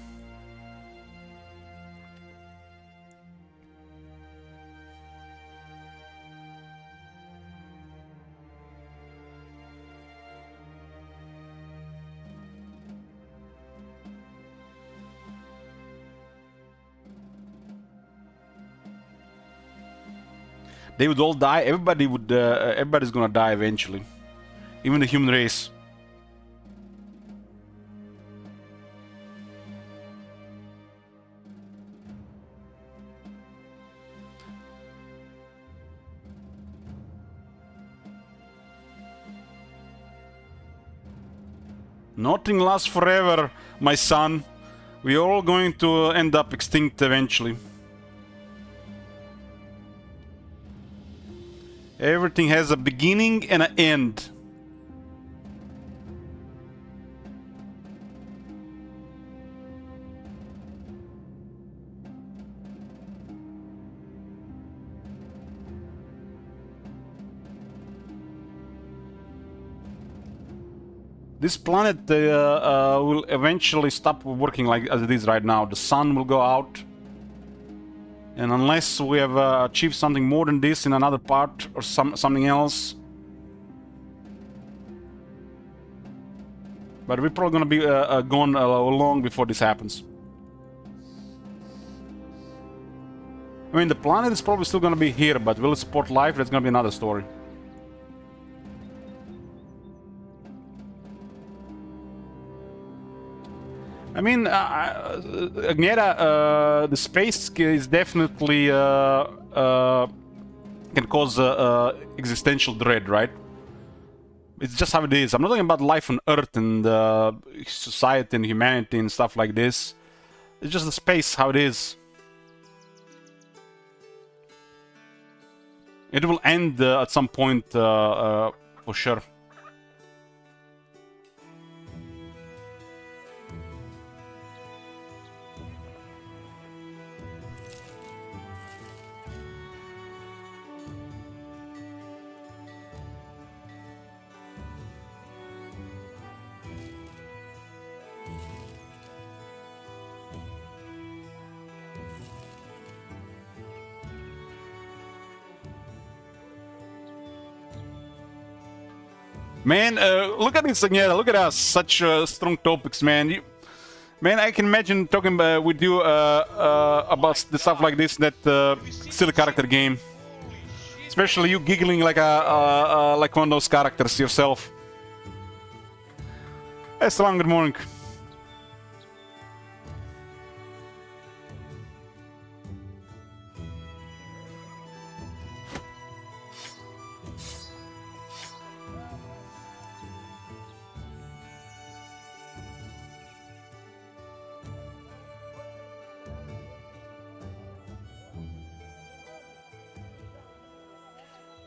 They would all die. Everybody's gonna die eventually, even the human race. Nothing lasts forever, my son. We're all going to end up extinct eventually. Everything has a beginning and an end. This planet will eventually stop working like as it is right now. The sun will go out. And unless we have achieved something more than this in another part or something else. But we're probably gonna be gone long before this happens. I mean, the planet is probably still gonna be here, but will it support life? That's gonna be another story. I mean, Agnera, the space is definitely can cause existential dread, right? It's just how it is. I'm not talking about life on Earth and society and humanity and stuff like this. It's just the space, how it is. It will end at some point, for sure. Man, look at this again. Look at us. Such strong topics, man. Man, I can imagine talking with you about the stuff like this, that silly character game. Especially you giggling like like one of those characters yourself. Hey, Salam, good morning.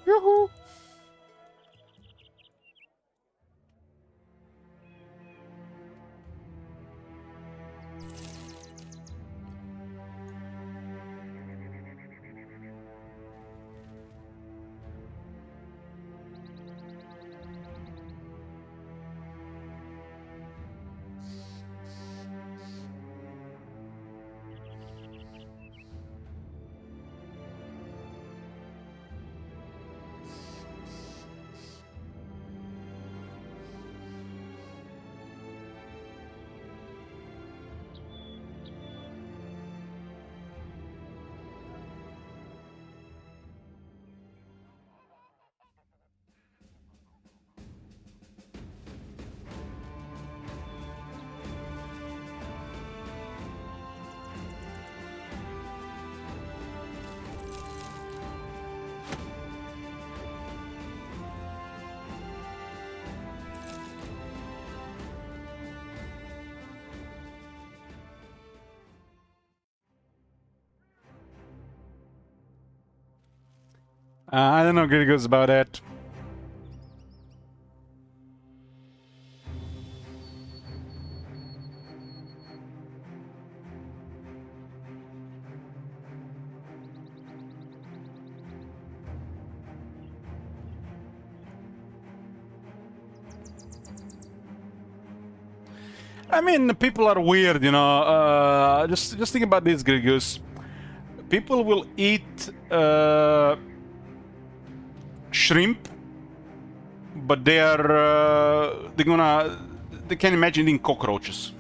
Yoo-hoo! I don't know good goes about that. I mean, people are weird, you know. Just think about this, Grigus. People will eat shrimp, but they can't imagine eating cockroaches.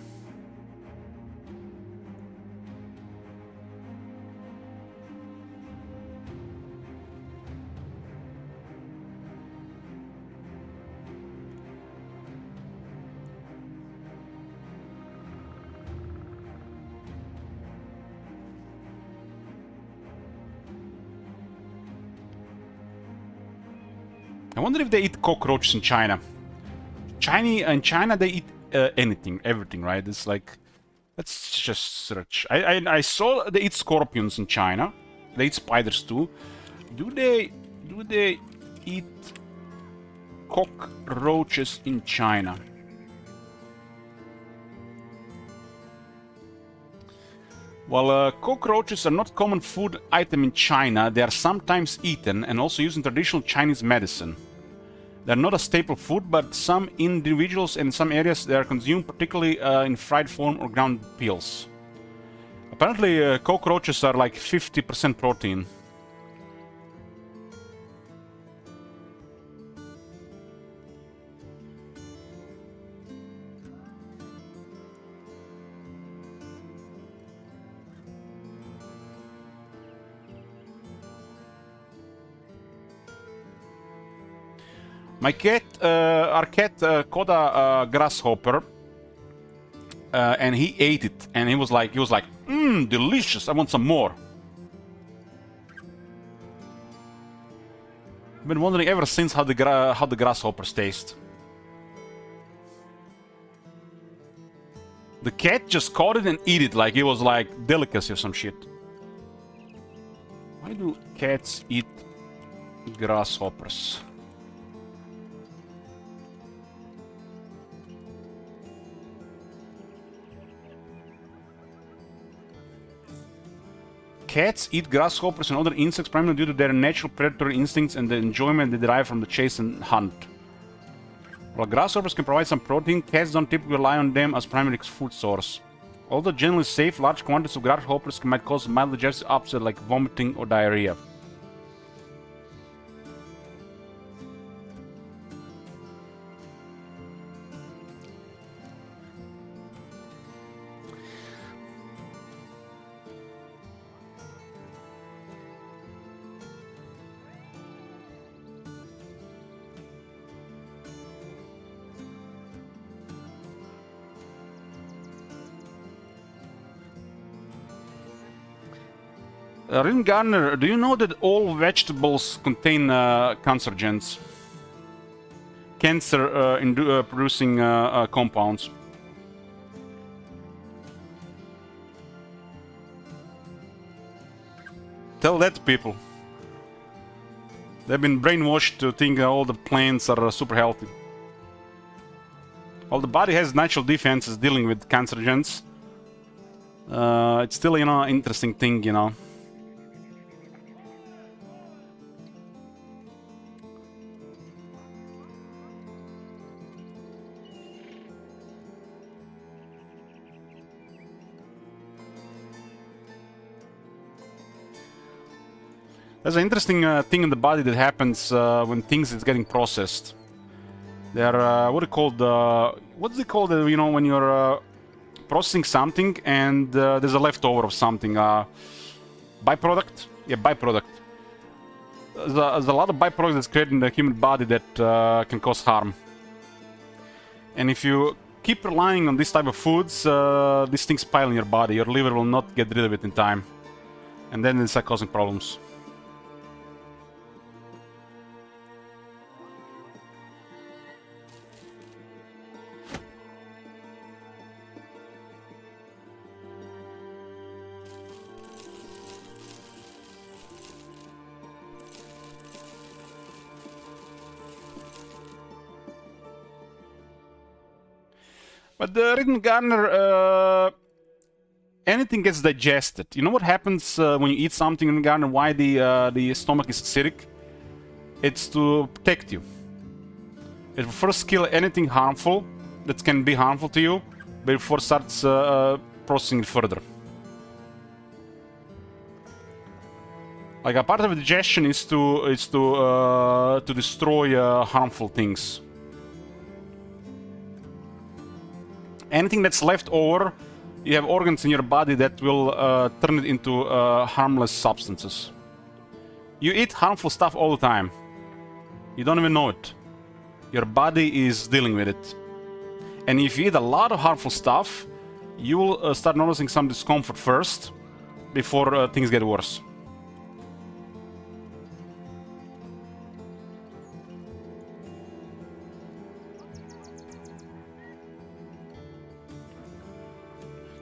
I wonder if they eat cockroaches in China. In China, they eat anything, everything, right? It's like, let's just search. I saw they eat scorpions in China. They eat spiders too. Do they eat cockroaches in China? Well, cockroaches are not common food item in China. They are sometimes eaten and also used in traditional Chinese medicine. They're not a staple food, but some individuals in some areas they are consumed, particularly in fried form or ground peels. Apparently, cockroaches are like 50% protein. Our cat caught a grasshopper, and he ate it, and he was like, delicious. I want some more. I've been wondering ever since how the grasshoppers taste. The cat just caught it and eat it like it was like delicacy or some shit. Why do cats eat grasshoppers? Cats eat grasshoppers and other insects primarily due to their natural predatory instincts and the enjoyment they derive from the chase and hunt. While grasshoppers can provide some protein, cats don't typically rely on them as primary food source. Although generally safe, large quantities of grasshoppers might cause mild digestive upset like vomiting or diarrhea. Rin Garner, do you know that all vegetables contain cancerogens? Cancer producing compounds. Tell that to people. They've been brainwashed to think all the plants are super healthy. While the body has natural defenses dealing with cancerogens, it's still, you know, interesting thing, you know. There's an interesting thing in the body that happens when things is getting processed. They're what's it called? You know, when you're processing something and there's a leftover of something. Byproduct? Yeah, byproduct. There's a lot of byproducts that's created in the human body that can cause harm. And if you keep relying on this type of foods, these things pile in your body. Your liver will not get rid of it in time, and then it's causing problems. But the Ritten Gardener, anything gets digested. You know what happens when you eat something in Gardener? Why the stomach is acidic? It's to protect you. It will first kill anything harmful that can be harmful to you before it starts processing it further. Like a part of digestion is to destroy harmful things. Anything that's left over, you have organs in your body that will turn it into harmless substances. You eat harmful stuff all the time. You don't even know it. Your body is dealing with it. And if you eat a lot of harmful stuff, you will start noticing some discomfort first before things get worse.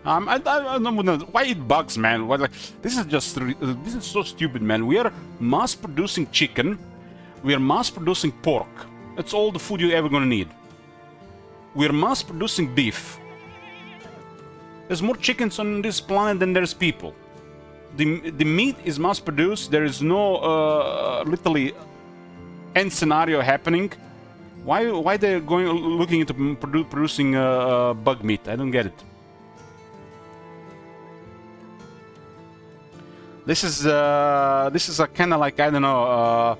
I don't know why eat bugs, man. Why, like, this is so stupid, man. We are mass producing chicken. We are mass producing pork. That's all the food you're ever gonna need. We are mass producing beef. There's more chickens on this planet than there's people. The meat is mass produced. There is no literally end scenario happening. Why they're looking into producing bug meat? I don't get it. This is a kind of like, I don't know,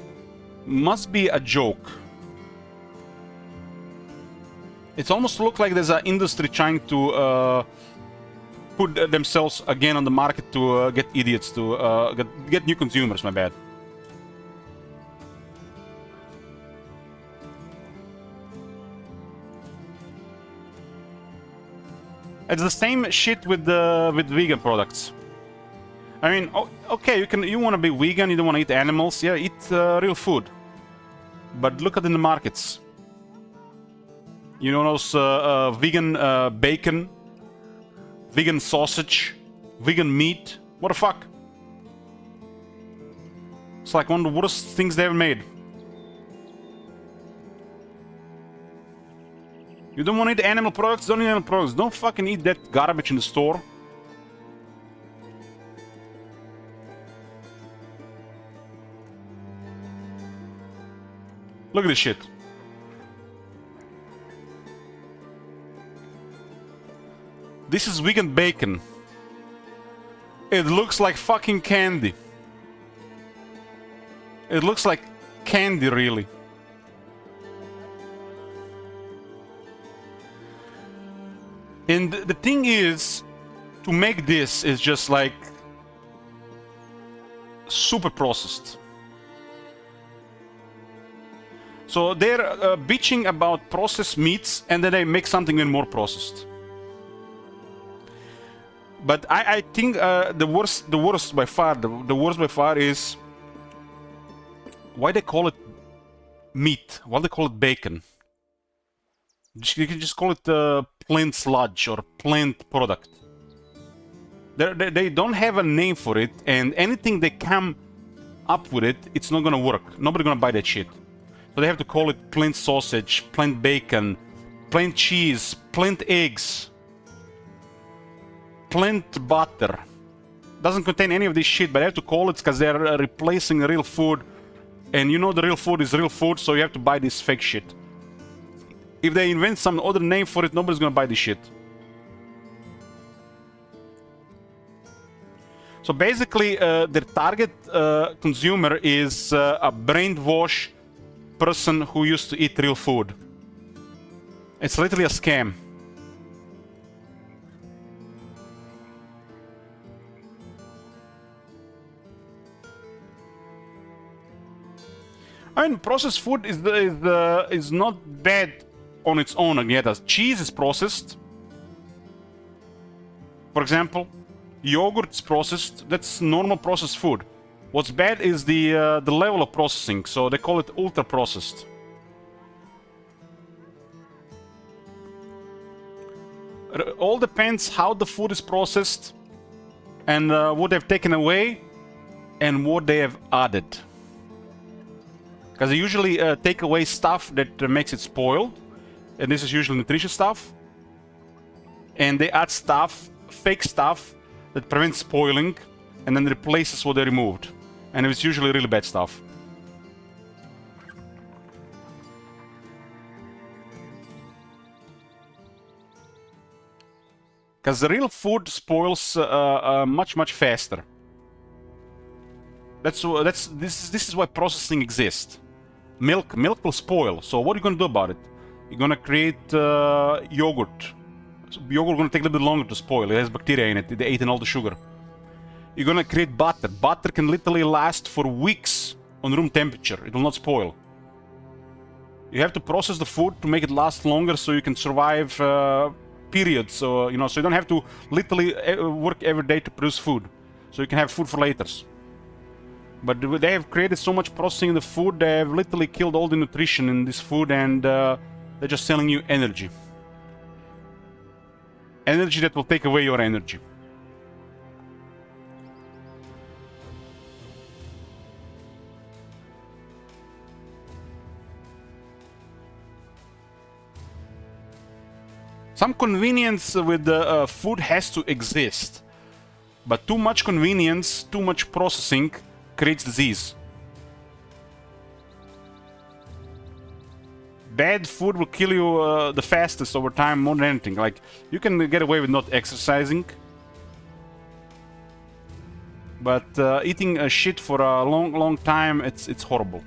must be a joke. It almost looks like there's an industry trying to put themselves again on the market to get idiots to get new consumers. My bad. It's the same shit with vegan products. I mean, okay, you want to be vegan, you don't want to eat animals, yeah, eat real food. But look at in the markets. You know those vegan bacon, vegan sausage, vegan meat. What the fuck? It's like one of the worst things they ever made. You don't want to eat animal products? Don't eat animal products. Don't fucking eat that garbage in the store. Look at this shit. This is vegan bacon. It looks like fucking candy. It looks like candy, really. And the thing is, to make this is just like super processed. So they're bitching about processed meats, and then they make something even more processed. But I think the worst by far is why they call it meat. Why they call it bacon? You can just call it plant sludge or plant product. They don't have a name for it, and anything they come up with it's not gonna work. Nobody's gonna buy that shit. So they have to call it plant sausage, plant bacon, plant cheese, plant eggs, plant butter. Doesn't contain any of this shit, but I have to call it because they're replacing real food. And you know the real food is real food, so you have to buy this fake shit. If they invent some other name for it, nobody's gonna buy this shit. So basically, their target consumer is a brainwashed person who used to eat real food. It's literally a scam. I mean, processed food is not bad on its own. Again, as cheese is processed. For example, yogurt is processed. That's normal processed food. What's bad is the level of processing, so they call it ultra processed. It all depends how the food is processed, and what they've taken away, and what they have added. Because they usually take away stuff that makes it spoiled, and this is usually nutritious stuff. and they add stuff, fake stuff, that prevents spoiling, and then replaces what they removed. And it's usually really bad stuff. Because the real food spoils much faster. This is why processing exists. Milk will spoil. So what are you gonna do about it? You're gonna create yogurt. So yogurt gonna take a little bit longer to spoil. It has bacteria in it. They ate in all the sugar. You're gonna create butter. Butter can literally last for weeks on room temperature. It will not spoil. You have to process the food to make it last longer so you can survive periods. So so you don't have to literally work every day to produce food. So you can have food for later. But they have created so much processing in the food, they have literally killed all the nutrition in this food, and they're just selling you energy. Energy that will take away your energy. Some convenience with the food has to exist. But too much convenience, too much processing creates disease. Bad food will kill you the fastest over time, more than anything. Like, you can get away with not exercising, but eating shit for a long time, it's horrible.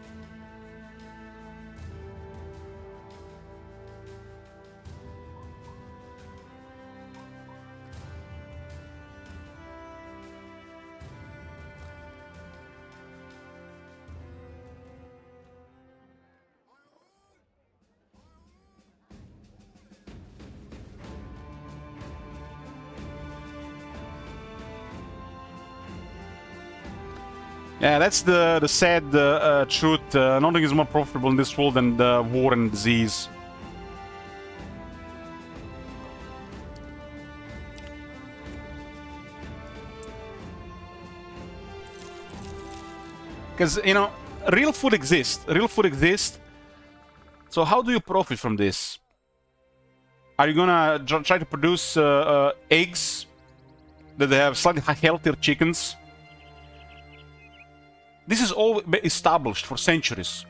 Yeah, that's the sad truth. Nothing is more profitable in this world than war and disease. Because, real food exists. Real food exists. So how do you profit from this? Are you gonna try to produce eggs that they have slightly healthier chickens? This is all established for centuries.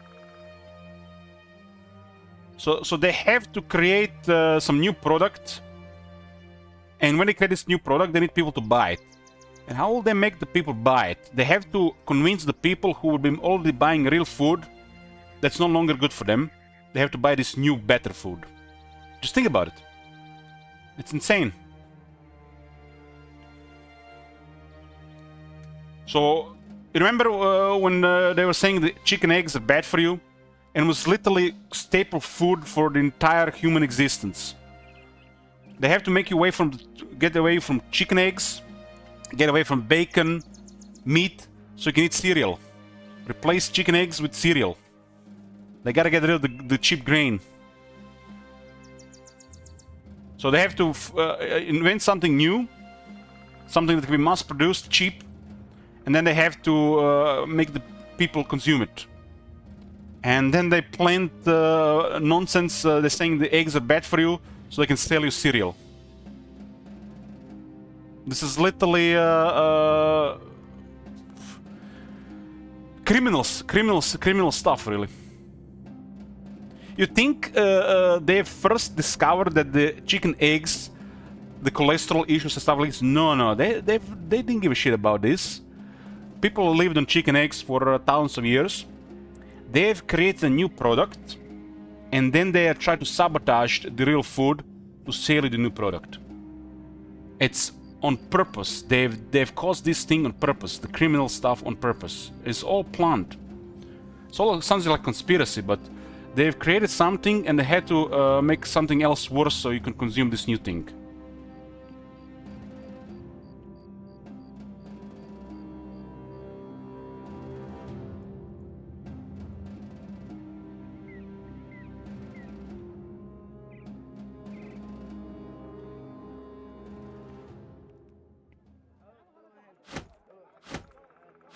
So they have to create some new product. And when they create this new product, they need people to buy it. And how will they make the people buy it? They have to convince the people who will be already buying real food that's no longer good for them. They have to buy this new, better food. Just think about it. It's insane. So, you remember when they were saying the chicken eggs are bad for you? And it was literally staple food for the entire human existence. They have to make you get away from chicken eggs, get away from bacon, meat, so you can eat cereal. Replace chicken eggs with cereal. They gotta get rid of the cheap grain. So they have to invent something new, something that can be mass-produced, cheap, and then they have to make the people consume it. And then they plant nonsense. They're saying the eggs are bad for you, so they can sell you cereal. This is literally criminal stuff, really. You think they first discovered that the chicken eggs, the cholesterol issues and stuff like this? No, they didn't give a shit about this. People lived on chicken eggs for thousands of years. They've created a new product, and then they try to sabotage the real food to sell you the new product. It's on purpose. They've caused this thing on purpose. The criminal stuff on purpose. It's all planned. It all sounds like conspiracy, but they've created something and they had to make something else worse so you can consume this new thing.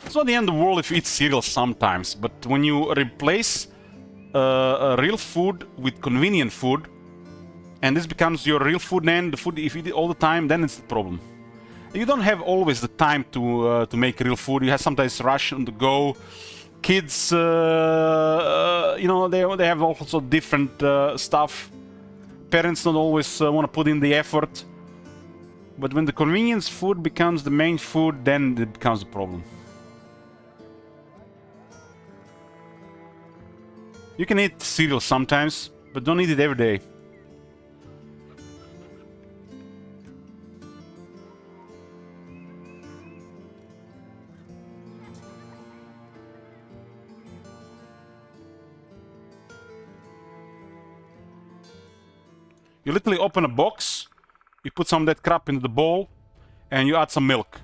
It's not the end of the world if you eat cereal sometimes, but when you replace real food with convenient food, and this becomes your real food. Then the food, if you eat it all the time, then it's the problem. You don't have always the time to make real food. You have sometimes rush on the go. Kids, you know, they have also different stuff. Parents don't always want to put in the effort. But when the convenience food becomes the main food, then it becomes a problem. You can eat cereal sometimes, but don't eat it every day. You literally open a box, you put some of that crap into the bowl, and you add some milk.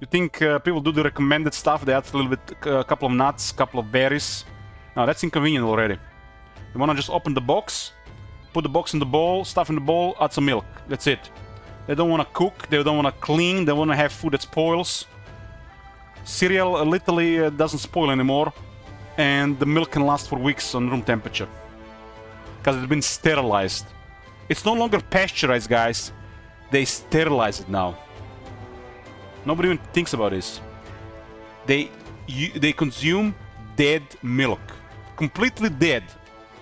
You think people do the recommended stuff, they add a little bit, a couple of nuts, a couple of berries. Now that's inconvenient already. You wanna just open the box, put the box in the bowl, stuff in the bowl, add some milk. That's it. They don't wanna cook, they don't wanna clean, they wanna have food that spoils. Cereal literally doesn't spoil anymore, and the milk can last for weeks on room temperature. Because it's been sterilized. It's no longer pasteurized, guys. They sterilize it now. Nobody even thinks about this. They consume dead milk. Completely dead.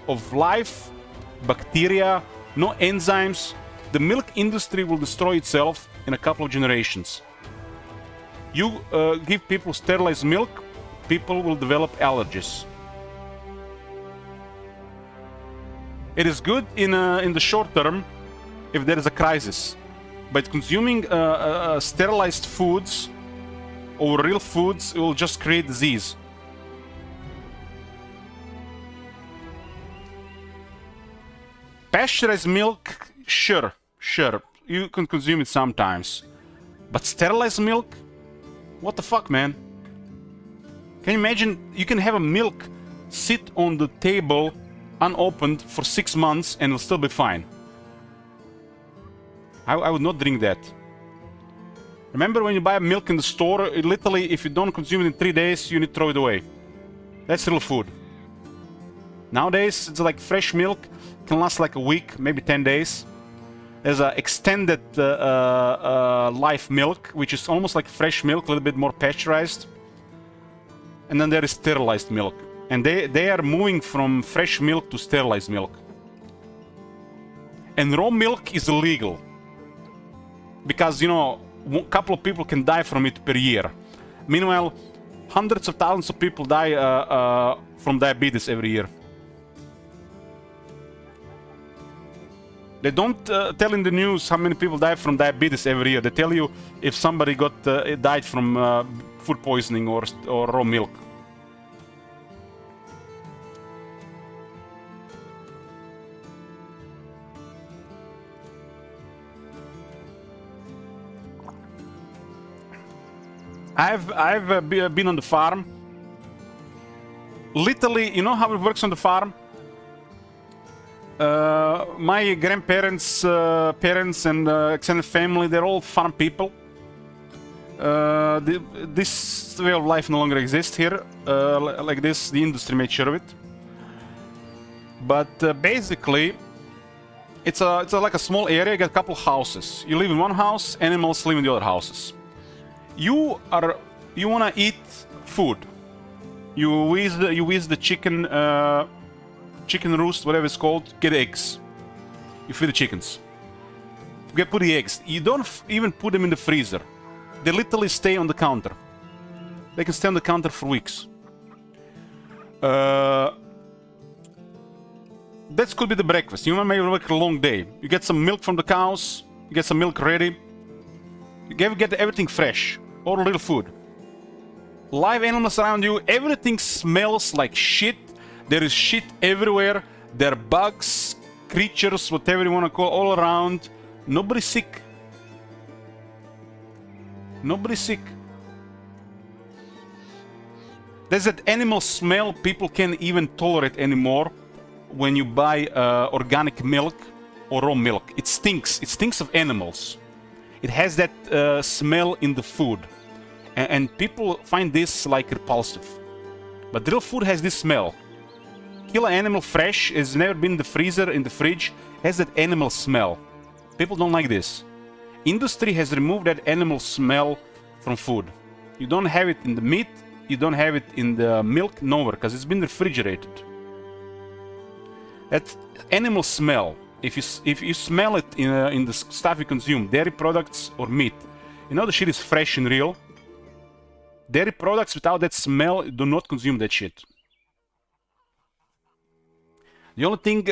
Of life, bacteria, no enzymes. The milk industry will destroy itself in a couple of generations. You give people sterilized milk, people will develop allergies. It is good in the short term if there is a crisis, but consuming sterilized foods or real foods will just create disease. Pasteurized milk, sure, you can consume it sometimes, but sterilized milk? What the fuck, man? Can you imagine? You can have a milk sit on the table unopened for 6 months and will still be fine. I would not drink that. Remember when you buy milk in the store, it literally, if you don't consume it in 3 days, you need to throw it away. That's real food. Nowadays, it's like fresh milk, can last like a week, maybe 10 days. There's an extended life milk, which is almost like fresh milk, a little bit more pasteurized. And then there is sterilized milk. And they are moving from fresh milk to sterilized milk. And raw milk is illegal. Because, you know, a couple of people can die from it per year. Meanwhile, hundreds of thousands of people die from diabetes every year. They don't tell in the news how many people die from diabetes every year. They tell you if somebody died from food poisoning or raw milk. I've been on the farm. Literally, you know how it works on the farm? My grandparents, parents, and extended family, they're all farm people. This way of life no longer exists here. Like this, the industry made sure of it. But basically, it's like a small area. You got a couple houses. You live in one house, animals live in the other houses. You wanna eat food. You whiz the chicken roost, whatever it's called, get eggs. You feed the chickens. You put the eggs. You don't even put them in the freezer. They literally stay on the counter. They can stay on the counter for weeks. That could be the breakfast. You may work a long day. You get some milk from the cows. You get some milk ready. You get everything fresh. All real food. Live animals around you. Everything smells like shit. There is shit everywhere. There are bugs, creatures, whatever you want to call, all around. Nobody's sick. Nobody's sick. There's that animal smell people can't even tolerate anymore when you buy organic milk or raw milk. It stinks. It stinks of animals. It has that smell in the food. And people find this like repulsive. But real food has this smell. Kill an animal fresh, it's never been in the freezer, in the fridge, has that animal smell. People don't like this. Industry has removed that animal smell from food. You don't have it in the meat, you don't have it in the milk, nowhere, because it's been refrigerated. That animal smell, if you smell it in the stuff you consume, dairy products or meat, you know the shit is fresh and real. Dairy products without that smell, do not consume that shit. The only thing,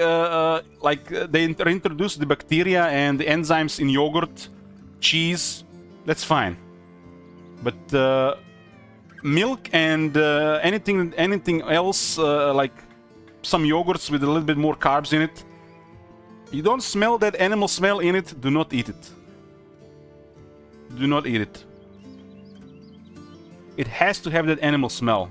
they introduced the bacteria and the enzymes in yogurt, cheese, that's fine. But milk and anything else, like some yogurts with a little bit more carbs in it, you don't smell that animal smell in it, do not eat it. Do not eat it. It has to have that animal smell.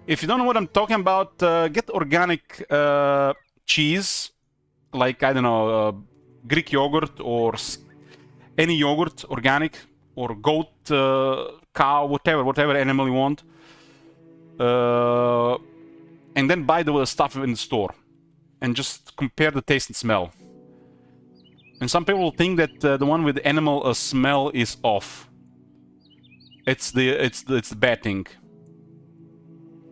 If you don't know what I'm talking about, get organic cheese, like, I don't know, Greek yogurt or any yogurt, organic, or goat, cow, whatever animal you want. And then buy the stuff in the store. And just compare the taste and smell. And some people think that the one with the animal smell is off. It's the bad thing.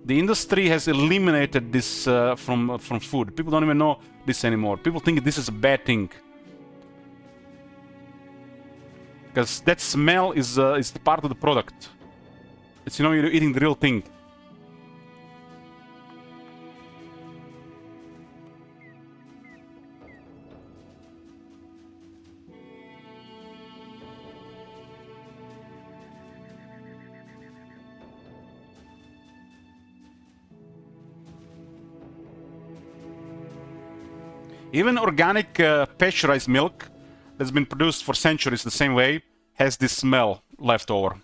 The industry has eliminated this from food. People don't even know this anymore. People think this is a bad thing. Because that smell is the part of the product. It's, you know, you're eating the real thing. Even organic pasteurized milk that's been produced for centuries the same way has this smell left over.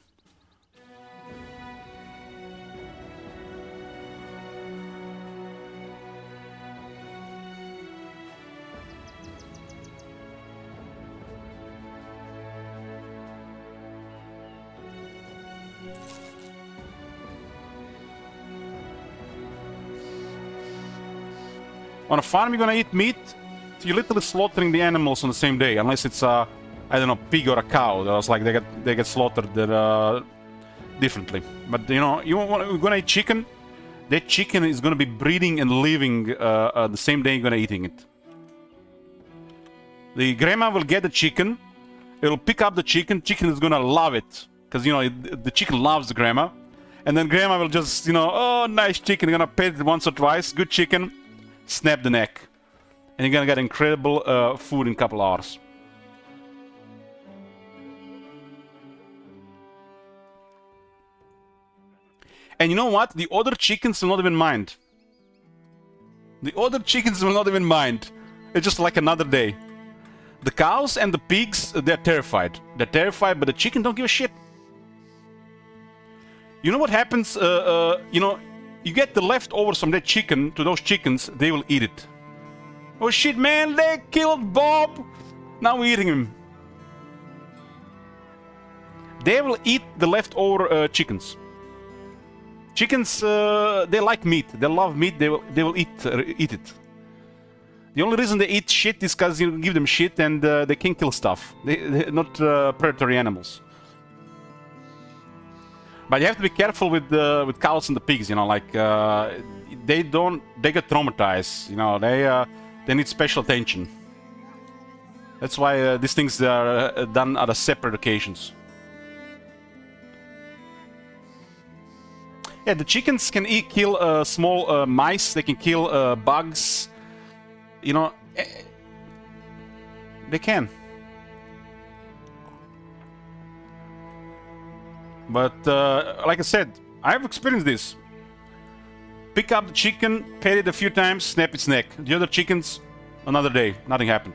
On a farm, you're gonna eat meat, you're literally slaughtering the animals on the same day, unless it's a, I don't know, pig or a cow. That's like they get slaughtered differently. But you know, you're gonna eat chicken. That chicken is gonna be breeding and living the same day you're gonna eating it. The grandma will get the chicken. It'll pick up the chicken. Chicken is gonna love it because you know the chicken loves the grandma. And then grandma will just, you know, oh, nice chicken. You're gonna pet it once or twice. Good chicken. Snap the neck. And you're gonna get incredible food in a couple hours. And you know what? The other chickens will not even mind. The other chickens will not even mind. It's just like another day. The cows and the pigs, they're terrified. They're terrified, but the chicken don't give a shit. You know what happens? You know, you get the leftovers from that chicken to those chickens, they will eat it. Oh shit, man, they killed Bob! Now we're eating him. They will eat the leftover chickens. Chickens, they like meat. They love meat. They will eat it. The only reason they eat shit is because you give them shit and they can kill stuff. They're not predatory animals. But you have to be careful with cows and the pigs. You know, like they get traumatized. You know, they need special attention. That's why these things are done at a separate occasions. Yeah, the chickens can kill small mice. They can kill bugs. You know, they can. But like I said, I've experienced this. Pick up the chicken, pet it a few times, snap its neck. The other chickens, another day, nothing happened.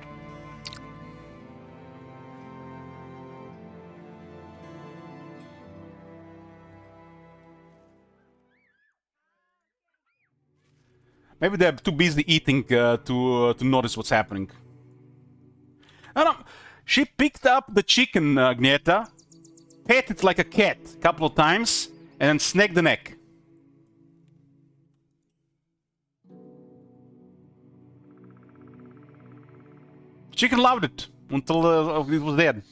Maybe they're too busy eating to notice what's happening. No, she picked up the chicken, Agneta, pet it like a cat a couple of times, and then snag the neck. Chicken loved it until it was dead.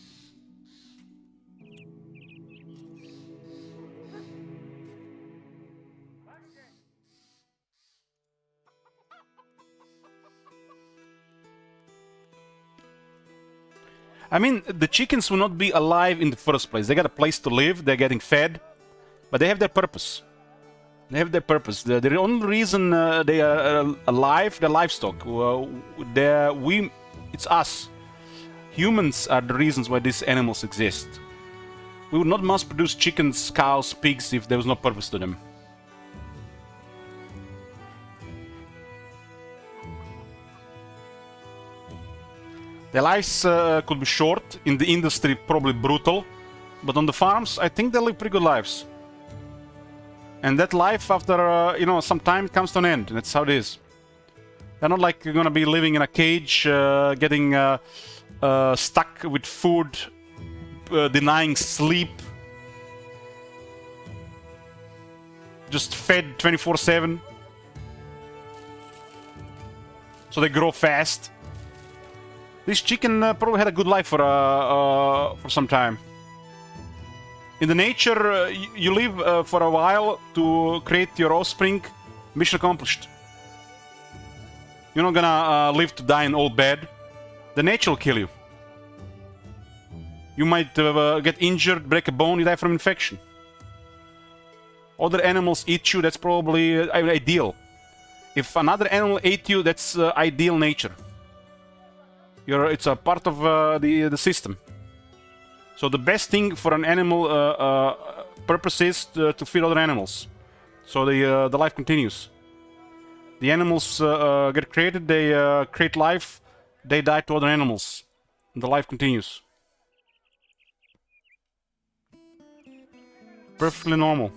I mean, the chickens will not be alive in the first place. They got a place to live, they're getting fed, but they have their purpose. They have their purpose. The only reason they are alive, they're livestock. It's us. Humans are the reasons why these animals exist. We would not mass produce chickens, cows, pigs if there was no purpose to them. Their lives could be short, in the industry probably brutal, but on the farms I think they live pretty good lives. And that life after, you know, some time comes to an end, and that's how it is. They're not like you're gonna be living in a cage, getting stuck with food, denying sleep, just fed 24/7. So they grow fast. This chicken probably had a good life for some time. In the nature, you live for a while to create your offspring. Mission accomplished. You're not gonna live to die in old bed. The nature will kill you. You might get injured, break a bone, you die from infection. Other animals eat you, that's probably ideal. If another animal ate you, that's ideal nature. It's a part of the system. So the best thing for an animal purpose is to feed other animals. So the life continues. The animals get created, they create life, they die to other animals. And the life continues. Perfectly normal.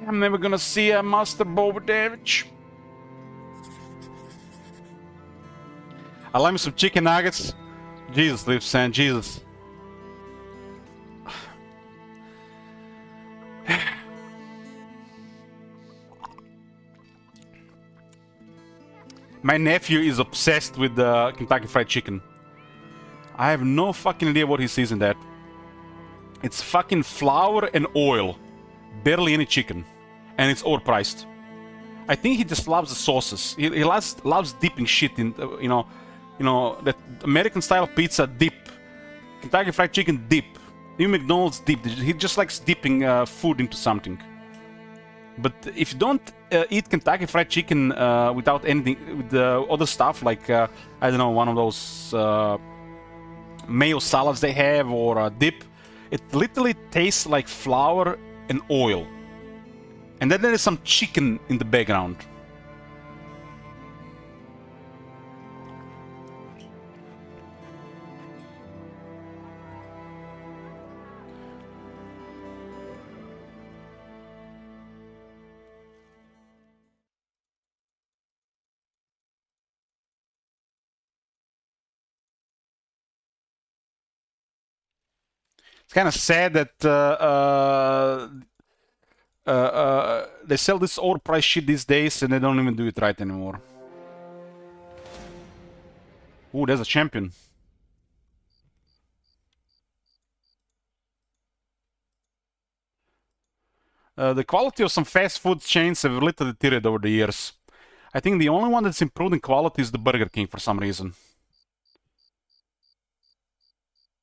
I'm never gonna see a Master Bobadevich. I like me some chicken nuggets. Jesus lives, San Jesus. My nephew is obsessed with Kentucky Fried Chicken. I have no fucking idea what he sees in that. It's fucking flour and oil. Barely any chicken. And it's overpriced. I think he just loves the sauces. He loves dipping shit in, you know, that American style pizza dip. Kentucky Fried Chicken dip. Even McDonald's dip. He just likes dipping food into something. But if you don't eat Kentucky Fried Chicken without anything, with other stuff like, I don't know, one of those mayo salads they have or a dip, it literally tastes like flour and oil. And then there is some chicken in the background. It's kind of sad that they sell this overpriced shit these days and they don't even do it right anymore. Ooh, there's a champion. The quality of some fast food chains have literally deteriorated over the years. I think the only one that's improved in quality is the Burger King for some reason.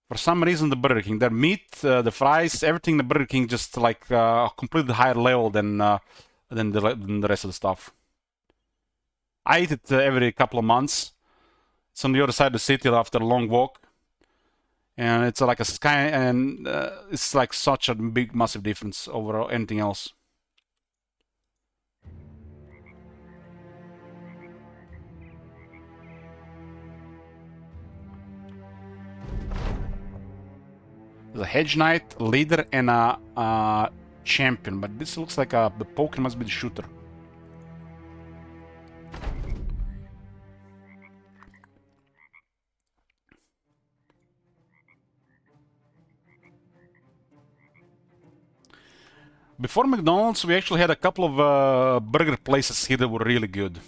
For some reason, the Burger King, their meat, the fries, everything, the Burger King just like completely higher level than the rest of the stuff. I eat it every couple of months. It's on the other side of the city after a long walk, and it's like a sky, and it's like such a big, massive difference over anything else. There's a Hedge Knight, Leader, and a champion, but this looks like the poker must be the shooter. Before McDonald's, we actually had a couple of burger places here that were really good.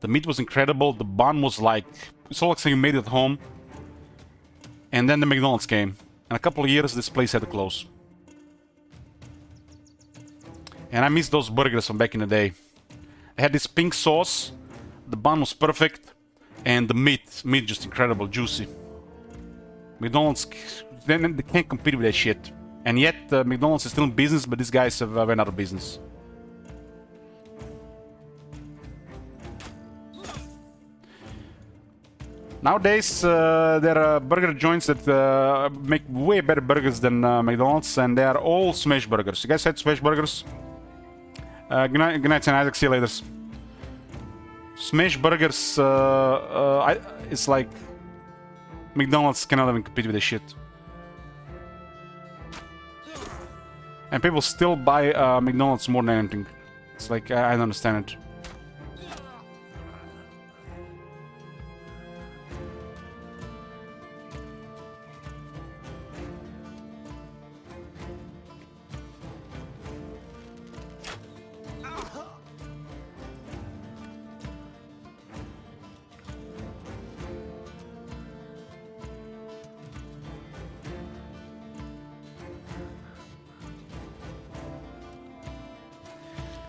The meat was incredible, the bun was like... It's all like something you made at home. And then the McDonald's came. In a couple of years, this place had to close. And I miss those burgers from back in the day. I had this pink sauce, the bun was perfect, and the meat just incredible, juicy. McDonald's, they can't compete with that shit. And yet, McDonald's is still in business, but these guys have went out of business. Nowadays, there are burger joints that make way better burgers than McDonald's, and they are all smash burgers. You guys had smash burgers? Good night, St. Isaac. See you later. Smash burgers, it's like McDonald's cannot even compete with this shit. And people still buy McDonald's more than anything. It's like, I don't understand it.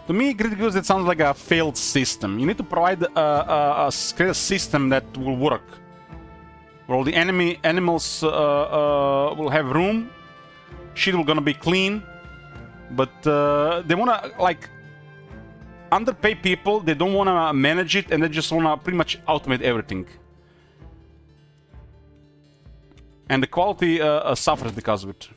To me, Grid Goose, it sounds like a failed system. You need to provide a system that will work. Where all the animals will have room, shit will gonna be clean, but they wanna, like, underpay people, they don't wanna manage it, and they just wanna pretty much automate everything. And the quality suffers because of it.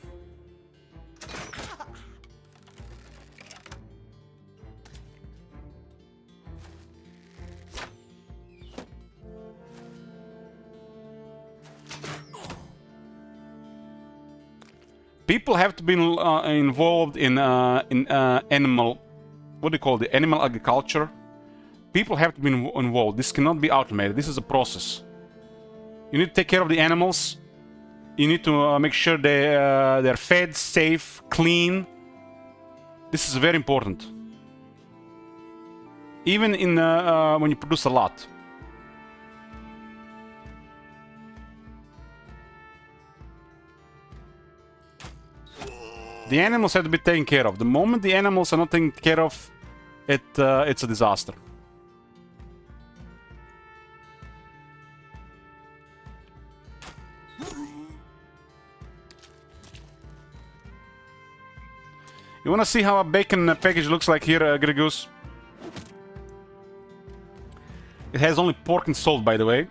People have to be involved in animal, what do you call it, animal agriculture. People have to be involved. This cannot be automated. This is a process. You need to take care of the animals. You need to make sure they're fed, safe, clean. This is very important. Even in when you produce a lot. The animals have to be taken care of. The moment the animals are not taken care of, it's a disaster. You wanna see how a bacon package looks like here, Grigoose? It has only pork and salt, by the way.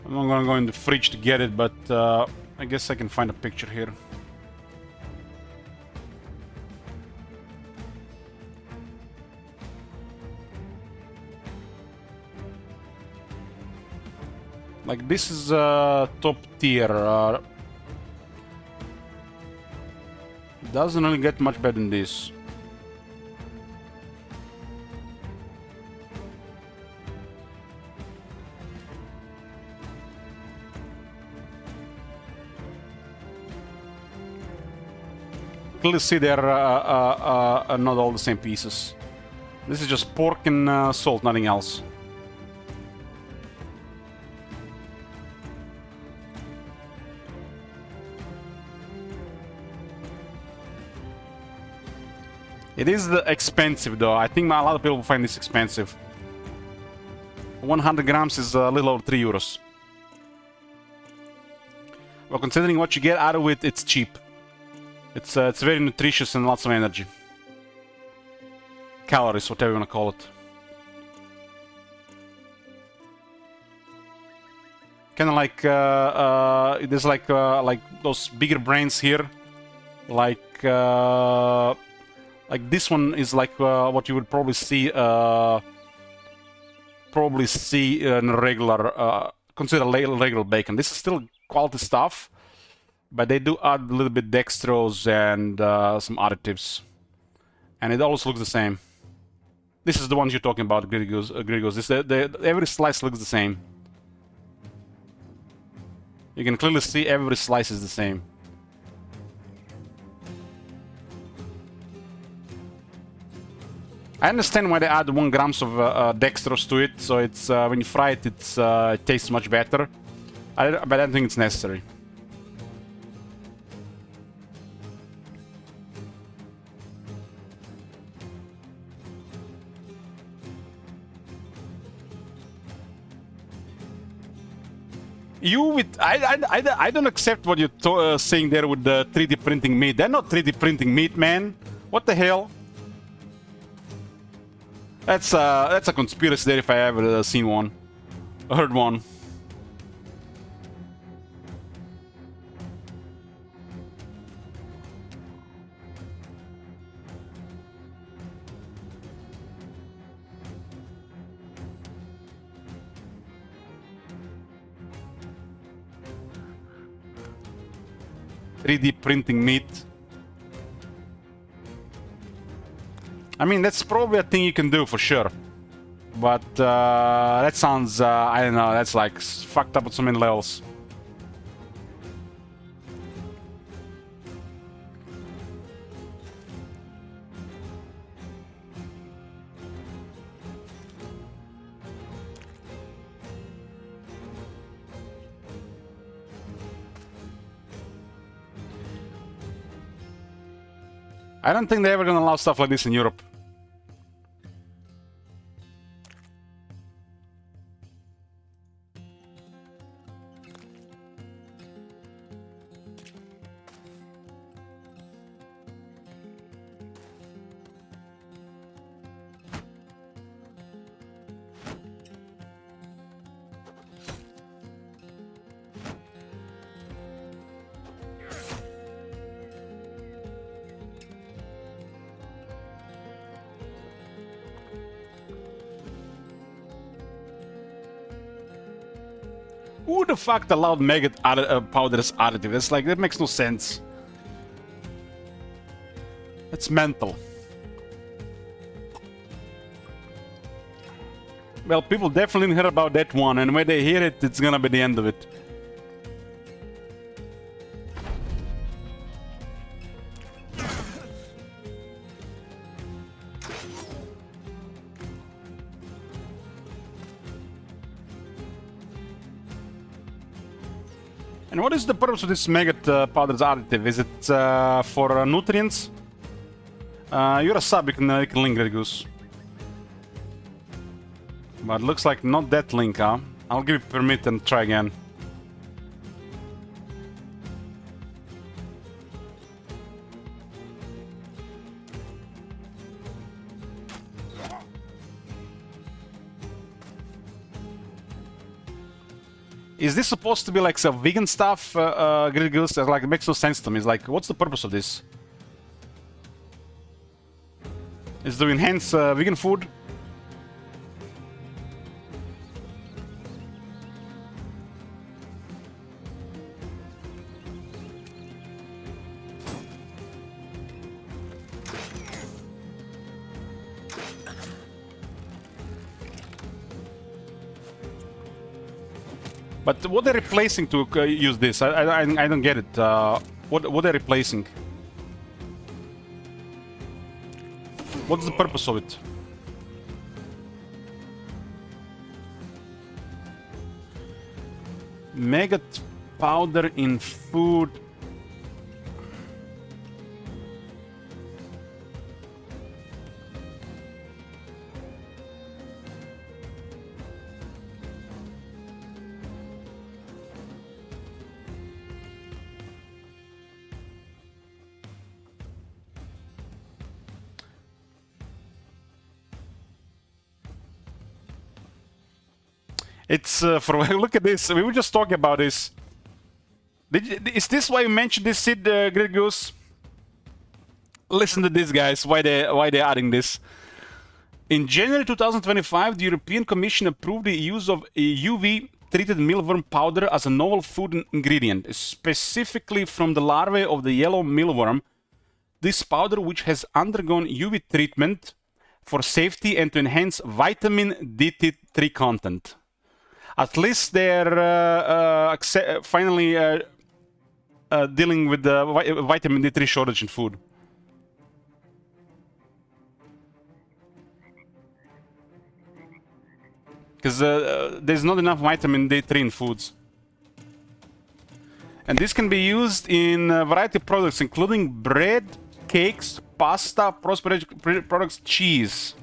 I'm not gonna go in the fridge to get it, but I guess I can find a picture here. Like, this is top tier. Doesn't really get much better than this. Clearly see they're not all the same pieces. This is just pork and salt, nothing else. It is expensive though. I think a lot of people will find this expensive. 100 grams is a little over 3 euros. Well, considering what you get out of it, it's cheap. It's very nutritious and lots of energy. calories, whatever you want to call it. Kind of like there's like those bigger brains here, like this one is like what you would probably see in regular consider regular bacon. This is still quality stuff, but they do add a little bit dextrose and some additives, and it always looks the same. This is the ones you're talking about, Grigos. Every slice looks the same. You can clearly see every slice is the same. I understand why they add 1 grams of dextrose to it, so it's when you fry it, it tastes much better. But I don't think it's necessary. I don't accept what you're saying there with the 3D printing meat. They're not 3D printing meat, man. What the hell? That's a conspiracy there if I ever seen one, heard one. .3D printing meat. I mean, that's probably a thing you can do for sure. But that sounds, I don't know, that's like fucked up on so many levels. I don't think they're ever gonna allow stuff like this in Europe. Who the fuck allowed maggot powder as additive? That's like, that makes no sense. That's mental. Well, people definitely heard about that one, and when they hear it, it's gonna be the end of it. And what is the purpose of this maggot powder's additive? Is it for nutrients? You're a sub, you can link Red Goose. But looks like not that link, huh? I'll give you permit and try again. Is this supposed to be like some vegan stuff, Grill Goose? Like, it makes no sense to me. It's like, what's the purpose of this? Is it to enhance vegan food? But what they're replacing to use this? I don't get it. What they're replacing? What's the purpose of it? Maggot powder in food. It's for look at this. We were just talking about this. Is this why you mentioned this, Sid, Great Goose? Listen to this, guys. Why they're adding this? In January 2025, the European Commission approved the use of UV-treated mealworm powder as a novel food ingredient, specifically from the larvae of the yellow mealworm. This powder, which has undergone UV treatment for safety and to enhance vitamin D3 content. At least they're finally dealing with the vitamin D3 shortage in food. Because there's not enough vitamin D3 in foods. And this can be used in a variety of products, including bread, cakes, pasta, products, cheese.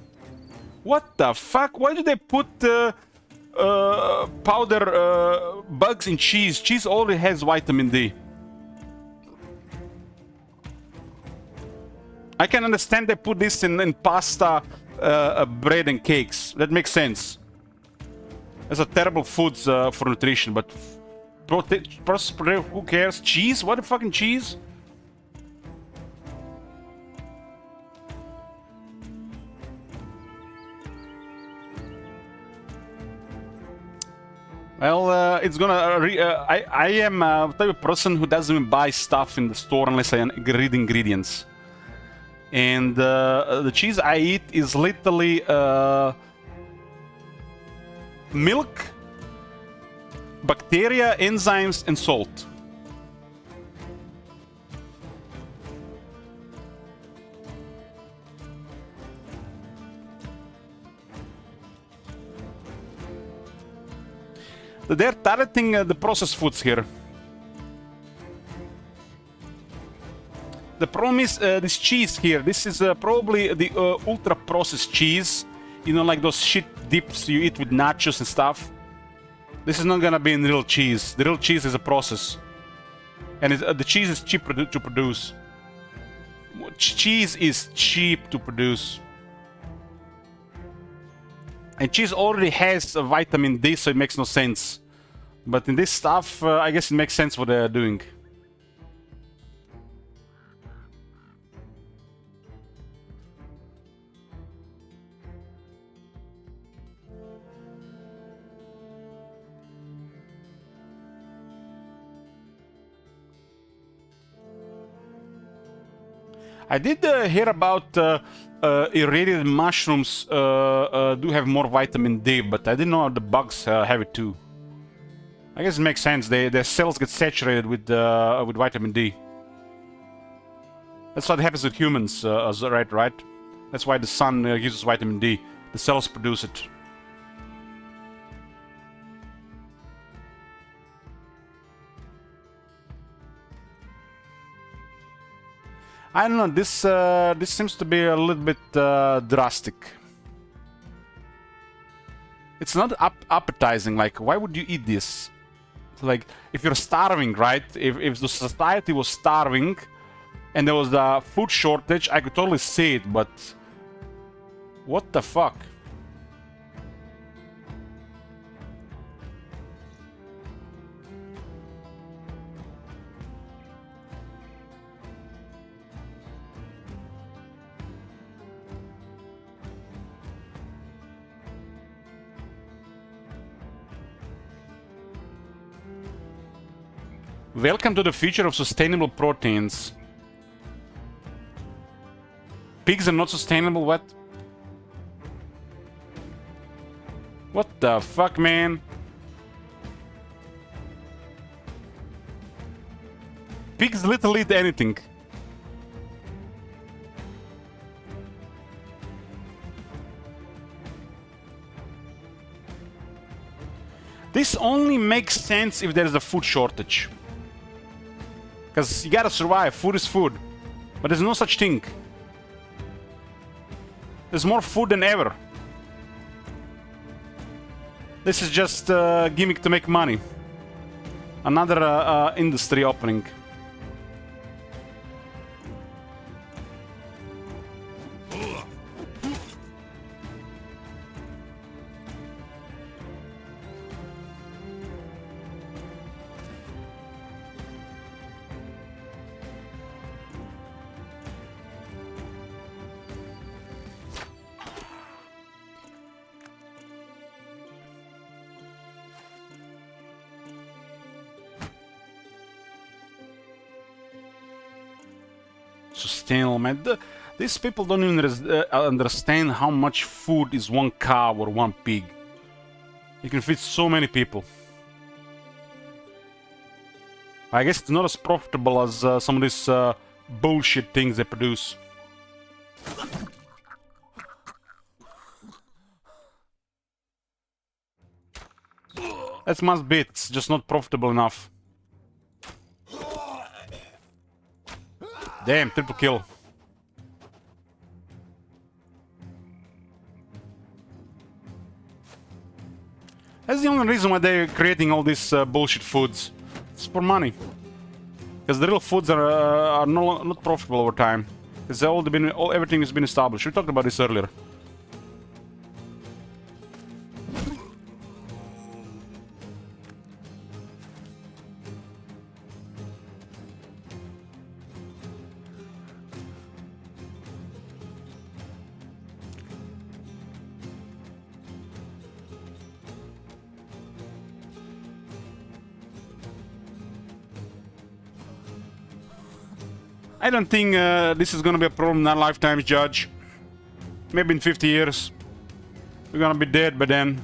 What the fuck? Why do they put powder bugs in cheese? Cheese already has vitamin D. I can understand they put this in pasta, bread and cakes. That makes sense. Those are terrible foods for nutrition, but who cares? Cheese? What the fucking cheese? Well, it's gonna. I am the type of person who doesn't even buy stuff in the store unless I read ingredients. And the cheese I eat is literally milk, bacteria, enzymes, and salt. They're targeting the processed foods here. The problem is this cheese here. This is probably the ultra processed cheese. You know, like those shit dips you eat with nachos and stuff. This is not gonna be in real cheese. The real cheese is a process. And the cheese is cheap to produce. Cheese is cheap to produce. And cheese already has vitamin D, so it makes no sense. But in this stuff, I guess it makes sense what they're doing. I did hear about irradiated mushrooms do have more vitamin D, but I didn't know the bugs have it too. I guess it makes sense. Their cells get saturated with vitamin D. That's what happens with humans, right? That's why the sun gives us vitamin D. The cells produce it. I don't know. This seems to be a little bit drastic. It's not appetizing. Like, why would you eat this? Like, if you're starving, right? If the society was starving and there was a food shortage, I could totally see it. But what the fuck? Welcome to the future of sustainable proteins. Pigs are not sustainable, what? What the fuck, man? Pigs literally eat anything. This only makes sense if there's a food shortage. Because you gotta survive, food is food. But there's no such thing. There's more food than ever. This is just a gimmick to make money. Another industry opening. Sustainable, man. These people don't even understand how much food is one cow or one pig. You can feed so many people. I guess it's not as profitable as some of these bullshit things they produce. That must be it. It's just not profitable enough. Damn, triple kill. That's the only reason why they're creating all these bullshit foods. It's for money. Because the real foods are not profitable over time. Because everything has been established. We talked about this earlier. I don't think this is gonna be a problem in our lifetimes, Judge. Maybe in 50 years. We're gonna be dead by then.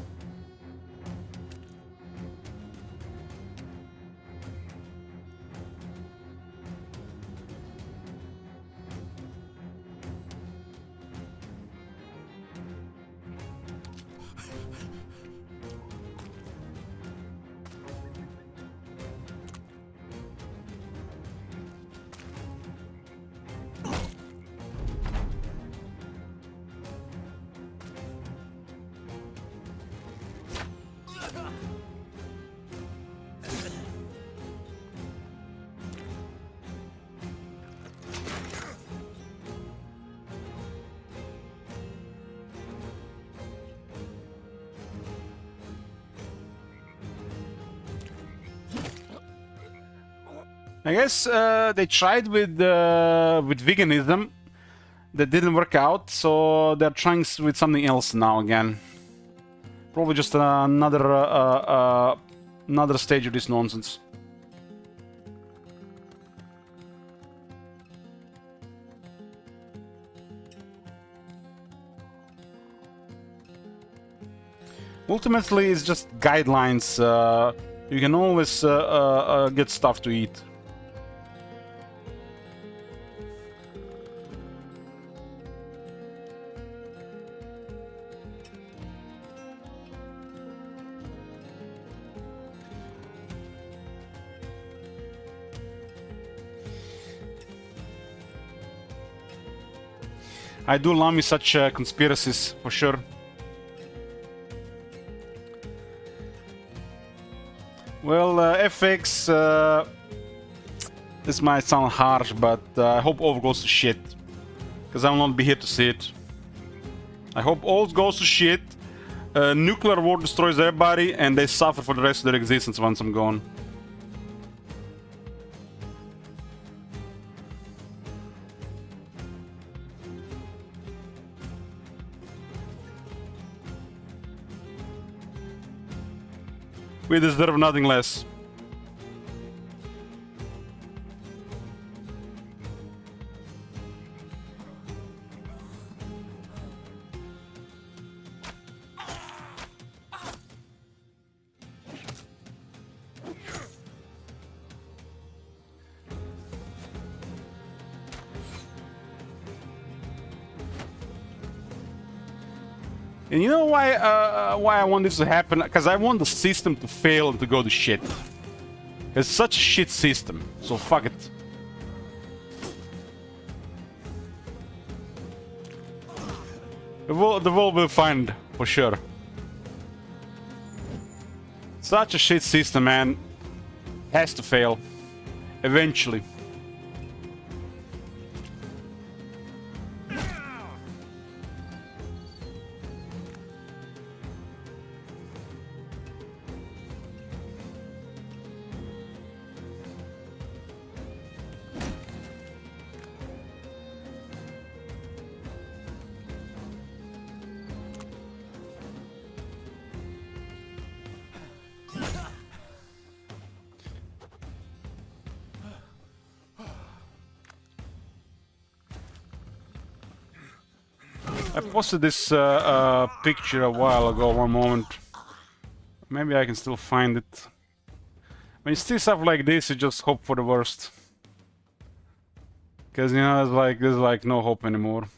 I guess they tried with veganism. That didn't work out, so they're trying with something else now again. Probably just another stage of this nonsense. Ultimately, it's just guidelines. You can always get stuff to eat. I do love me such conspiracies, for sure. Well, FX, this might sound harsh, but I hope all goes to shit. Because I will not be here to see it. I hope all goes to shit, nuclear war destroys everybody, and they suffer for the rest of their existence once I'm gone. We deserve nothing less. And you know why I want this to happen? Because I want the system to fail and to go to shit. It's such a shit system, so fuck it. The world will find, for sure. Such a shit system, man. Has to fail. Eventually. I posted this picture a while ago, one moment. Maybe I can still find it. When you see stuff like this, you just hope for the worst. Because, you know, there's like no hope anymore.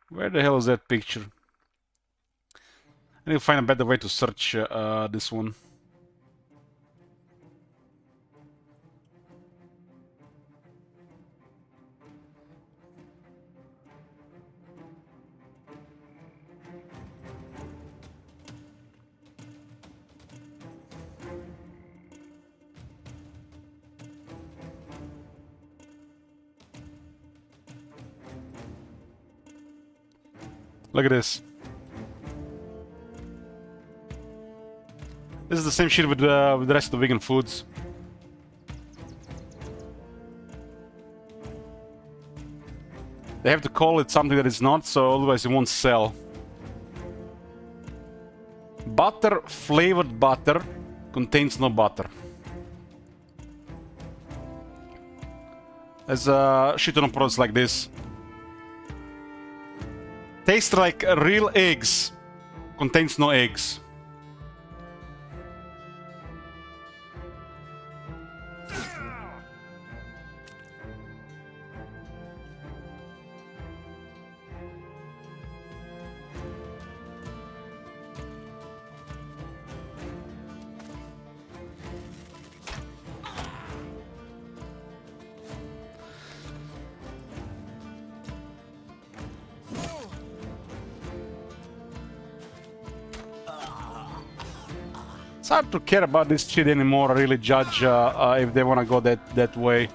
Where the hell is that picture? I need to find a better way to search this one. Look at this. This is the same shit with the rest of the vegan foods. They have to call it something that it's not, so otherwise it won't sell. Butter flavored butter contains no butter. There's a shit ton of products like this. Tastes like real eggs. Contains no eggs. It's hard to care about this shit anymore, really judge if they want to go that way.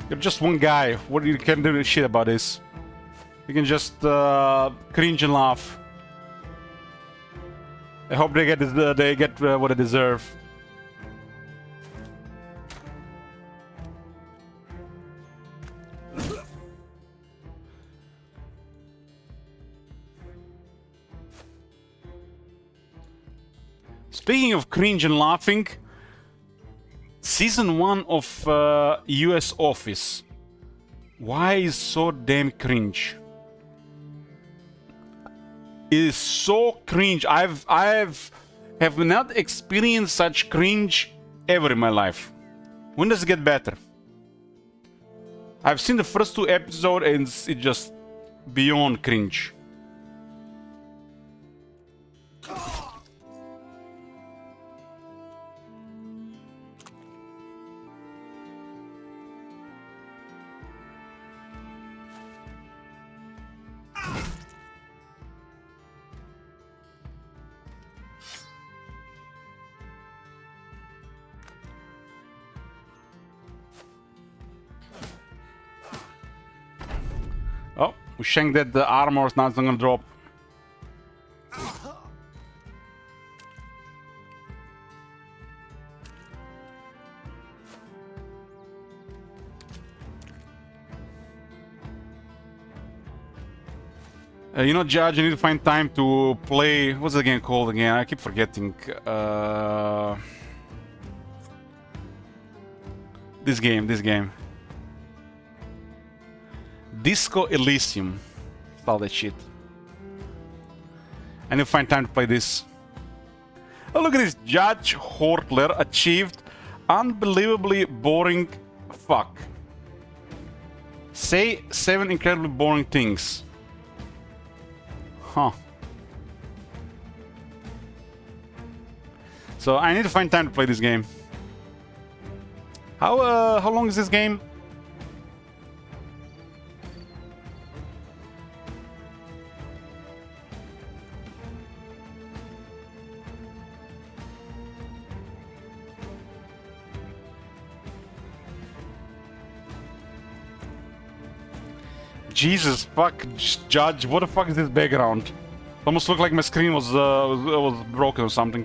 You're just one guy. What you can do shit about this? You can just cringe and laugh. I hope they get what they deserve. Speaking of cringe and laughing, Season 1 of US Office. Why is so damn cringe? It is so cringe. I've have not experienced such cringe ever in my life. When does it get better? I've seen the first 2 episodes and it's just beyond cringe. Oh, we shanked that the armor is not gonna drop. You know, Judge, I need to find time to play. What's the game called again? I keep forgetting. This game. Disco Elysium. All that shit. I need to find time to play this. Oh, look at this. Judge Hortler achieved unbelievably boring fuck. Say 7 incredibly boring things. Huh. So I need to find time to play this game. How long is this game? Jesus fuck, Judge, what the fuck is this background? Almost looked like my screen was broken or something.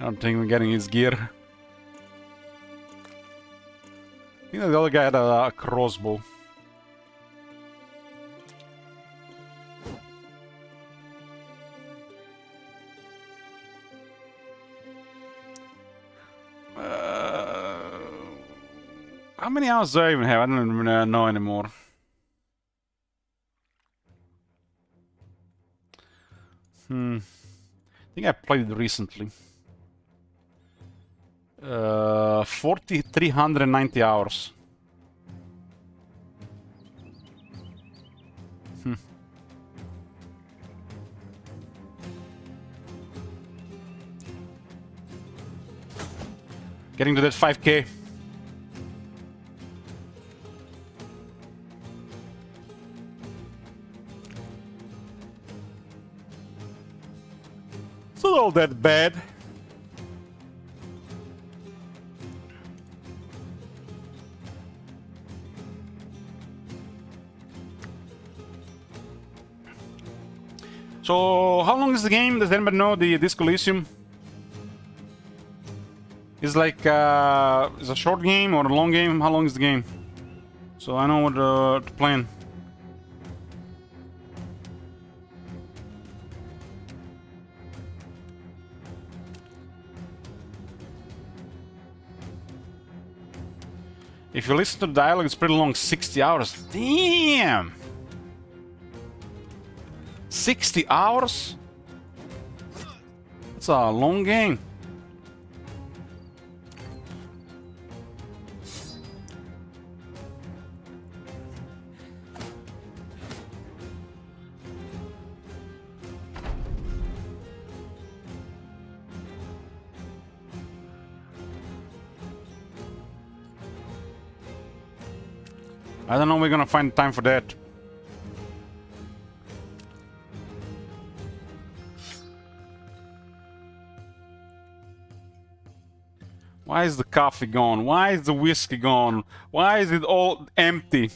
don't think we're getting his gear. I think the other guy had a crossbow. How many hours do I even have? I don't even know anymore. I think I played it recently. 4,390 hours. Getting to that 5K. It's not all that bad. So, how long is the game? Does anybody know the Disco Elysium? Is like is a short game or a long game? How long is the game? So I know what to plan. If you listen to the dialogue, it's pretty long. 60 hours. Damn! 60 hours? That's a long game. I don't know if we're gonna find time for that. Why is the coffee gone? Why is the whiskey gone? Why is it all empty?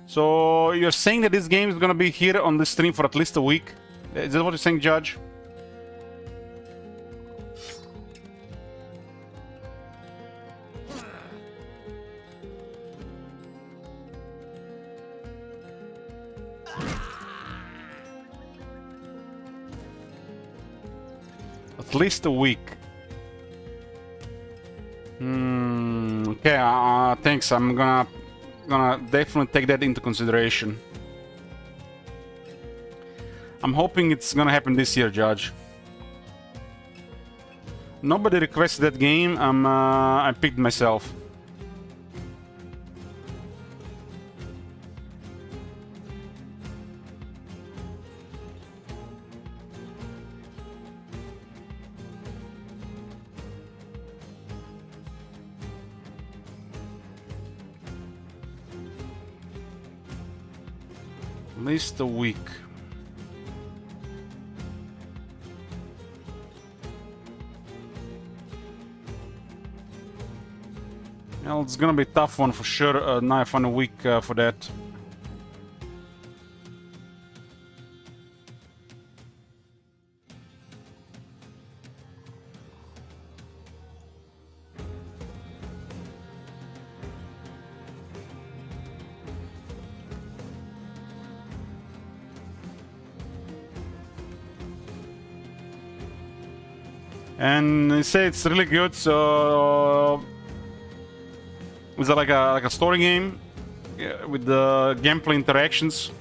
So you're saying that this game is gonna be here on the stream for at least a week? Is that what you're saying, Judge? At least a week. Okay, thanks. I'm gonna definitely take that into consideration. I'm hoping it's gonna happen this year, Judge. Nobody requested that game. I picked myself. At least a week. Well, it's gonna be a tough one for sure. Now I find a week for that. And they say it's really good, so is it like a story game with the gameplay interactions?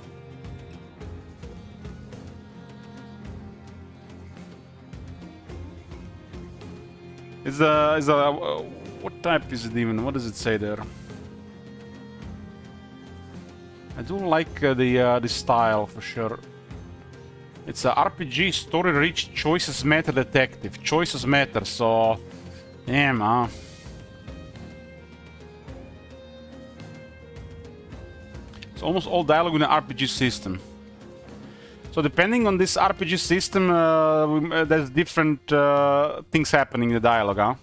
What type is it even? What does it say there? I do like the style for sure. It's a RPG, story-rich, choices matter detective. Choices matter, so... Damn, It's almost all dialogue with an RPG system. So depending on this RPG system, there's different things happening in the dialogue, huh?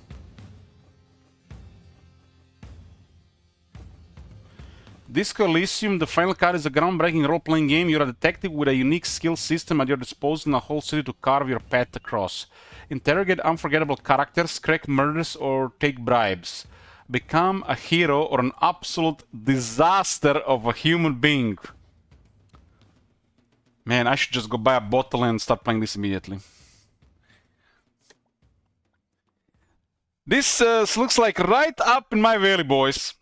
Disco Elysium, the final card, is a groundbreaking role-playing game. You're a detective with a unique skill system at your disposal in a whole city to carve your path across. Interrogate unforgettable characters, crack murders, or take bribes. Become a hero or an absolute disaster of a human being. Man, I should just go buy a bottle and start playing this immediately. This looks like right up in my valley, boys.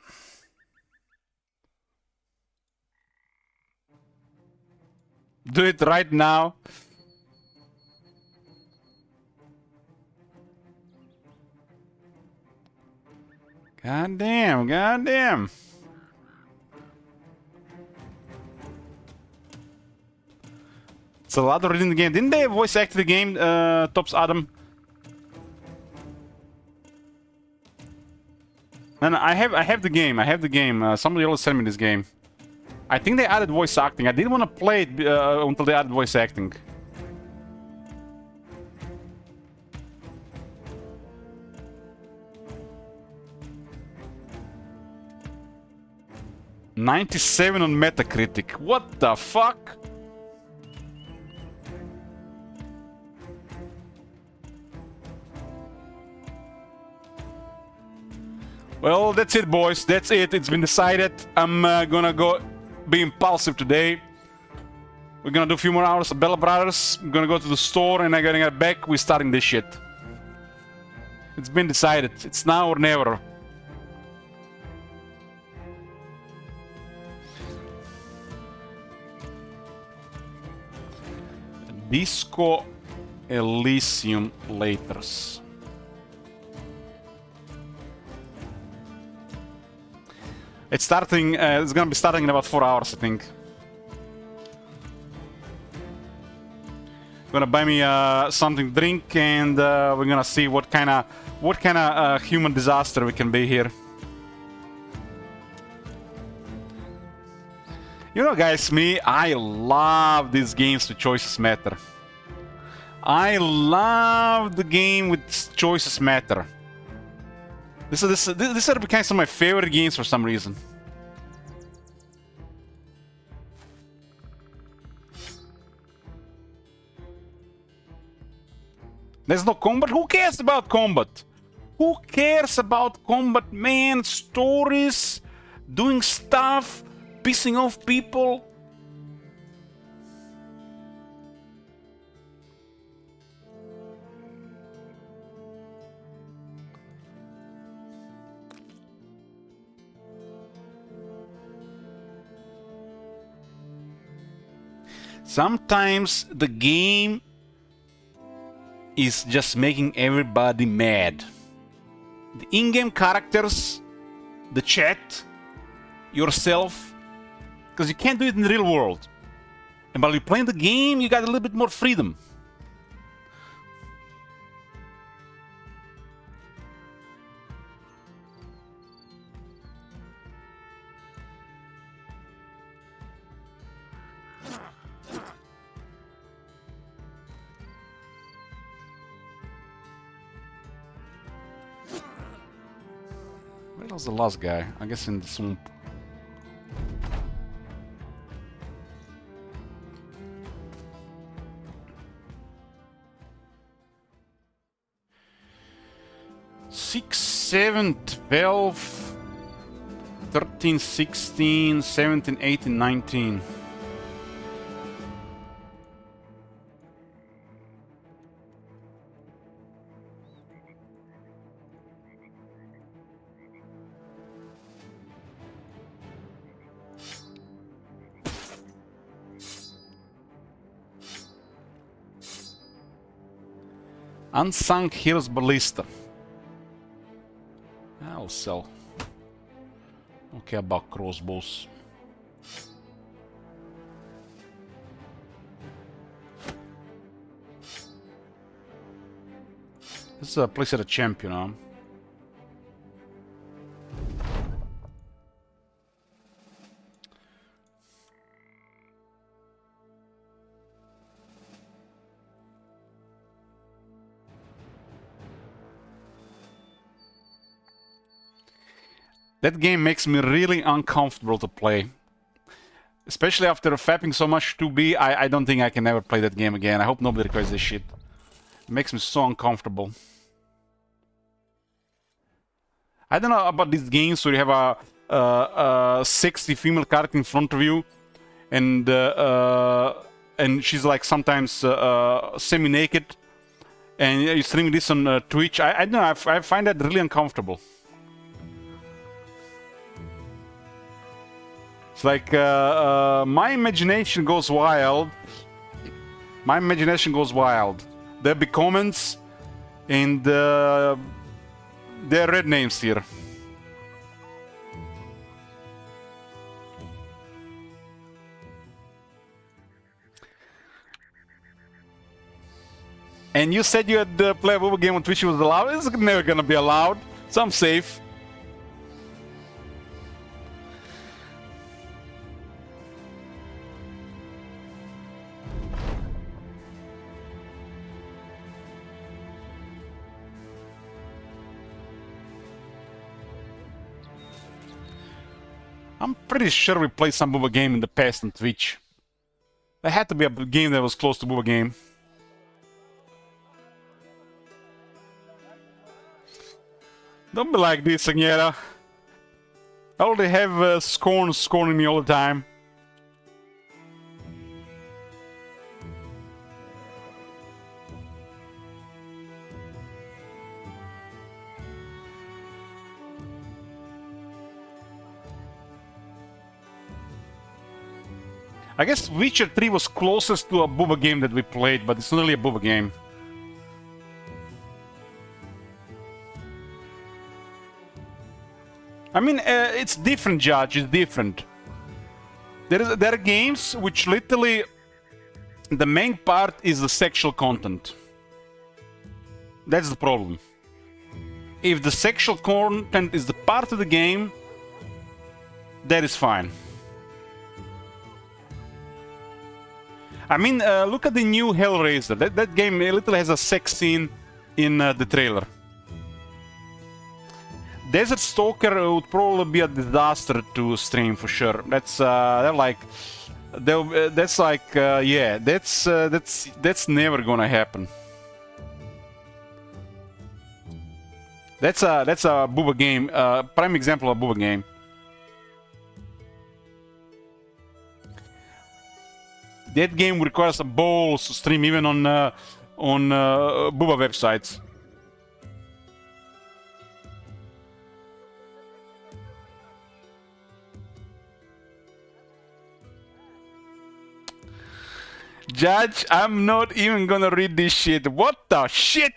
Do it right now. God damn, god damn. It's a lot of reading the game. Didn't they voice act the game, Tops Adam? No, I have the game. I have the game. Somebody else sent me this game. I think they added voice acting. I didn't want to play it until they added voice acting. $97 on Metacritic. What the fuck? Well, that's it, boys. That's it. It's been decided. I'm gonna go be impulsive today. We're gonna do a few more hours of Bella Brothers. I'm gonna go to the store and I'm gonna get back. We're starting this shit. It's been decided. It's now or never. Disco Elysium Laters. It's starting. It's gonna be starting in about 4 hours, I think. Gonna buy me something to drink, and we're gonna see what kind of human disaster we can be here. You know, guys, I love these games with choices matter. I love the game with choices matter. These are becoming some of my favorite games for some reason. There's no combat? Who cares about combat? Who cares about combat, man? Stories, doing stuff, pissing off people. Sometimes the game is just making everybody mad. The in-game characters, the chat, yourself, because you can't do it in the real world. And while you're playing the game, you got a little bit more freedom. Where was the last guy? I guess in the swamp. Six, 7, 12, 13, 16, 17, 18, 19. Unsung Heroes Ballista. I'll sell. Okay, about crossbows. This is a place at a champion, huh? That game makes me really uncomfortable to play. Especially after fapping so much 2B, I don't think I can ever play that game again. I hope nobody requires this shit. It makes me so uncomfortable. I don't know about these games where you have a sexy female character in front of you, and she's like sometimes semi-naked, and you're streaming this on Twitch. I don't know. I find that really uncomfortable. It's like my imagination goes wild. My imagination goes wild. There'll be comments, and there are red names here. And you said you had play a mobile game on Twitch was allowed? It's never gonna be allowed, so I'm safe. I'm pretty sure we played some Booba game in the past on Twitch. There had to be a game that was close to Booba game. Don't be like this, Agneta. I already have Scorn scorning me all the time. I guess Witcher 3 was closest to a Booba game that we played, but it's not really a Booba game. I mean, it's different, Judge, it's different. There are games which literally, the main part is the sexual content. That's the problem. If the sexual content is the part of the game, that is fine. I mean, look at the new Hellraiser. That game literally has a sex scene in the trailer. Desert Stalker would probably be a disaster to stream for sure. That's that's never gonna happen. That's a Booba game. Prime example of a Booba game. That game requires a balls to stream even on Booba websites. Judge, I'm not even gonna read this shit. What the shit?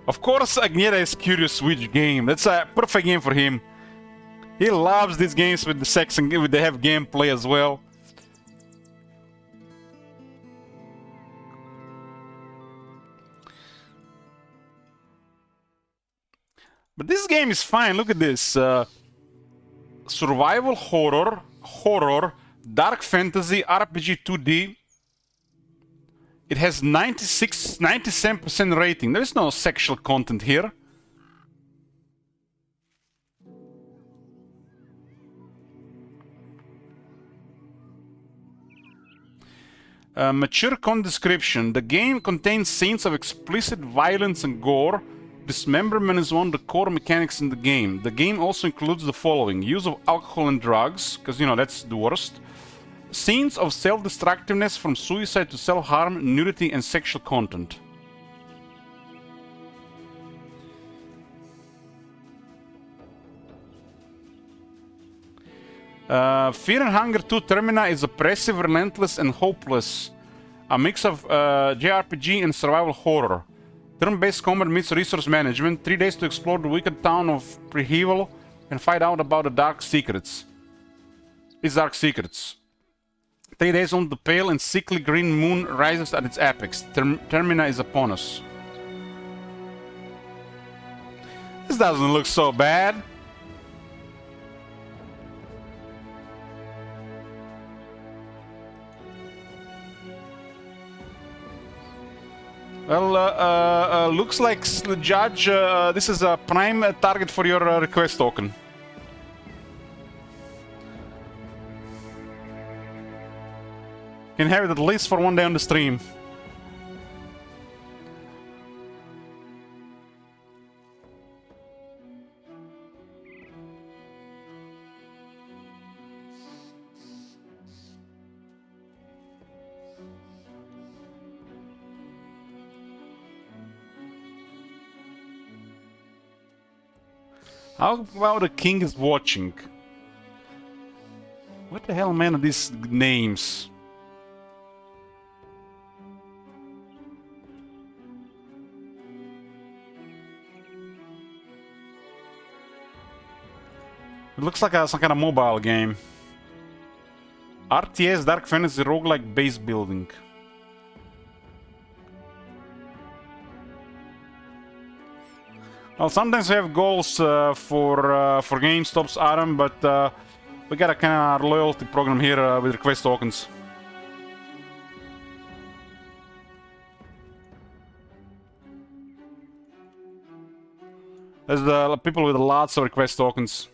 Of course, Agneta is curious which game. That's a perfect game for him. He loves these games with the sex and with the have gameplay as well. But this game is fine. Look at this. Survival horror, dark fantasy, RPG 2D. It has 97% rating. There is no sexual content here. Mature content description. The game contains scenes of explicit violence and gore. Dismemberment is one of the core mechanics in the game. The game also includes the following: use of alcohol and drugs, because, you know, that's the worst. Scenes of self-destructiveness, from suicide to self-harm, nudity, and sexual content. Fear and Hunger 2 Termina is oppressive, relentless, and hopeless. A mix of JRPG and survival horror. Turn-based combat meets resource management. 3 days to explore the wicked town of Preheval. and find out about the dark secrets. It's dark secrets. 3 days on the pale and sickly green moon rises at its apex. Termina is upon us. This doesn't look so bad. Well, looks like Judge, this is a prime target for your request token. Can have it at least for one day on the stream. How about the king is watching? What the hell, man, are these names? It looks like some kind of mobile game. RTS Dark Fantasy roguelike base building. Well, sometimes we have goals for GameStop's Adam, but we got a kind of loyalty program here with request tokens. There's people with lots of request tokens.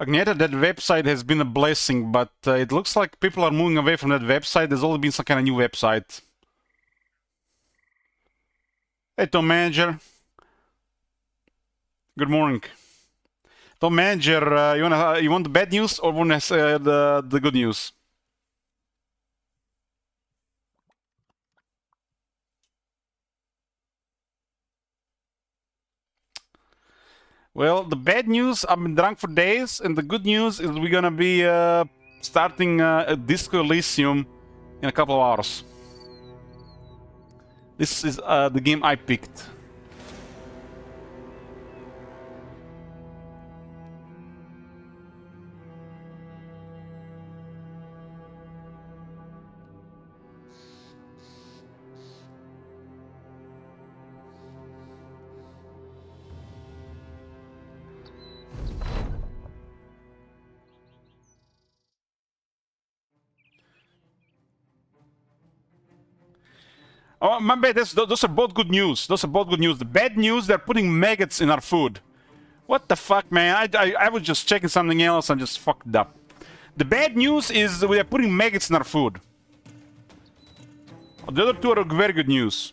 Agneta, that website has been a blessing, but it looks like people are moving away from that website. There's always been some kind of new website. Hey, Tom Manager. Good morning. Tom Manager, you want the bad news or want the good news? Well, the bad news, I've been drunk for days, and the good news is we're gonna be starting a Disco Elysium in a couple of hours. This is the game I picked. Oh, my bad. Those are both good news. Those are both good news. The bad news, they're putting maggots in our food. What the fuck, man? I was just checking something else and just fucked up. The bad news is we are putting maggots in our food. The other two are very good news.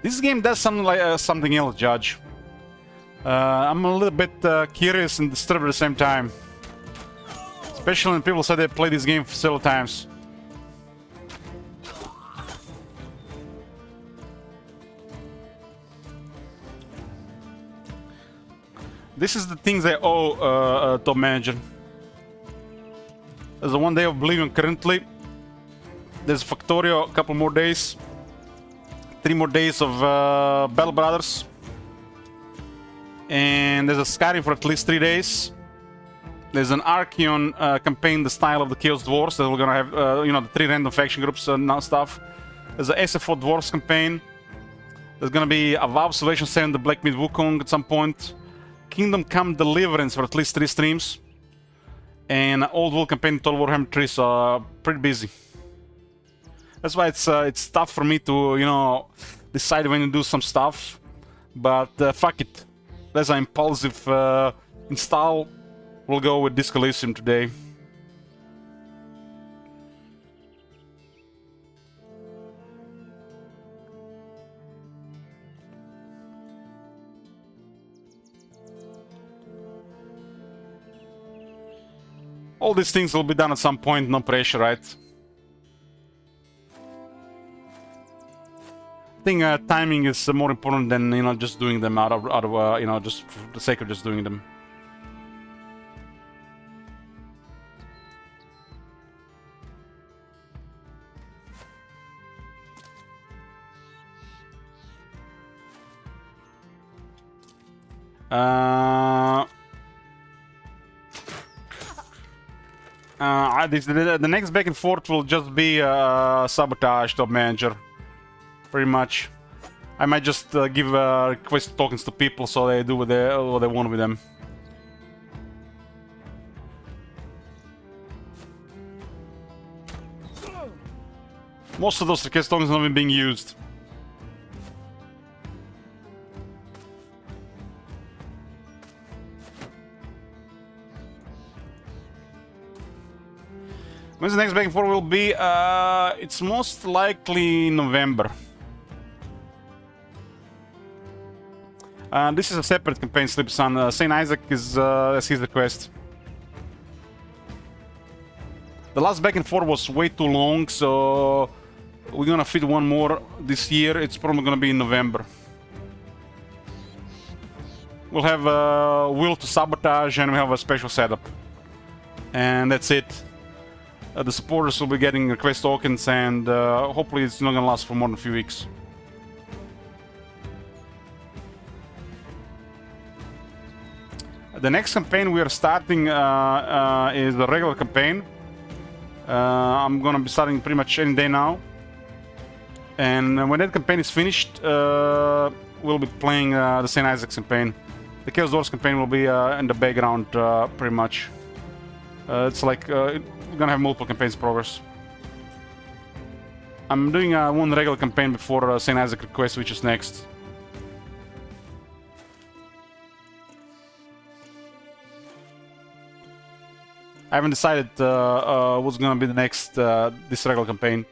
This game does something like something else, Judge. I'm a little bit curious and disturbed at the same time. Especially when people say they played this game several times. This is the things I owe top manager. There's a 1 day of Oblivion currently. There's Factorio, a couple more days. 3 more days of Battle Brothers. And there's a Skyrim for at least 3 days. There's an Archeon campaign, the style of the Chaos Dwarfs, that we're gonna have, you know, the 3 random faction groups and stuff. There's a SFO Dwarfs campaign. There's gonna be a WoW Salvation 7, the Black Myth Wukong at some point. Kingdom Come Deliverance for at least 3 streams. And Old World campaign, Total Warhammer 3, so pretty busy. That's why it's tough for me to, you know, decide when to do some stuff. But fuck it. That's an impulsive install. We'll go with Disco Elysium today. All these things will be done at some point, no pressure, right? I think timing is more important than, you know, just doing them out of you know, just for the sake of just doing them. The next back and forth will just be Sabotage top manager, pretty much. I might just give request tokens to people so they do what they want with them. Most of those request tokens are not even being used. When's the next back and forth will be? It's most likely November. This is a separate campaign, Sleep Sun. Saint Isaac is his request. The last back and forth was way too long, so we're gonna fit one more this year. It's probably gonna be in November. We'll have Will to Sabotage, and we have a special setup. And that's it. The supporters will be getting request tokens, and hopefully it's not gonna last for more than a few weeks. The next campaign we are starting is the regular campaign. I'm gonna be starting pretty much any day now. And when that campaign is finished, we'll be playing the St. Isaac's campaign. The Chaos Dwarfs campaign will be in the background pretty much. It's like we're gonna have multiple campaigns in progress. I'm doing one regular campaign before St. Isaac request, which is next. I haven't decided what's gonna be the next this regular campaign.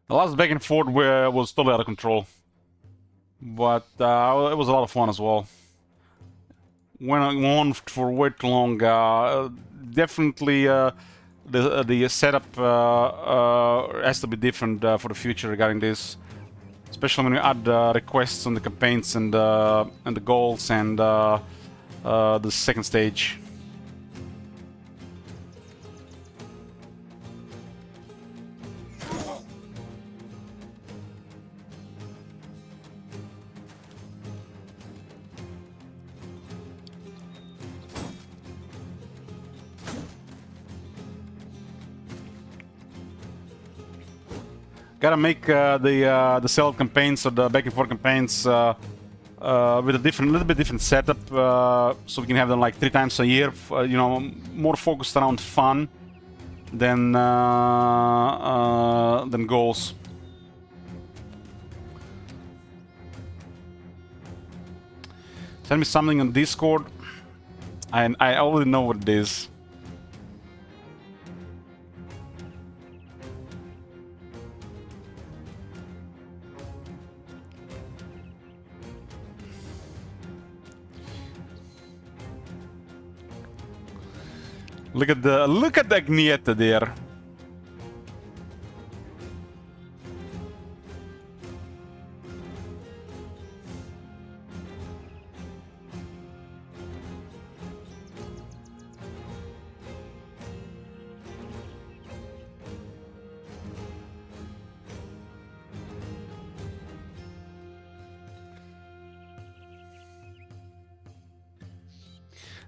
The last back and forth was totally out of control, but it was a lot of fun as well. Went on for way too long. Definitely, the setup has to be different for the future regarding this, especially when you add requests on the campaigns and the goals and the second stage. Gotta make the sell campaigns or the back and forth campaigns with a little bit different setup, so we can have them like 3 times a year. You know, more focused around fun than goals. Send me something on Discord. I already know what it is. Look at the Agneta there.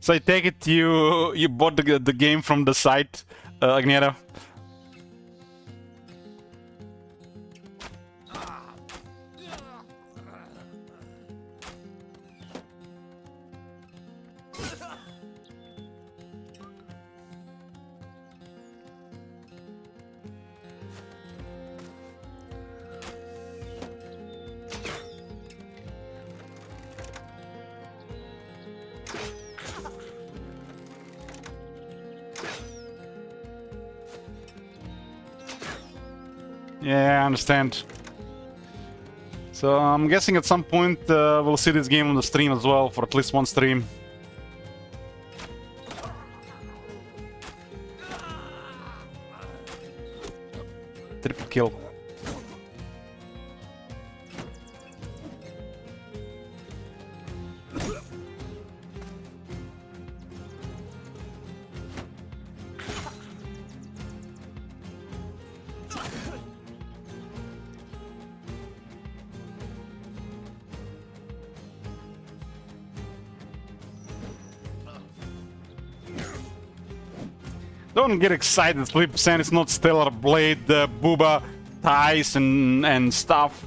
So I take it you bought the game from the site, Agneta? Yeah, I understand. So I'm guessing at some point we'll see this game on the stream as well, for at least one stream. Triple kill. Don't get excited, Flip Sand. It's not Stellar Blade, Booba, ties and stuff.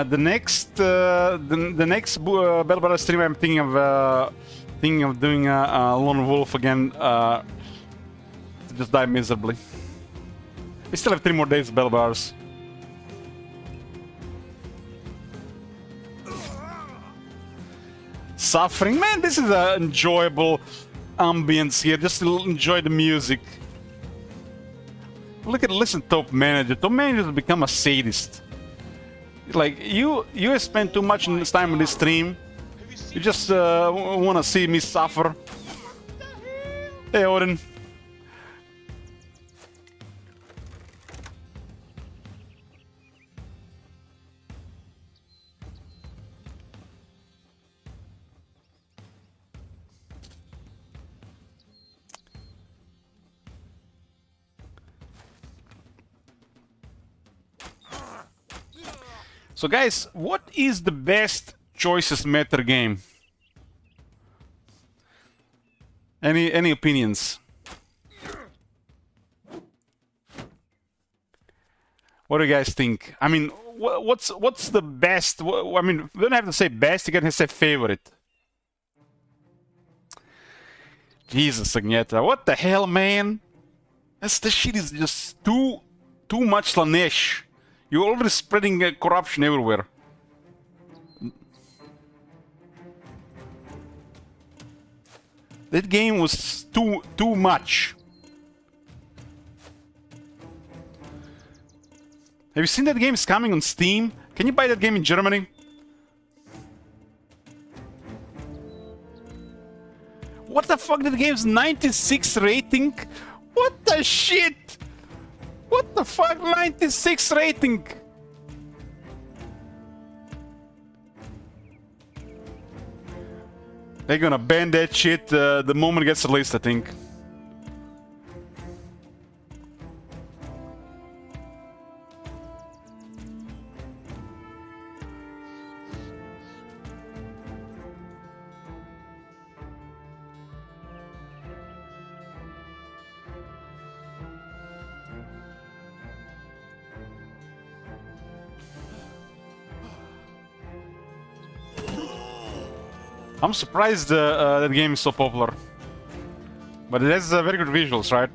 The next Battle Battle stream, I'm thinking of doing a Lone Wolf again. To just die miserably. We still have 3 more days of Battle Bars. Suffering, man. This is an enjoyable ambience here. Just to enjoy the music. Listen, Top Manager. Top Manager has become a sadist. Like, you spend too much time on this stream. You just want to see me suffer. Hey, Odin. So guys, what is the best choices meta game? Any opinions? What do you guys think? I mean, what's the best? I mean, we don't have to say best. You can say favorite. Jesus, Agneta, what the hell, man? This shit is just too much Slanesh. You're already spreading corruption everywhere. That game was too much. Have you seen that game is coming on Steam? Can you buy that game in Germany? What the fuck? That game's 96 rating? What the shit? What the fuck? 96 rating? They're gonna ban that shit the moment it gets released, I think. I'm surprised that game is so popular. But it has very good visuals, right?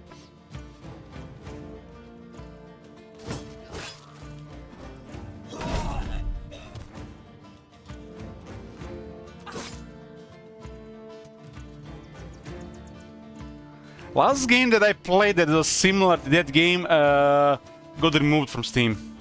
Last game that I played that was similar to that game got removed from Steam.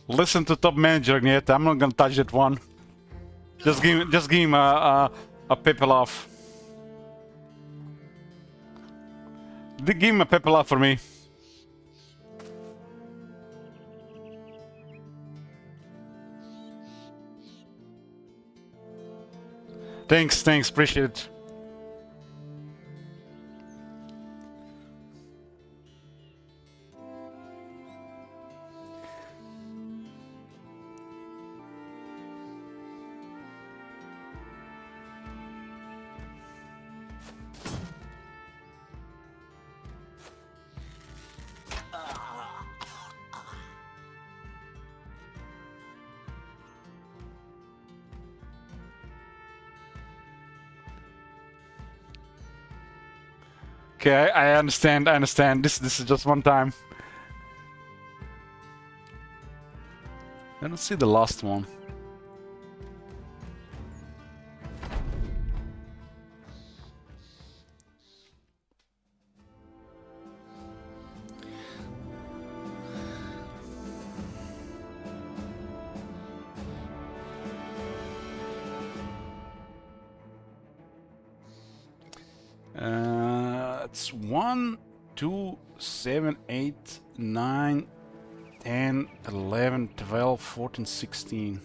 Listen to Top Manager, yet. I'm not gonna touch that one. Just give him a Pepe laugh. Give him a Pepe laugh for me. Thanks, appreciate it. Okay, I understand. This is just one time. I don't see the last one. It's 1, 2, 7, 8, 9, 10, 11, 12, 14, 16.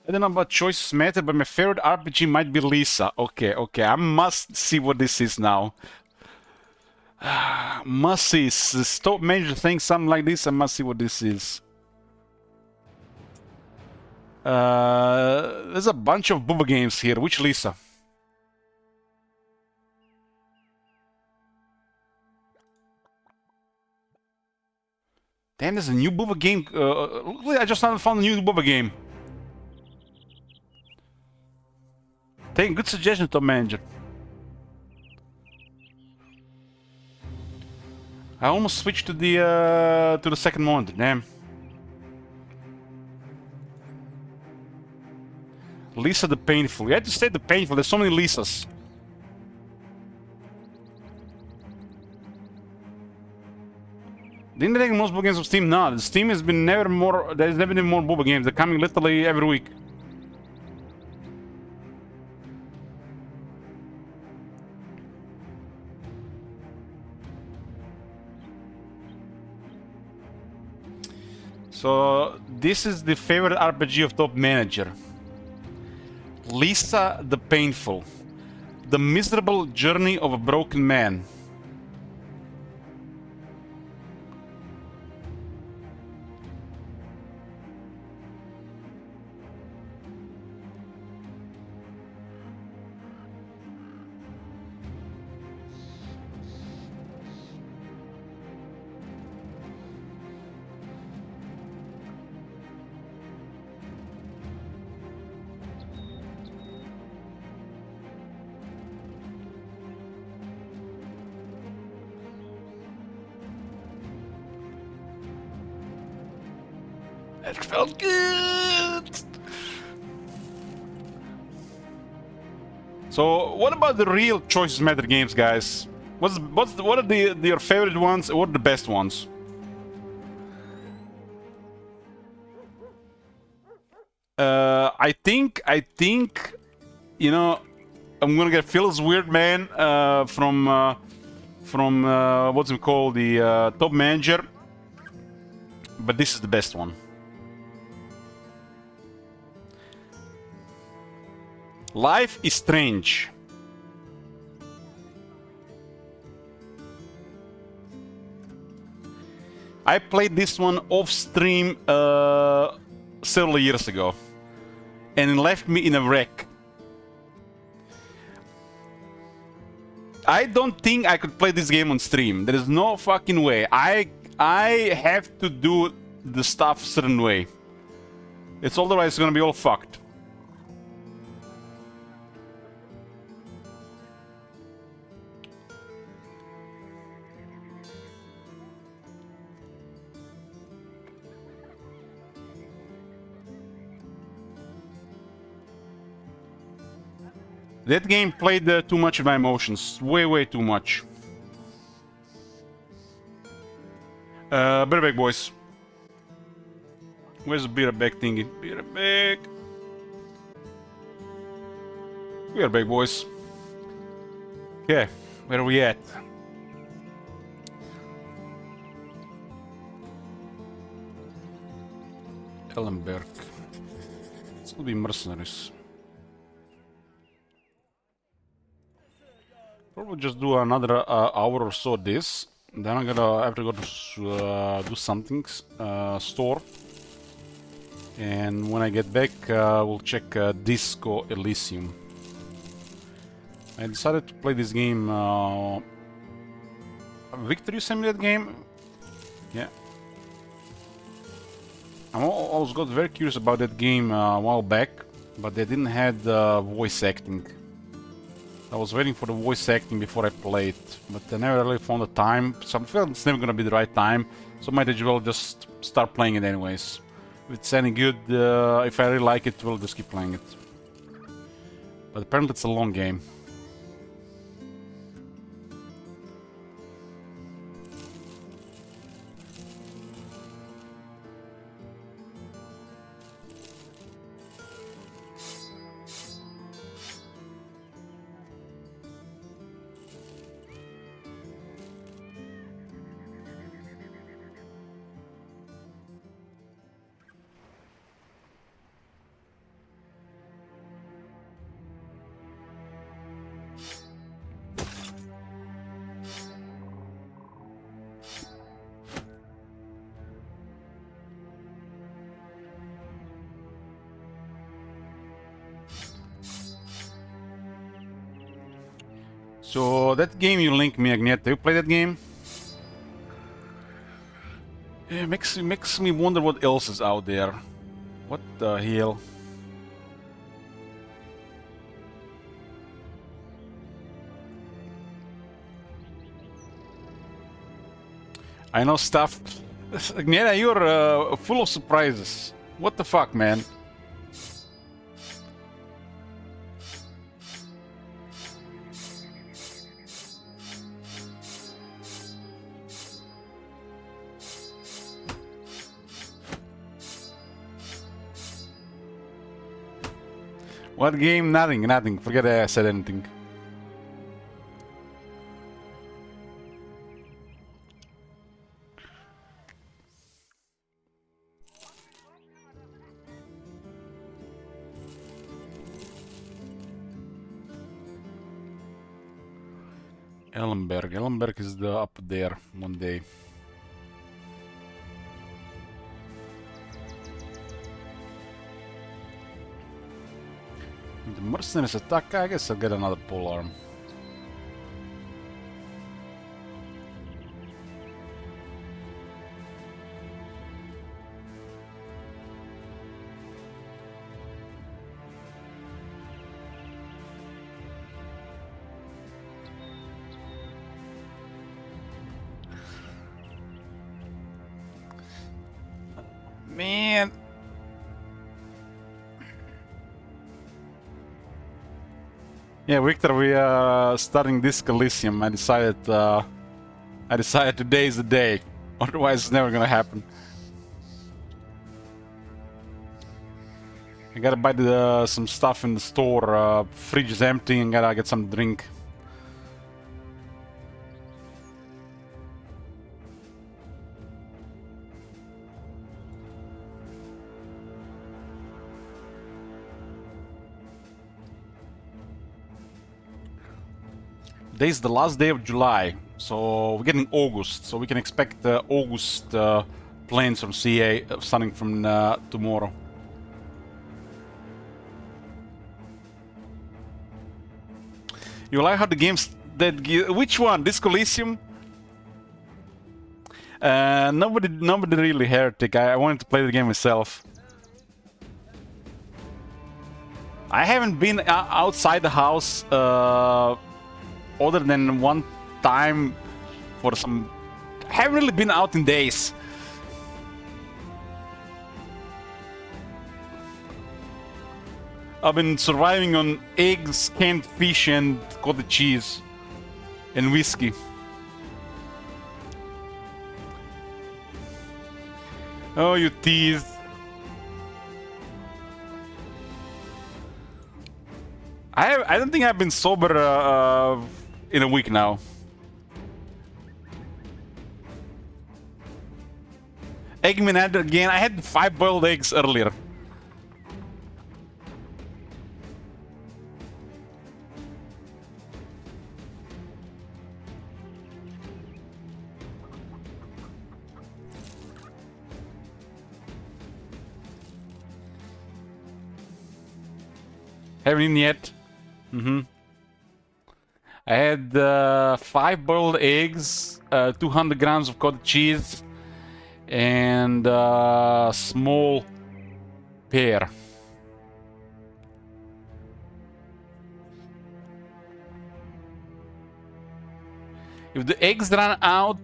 I don't know about choices matter, but my favorite RPG might be Lisa. Okay, I must see what this is now. Must see. Stop major things, something like this. I must see what this is. There's a bunch of Booba games here. Which Lisa? Damn, there's a new Booba game. I just found a new Booba game. Good suggestion, Top Manager. I almost switched to the second mode. Damn. Lisa the Painful. You had to say the Painful. There's so many Lisas. Didn't they take most Booba games of Steam? No, Steam has been never more. There's never been more Booba games. They're coming literally every week. So this is the favorite RPG of Top Manager. Lisa the Painful. The miserable journey of a broken man. It felt good. So, what about the real Choices Matter games, guys? What are your favorite ones? What are the best ones? I think, you know, I'm gonna get Phil's Weird Man from what's it called, the Top Manager, but this is the best one. Life is Strange. I played this one off stream several years ago, and it left me in a wreck. I don't think I could play this game on stream. There is no fucking way. I have to do the stuff a certain way. It's otherwise gonna be all fucked. That game played too much with my emotions. Way too much. Beer boys. Where's the beer thingy? Beer boys. Okay, where are we at? Ellenberg. It's gonna be mercenaries. Probably just do another hour or so this. Then I'm gonna have to go to do something, store. And when I get back, we'll check Disco Elysium. I decided to play this game. Victor, you sent me that game? Yeah. I always got very curious about that game a while back, but they didn't have voice acting. I was waiting for the voice acting before I played, but I never really found the time, so I feel it's never gonna be the right time, so I might as well just start playing it anyways. If it's any good, if I really like it, we'll just keep playing it. But apparently it's a long game. So that game you linked me, Agneta, you play that game? Yeah, makes me wonder what else is out there. What the hell? I know stuff. Agneta, you're full of surprises. What the fuck, man? What game? Nothing. Forget I said anything. Ellenberg. Ellenberg is up there one day. The mercenaries attack. I guess I'll get another polearm. Man. Yeah, Victor, we are starting Disco Elysium. I decided today is the day. Otherwise, it's never gonna happen. I gotta buy some stuff in the store. Fridge is empty and gotta get some drink. Today's the last day of July, so we're getting August, so we can expect August planes from CA starting from tomorrow. You like how the games that which one? Disco Elysium? Nobody really Heretic. I wanted to play the game myself. I haven't been outside the house other than one time for some. I haven't really been out in days. I've been surviving on eggs, canned fish, and cottage cheese, and whiskey. Oh, you tease. I don't think I've been sober in a week now. Egg Minad again. I had 5 boiled eggs earlier. Haven't eaten yet. I had 5 boiled eggs, 200 grams of cottage cheese, and a small pear. If the eggs run out,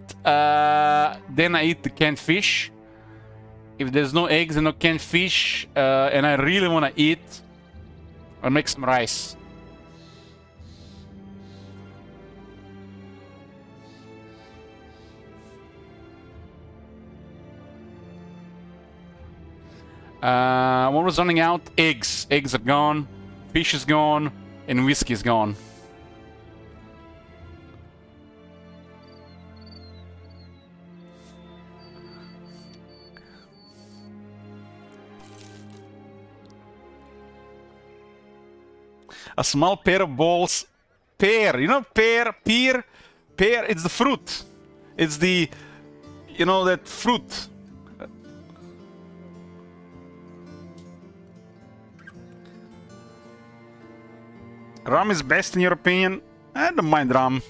then I eat the canned fish. If there's no eggs and no canned fish, and I really want to eat, I'll make some rice. One was running out. Eggs. Eggs are gone. Fish is gone. And whiskey is gone. A small pair of balls. Pear. You know pear? Pear? Pear, it's the fruit. It's the... You know, that fruit. Rum is best in your opinion? I don't mind rum.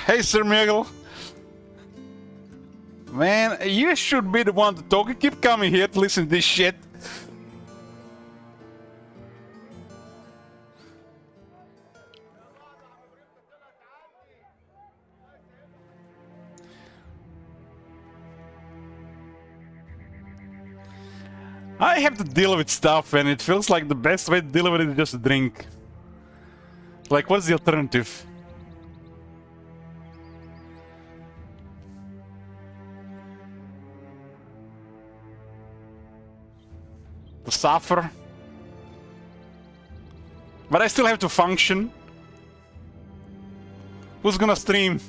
Hey, Sir Miguel. Man, you should be the one to talk. You keep coming here to listen to this shit. I have to deal with stuff, and it feels like the best way to deal with it is just drink. Like, what's the alternative? To suffer. But I still have to function. Who's gonna stream?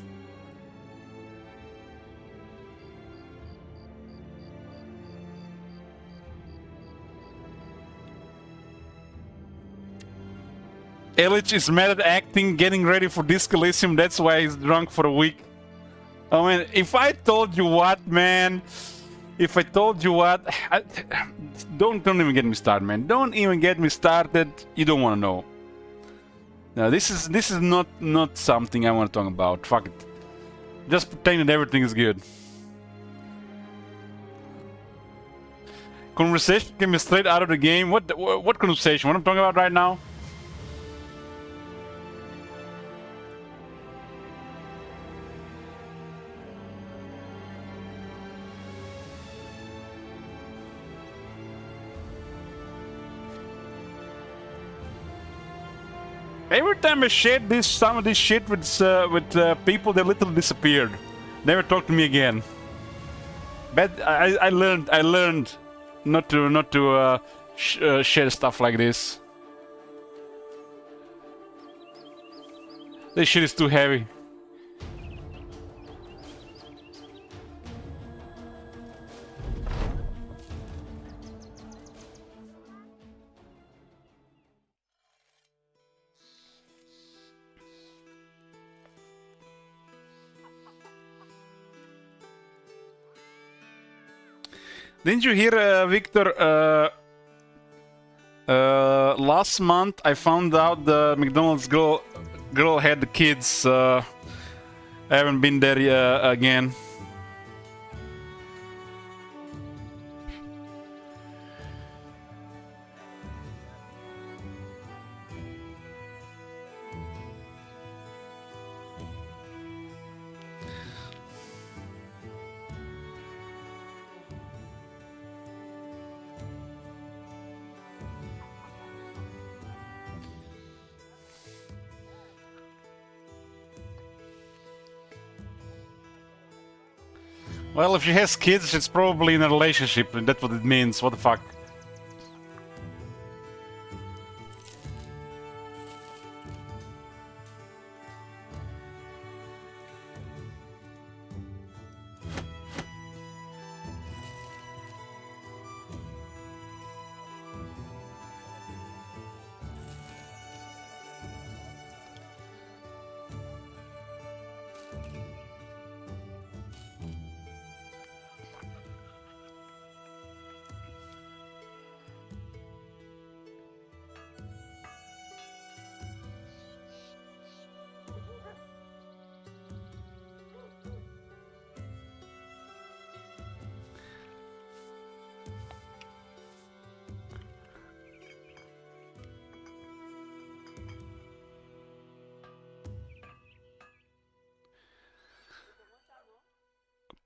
Illich is mad at acting, getting ready for Disco Elysium, that's why he's drunk for a week. Oh man, if I told you what, man... If I told you what... don't even get me started, man. Don't even get me started. You don't want to know. No, this is not something I want to talk about. Fuck it. Just pretend that everything is good. Conversation came straight out of the game. What conversation? What I'm talking about right now? Every time I shared some of this shit with people, they literally disappeared. Never talked to me again. But I learned not to share stuff like this. This shit is too heavy. Didn't you hear, Victor? Last month I found out the McDonald's girl had kids. I haven't been there again. Well, if she has kids, it's probably in a relationship, and that's what it means. What the fuck?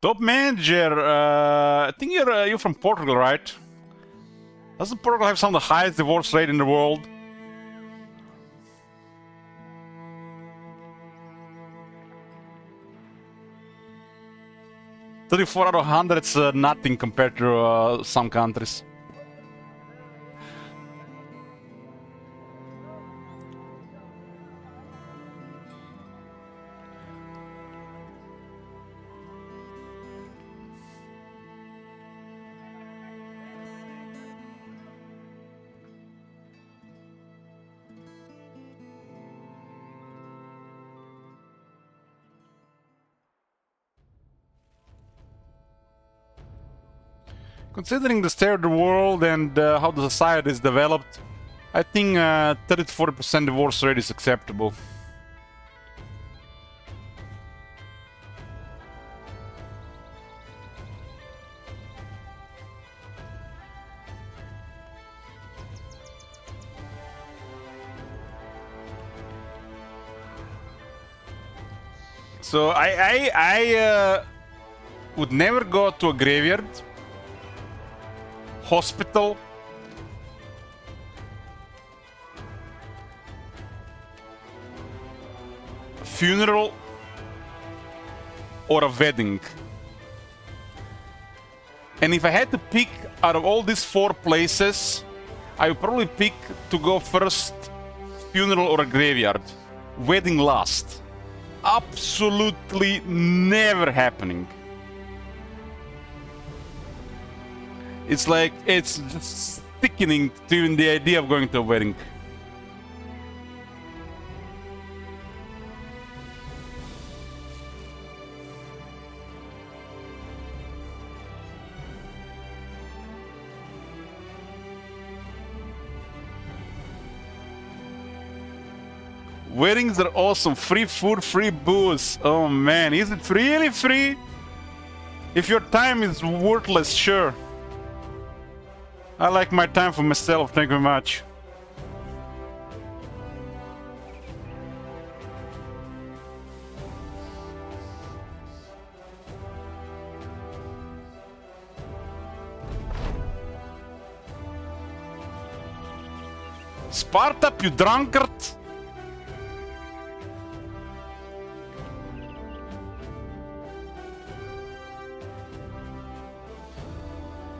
Top manager, I think you're from Portugal, right? Doesn't Portugal have some of the highest divorce rate in the world? $34 out of 100, it's nothing compared to some countries. Considering the state of the world and how the society is developed, I think 30 to 40% divorce rate is acceptable. So I would never go to a graveyard, hospital, funeral, or a wedding. And if I had to pick out of all these 4 places, I would probably pick to go first funeral or a graveyard. Wedding last. Absolutely never happening. It's like, it's just sickening to even the idea of going to a wedding. Weddings are awesome. Free food, free booze. Oh man, is it really free? If your time is worthless, sure. I like my time for myself, thank you very much. Sparta, you drunkard!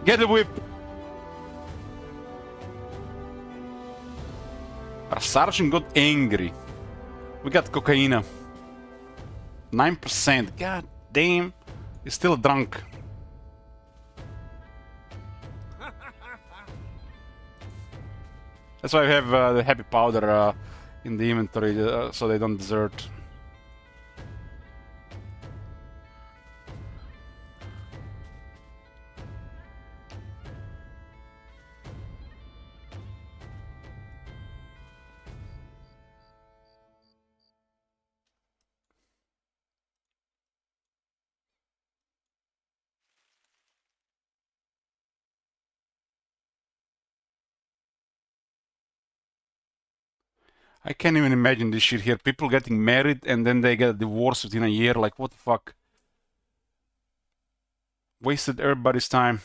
Get the whip! Our sergeant got angry. We got cocaine. 9%. God damn. He's still drunk. That's why we have the happy powder in the inventory, so they don't desert. I can't even imagine this shit here. People getting married and then they get a divorce within a year. Like, what the fuck? Wasted everybody's time.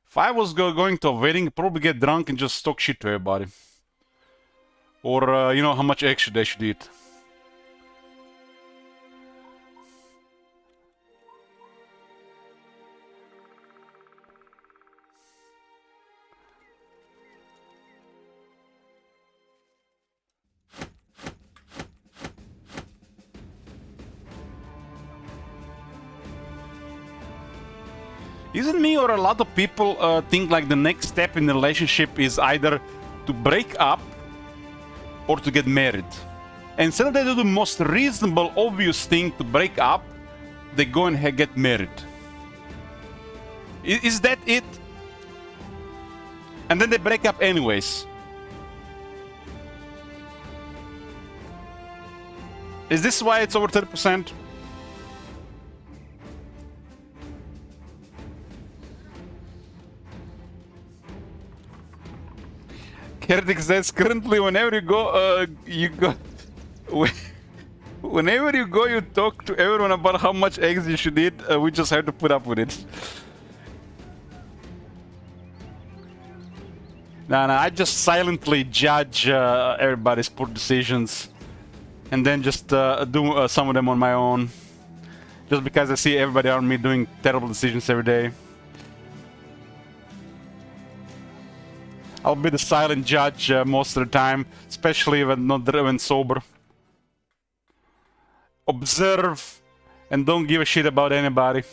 If I was going to a wedding, I'd probably get drunk and just talk shit to everybody. Or, you know, how much extra they should eat. Isn't me or a lot of people think like the next step in the relationship is either to break up or to get married? And instead of they do the most reasonable, obvious thing to break up, they go and get married. Is that it? And then they break up anyways. Is this why it's over 30%? Heretic says currently whenever you go whenever you go you talk to everyone about how much eggs you should eat. We just have to put up with it. No, I just silently judge everybody's poor decisions and then just do some of them on my own, just because I see everybody around me doing terrible decisions every day. I'll be the silent judge most of the time, especially when sober. Observe and don't give a shit about anybody.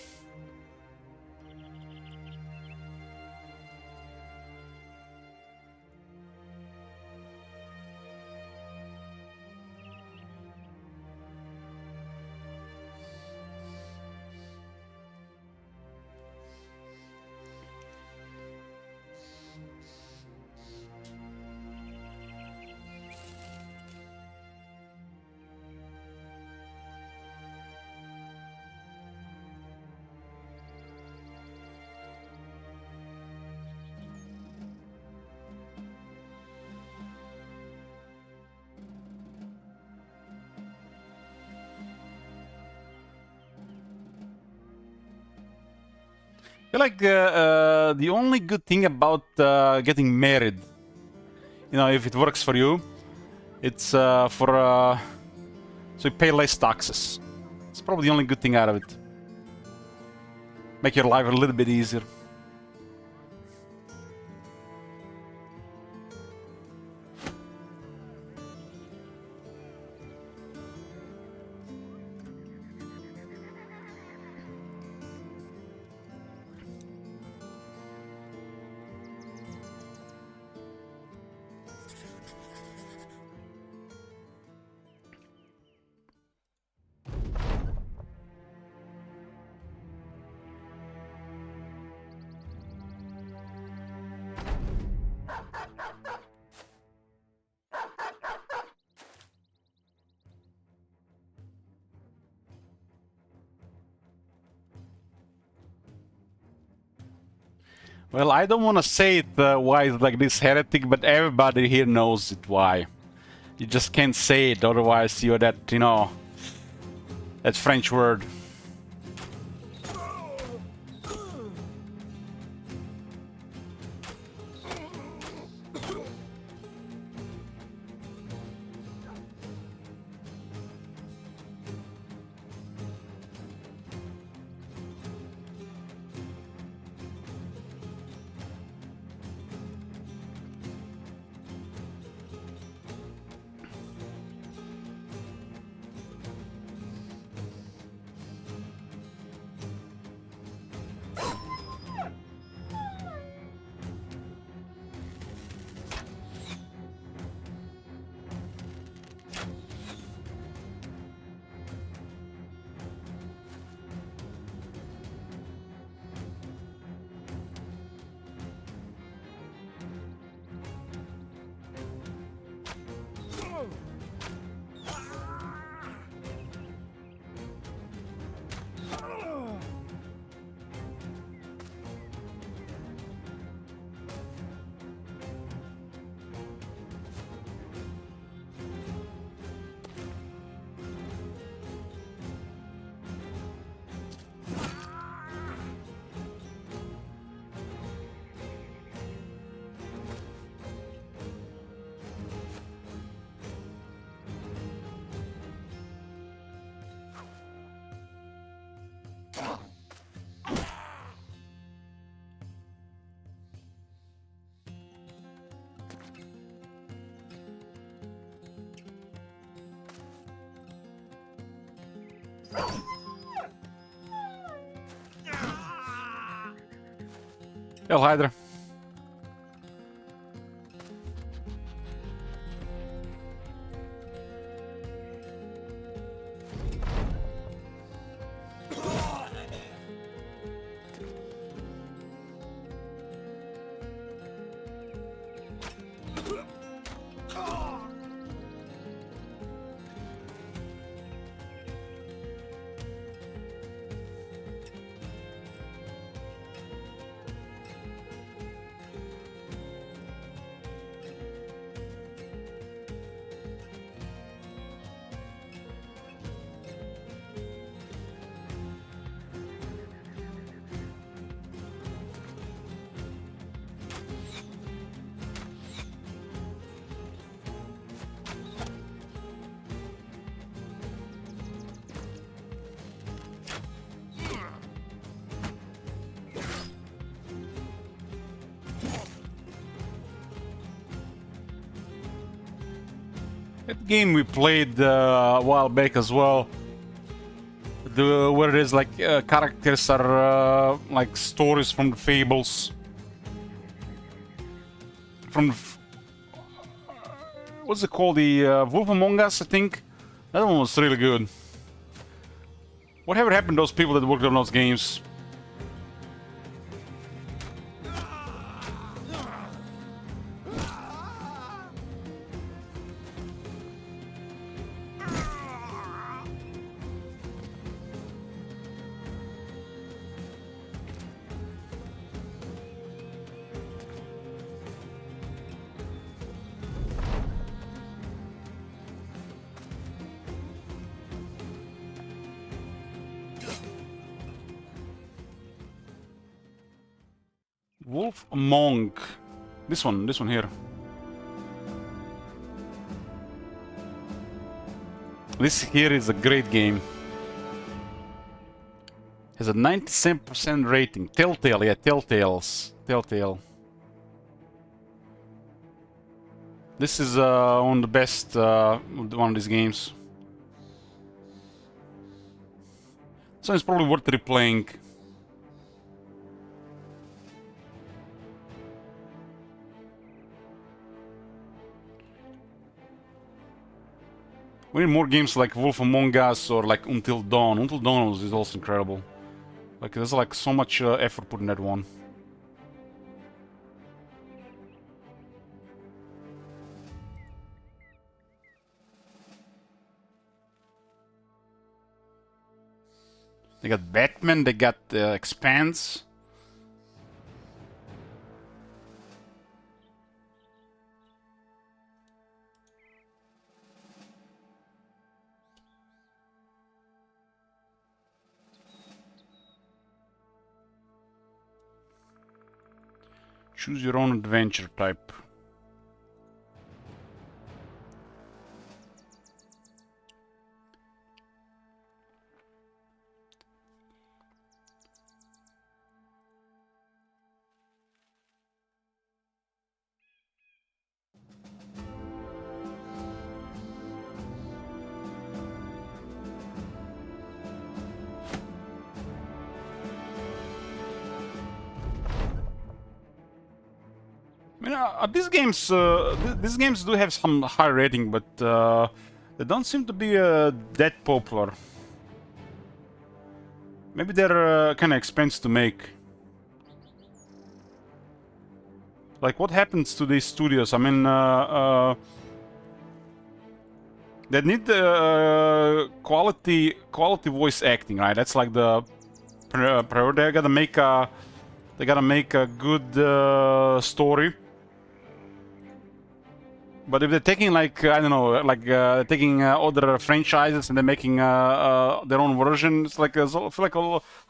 I feel like the only good thing about getting married, you know, if it works for you, it's so you pay less taxes. It's probably the only good thing out of it. Make your life a little bit easier. Well, I don't want to say it why it's like this heretic, but everybody here knows it why. You just can't say it, otherwise you're that, you know, that French word. Hell, Hydra. That game we played a while back as well, where it is like characters are like stories from the fables. From what's it called? The Wolf Among Us, I think. That one was really good. Whatever happened to those people that worked on those games? Wolf Among. This one here. This here is a great game. Has a 97% rating. Telltale, yeah, Telltale. This is one of the best one of these games. So it's probably worth replaying. We need more games like Wolf Among Us or like Until Dawn. Until Dawn is also incredible. Like there's like so much effort put in that one. They got Batman, they got Expanse. Choose your own adventure type. I mean, these games do have some high rating, but they don't seem to be that popular. Maybe they're kind of expensive to make. Like, what happens to these studios? I mean, they need quality voice acting, right? That's like the priority. They gotta make a good story. But if they're taking, like, I don't know, like taking other franchises and they're making their own version, it's like I feel like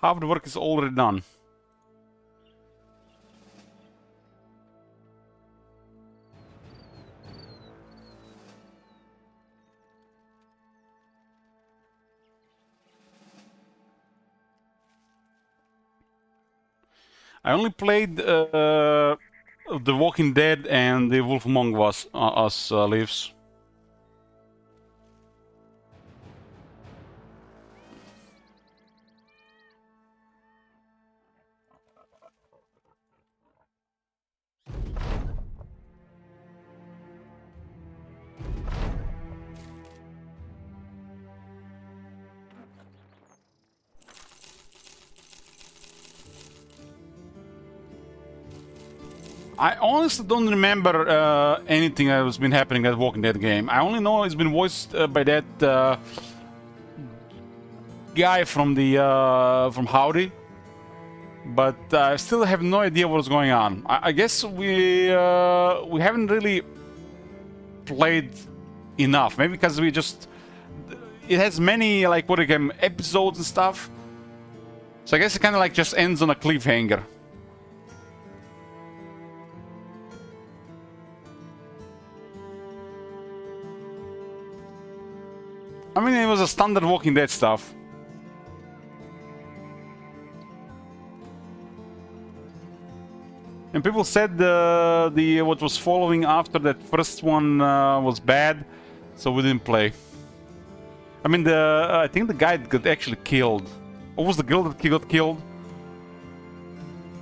half the work is already done. I only played The Walking Dead and The Wolf Among Us Lives. I honestly don't remember anything that has been happening at Walking Dead game. I only know it's been voiced by that guy from the from Howdy, but I still have no idea what's going on. I guess we haven't really played enough. Maybe because we just it has many like what again episodes and stuff. So I guess it kind of like just ends on a cliffhanger. I mean, it was a standard Walking Dead stuff. And people said the what was following after that first one was bad, so we didn't play. I mean, I think the guy got actually killed. Or was the girl that got killed?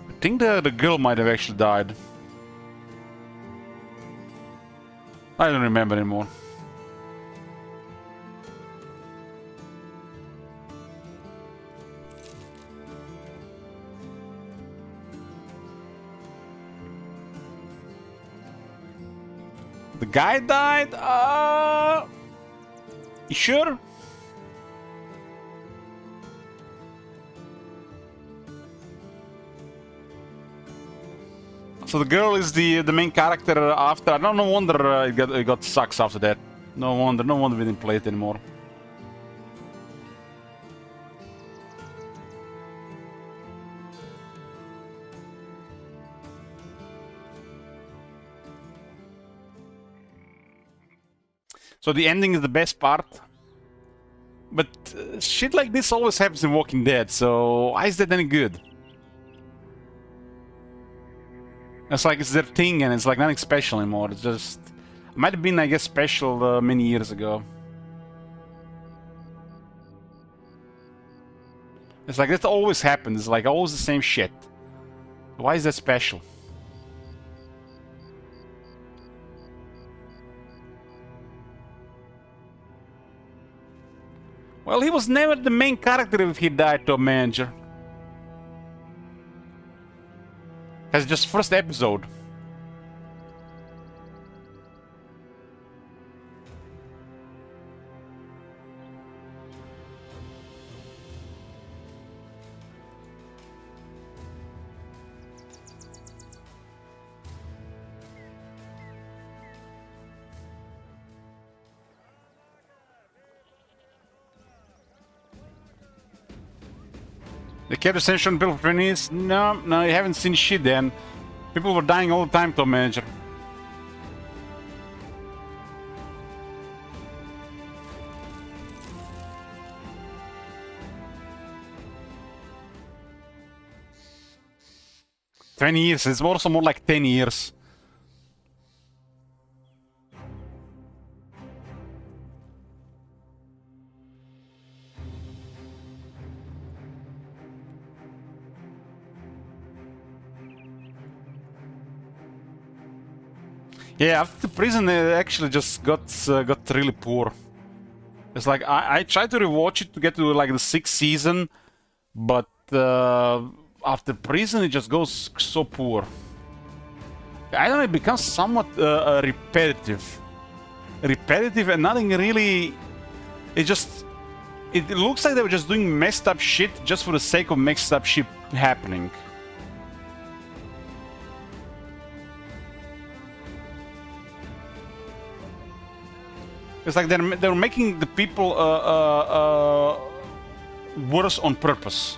I think the girl might have actually died. I don't remember anymore. The guy died? You sure? So the girl is the main character after. No wonder it got sucks after that. No wonder we didn't play it anymore. So the ending is the best part. But shit like this always happens in Walking Dead, so why is that any good? It's like it's their thing and it's like nothing special anymore. It's just... It might have been, I guess, special many years ago. It's like that always happens. It's like always the same shit. Why is that special? Well, he was never the main character if he died to a manager. That's just first episode. The character essential build for trainees? No, you haven't seen shit then. People were dying all the time, Top Manager. $20 years. It's also more like 10 years. Yeah, after the prison, it actually just got really poor. It's like I tried to rewatch it to get to like the 6th season, but after prison, it just goes so poor. I don't know, it becomes somewhat repetitive, and nothing really. It looks like they were just doing messed up shit just for the sake of messed up shit happening. It's like they're making the people worse on purpose.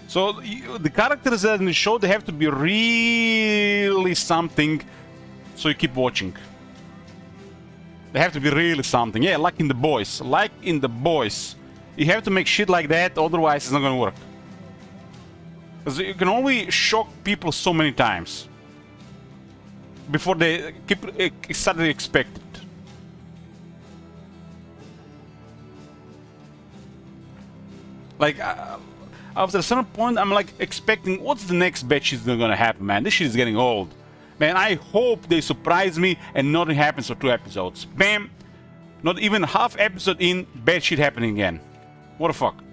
So the characters in the show, they have to be really something, so you keep watching. They have to be really something. Yeah, like in The Boys. Like in The Boys. You have to make shit like that, otherwise it's not gonna work. Because you can only shock people so many times before they start to expect it. Like, after a certain point, I'm like expecting what's the next bad shit's gonna happen, man. This shit is getting old. Man, I hope they surprise me and nothing happens for 2 episodes. Bam! Not even half episode in, bad shit happening again. What the fuck?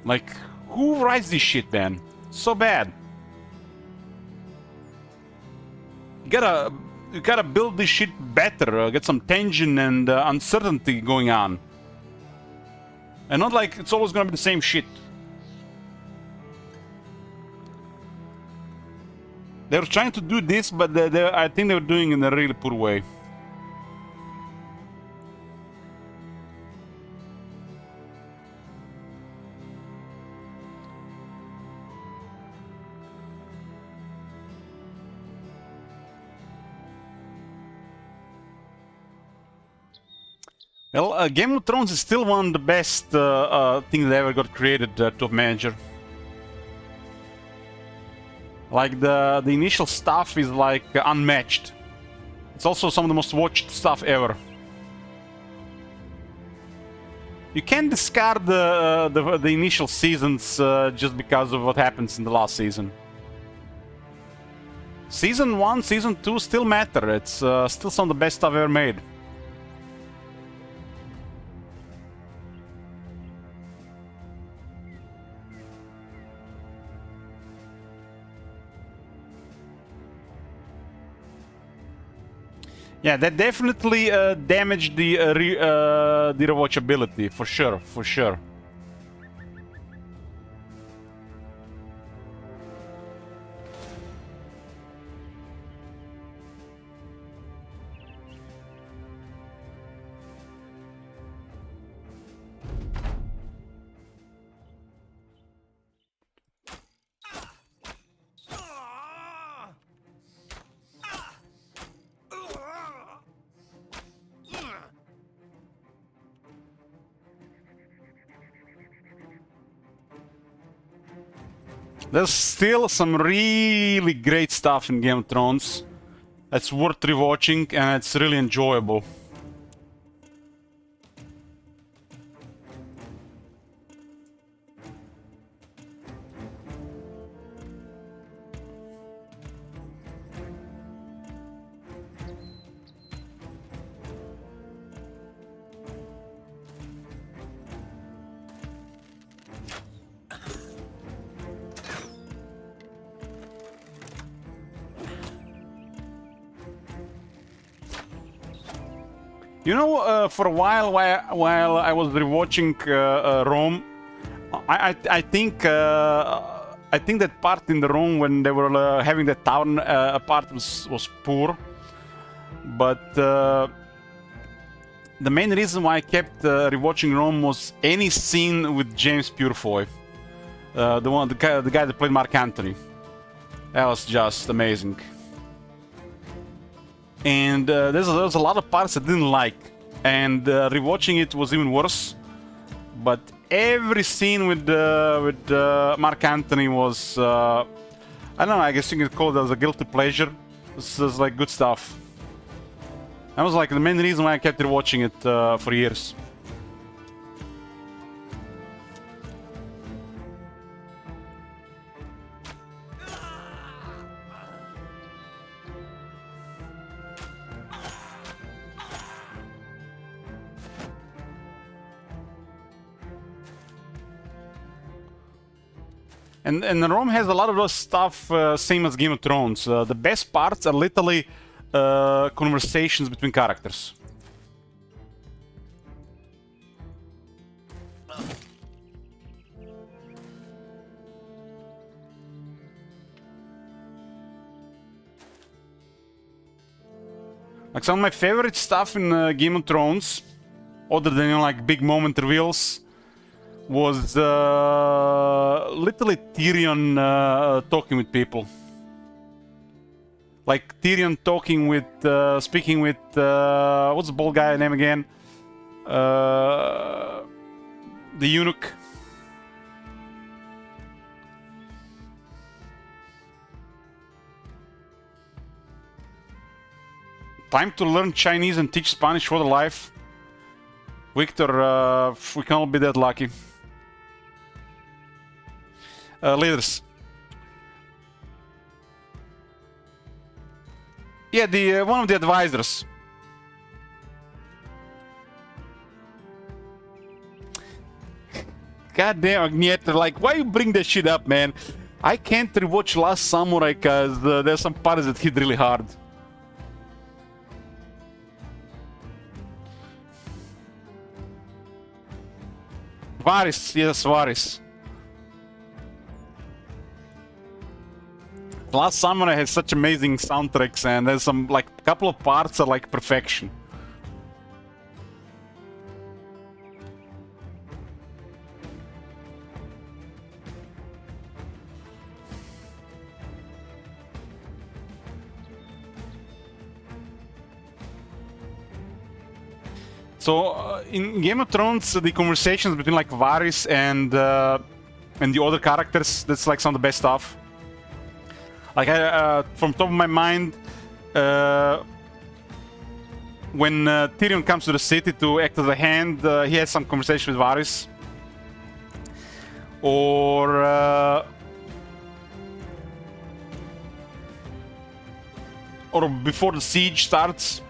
Like, who writes this shit, man? So bad. You gotta build this shit better, get some tension and uncertainty going on. And not like it's always gonna be the same shit. They were trying to do this, but I think they were doing it in a really poor way. Well, Game of Thrones is still one of the best things that ever got created, Top Manager. Like, the initial stuff is like unmatched. It's also some of the most watched stuff ever. You can't discard the initial seasons just because of what happens in the last season. Season 1, Season 2 still matter. It's still some of the best stuff ever made. Yeah, that definitely damaged the rewatchability, for sure, for sure. There's still some really great stuff in Game of Thrones that's worth rewatching, and it's really enjoyable. You know, for a while I was rewatching Rome, I think that part in the Rome when they were having the town part was poor, but the main reason why I kept rewatching Rome was any scene with James Purefoy, the guy that played Mark Antony. That was just amazing. And there's a lot of parts I didn't like, and rewatching it was even worse. But every scene with Mark Antony was I don't know. I guess you could call it as a guilty pleasure. This is like good stuff. That was like the main reason why I kept rewatching it for years. And Rome has a lot of those stuff, same as Game of Thrones. The best parts are literally conversations between characters. Like some of my favorite stuff in Game of Thrones, other than like big moment reveals, was literally Tyrion talking with people. Like Tyrion talking with, speaking with, what's the bald guy name again? The eunuch. Time to learn Chinese and teach Spanish for the life. Victor, we can all be that lucky. Leaders. Yeah, the one of the advisors. God damn, Agnieszka, like, why you bring that shit up, man? I can't rewatch Last Samurai because there's some parts that hit really hard. Varys, yes, Varys. Last Samurai has such amazing soundtracks, and there's some, like, couple of parts are like perfection. So in Game of Thrones, the conversations between like Varys and the other characters, that's like some of the best stuff. Like from top of my mind, when Tyrion comes to the city to act as a hand, he has some conversation with Varys. Or before the siege starts.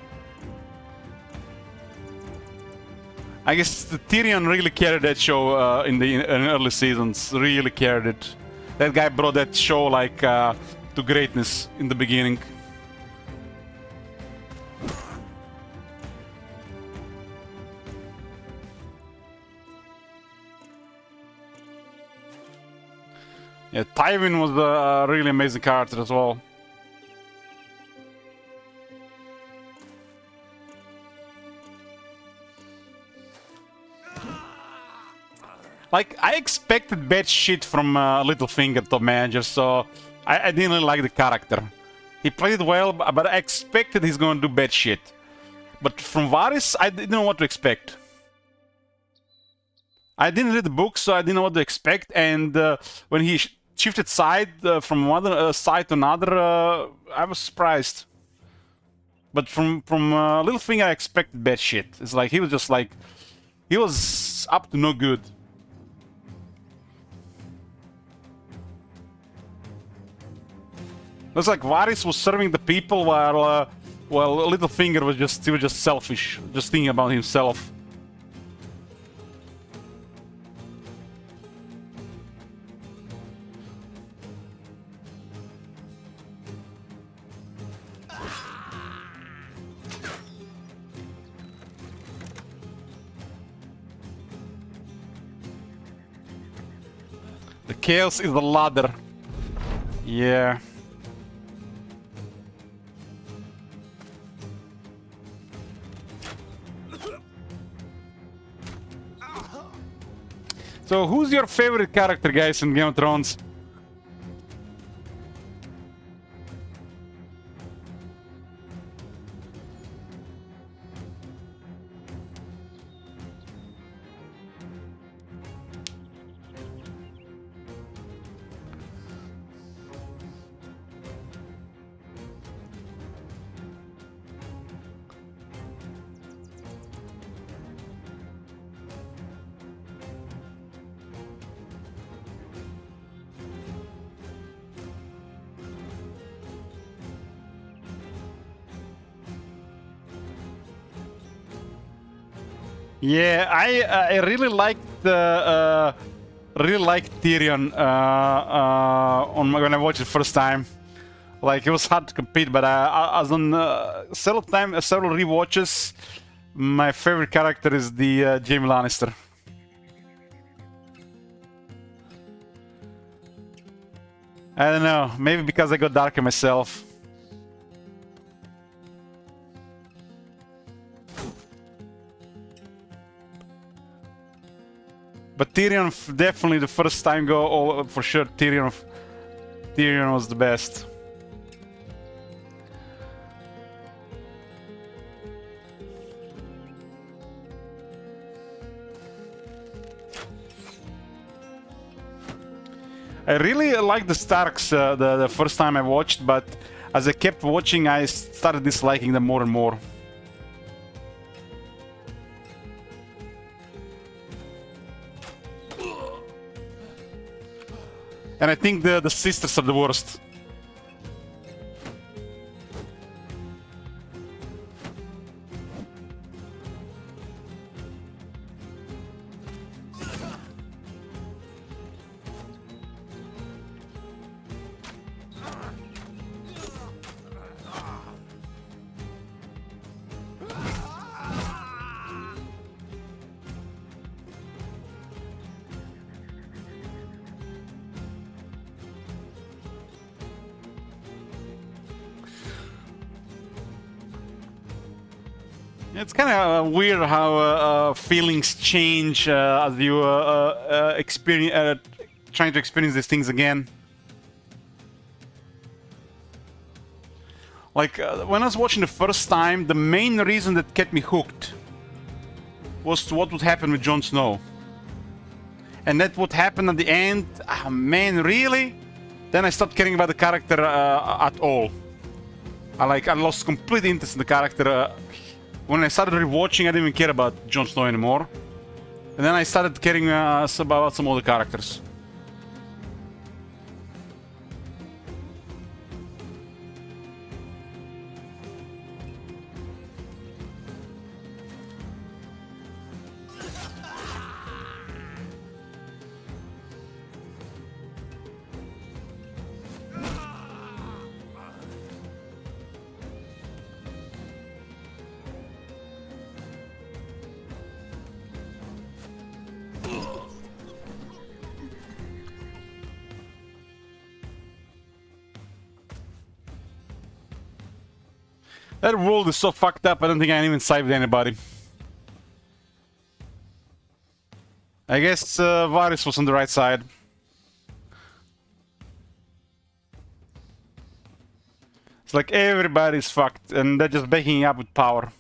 I guess Tyrion really carried that show in early seasons. Really carried it. That guy brought that show like to greatness in the beginning. Yeah, Tywin was a really amazing character as well. Like, I expected bad shit from Littlefinger, top manager, so I didn't really like the character. He played it well, but I expected he's gonna do bad shit. But from Varys, I didn't know what to expect. I didn't read the book, so I didn't know what to expect, and when he shifted side from one side to another, I was surprised. But from Littlefinger, I expected bad shit. It's like, he was just like... he was up to no good. Looks like Varys was serving the people while Littlefinger was just selfish, just thinking about himself. The chaos is the ladder. Yeah. So, who's your favorite character, guys, in Game of Thrones? Yeah, I really liked Tyrion when I watched it first time. Like, it was hard to compete, but as on several rewatches, my favorite character is the Jaime Lannister. I don't know, maybe because I got darker myself. But Tyrion, definitely the first time go, for sure, Tyrion was the best. I really liked the Starks the first time I watched, but as I kept watching, I started disliking them more and more. And I think the sisters are the worst. It's kind of weird how feelings change as you experience, trying to experience these things again. Like, when I was watching the first time, the main reason that kept me hooked was what would happen with Jon Snow. And that would happen at the end, oh man, really? Then I stopped caring about the character at all. I lost complete interest in the character. When I started rewatching, I didn't even care about Jon Snow anymore. And then I started caring about some other characters. That world is so fucked up, I don't think I even saved anybody. I guess Varys was on the right side. It's like everybody's fucked, and they're just backing up with power.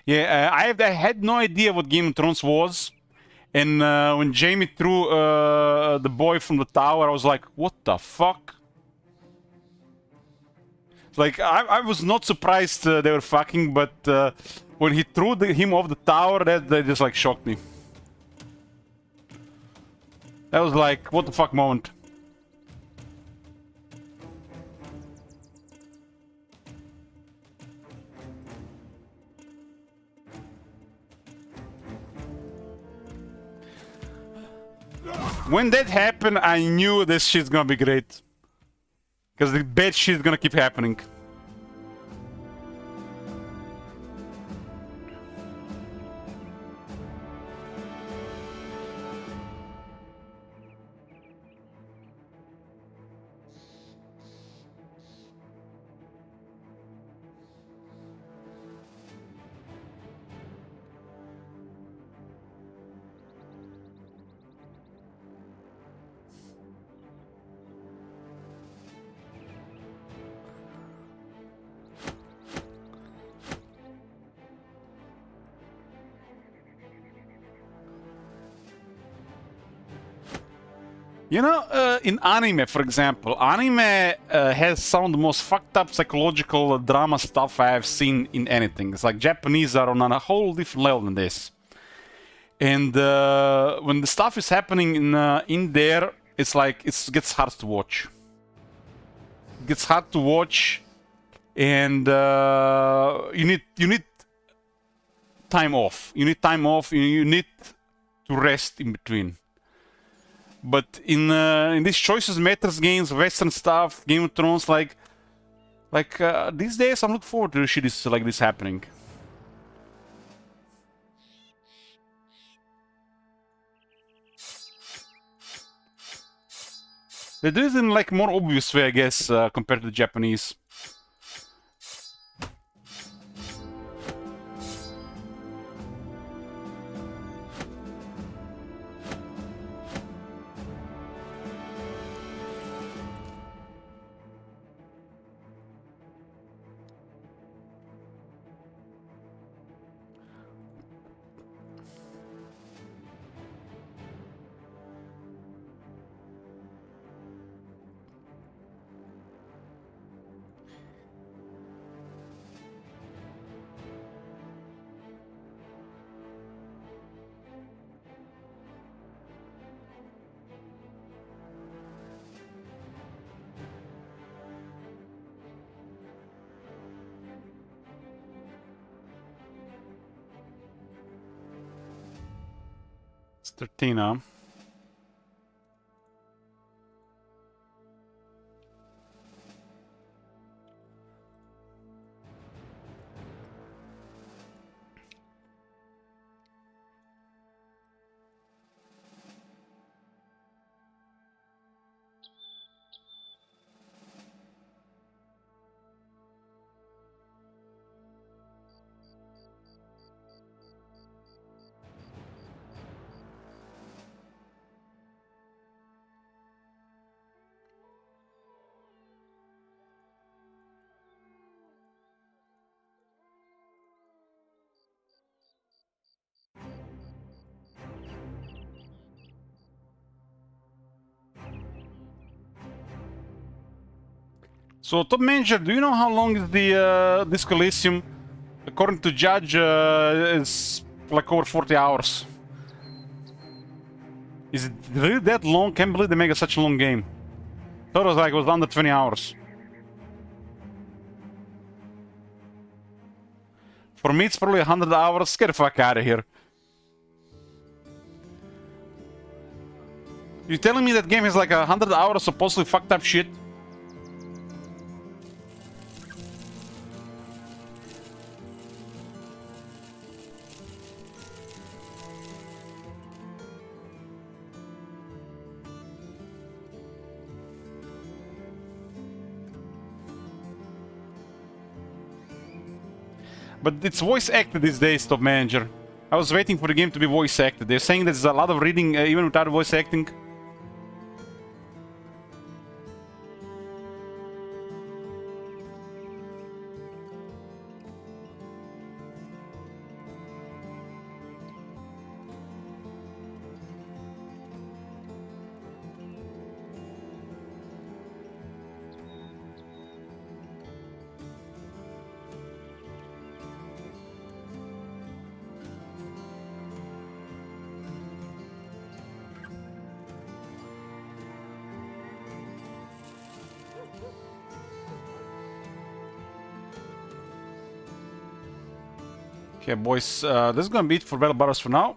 Yeah, I had no idea what Game of Thrones was. And when Jaime threw the boy from the tower, I was like, what the fuck? Like, I was not surprised they were fucking, but when he threw him off the tower, that just like shocked me. That was like, what the fuck moment. When that happened, I knew this shit's gonna be great. Because the bad shit's gonna keep happening. You know, in anime, for example, anime has some of the most fucked up psychological drama stuff I have seen in anything. It's like Japanese are on a whole different level than this. And when the stuff is happening in there, it's like it gets hard to watch. It gets hard to watch, and you need time off. You need time off. You need to rest in between. But in these Choices Matters games, Western stuff, Game of Thrones, like these days, I'm looking forward to shit like this happening. They do it in like more obvious way, I guess, compared to the Japanese. It's 13, huh? So, Top Manager, do you know how long is the Disco Elysium? According to Judge, it's like over 40 hours. Is it really that long? Can't believe they make such a long game. Thought it was under 20 hours. For me, it's probably 100 hours. Get the fuck out of here. You telling me that game is like 100 hours of supposedly fucked up shit? But it's voice acted these days, Top Manager. I was waiting for the game to be voice acted. They're saying there's a lot of reading even without voice acting. Okay, boys, this is gonna be it for Battle Brothers for now.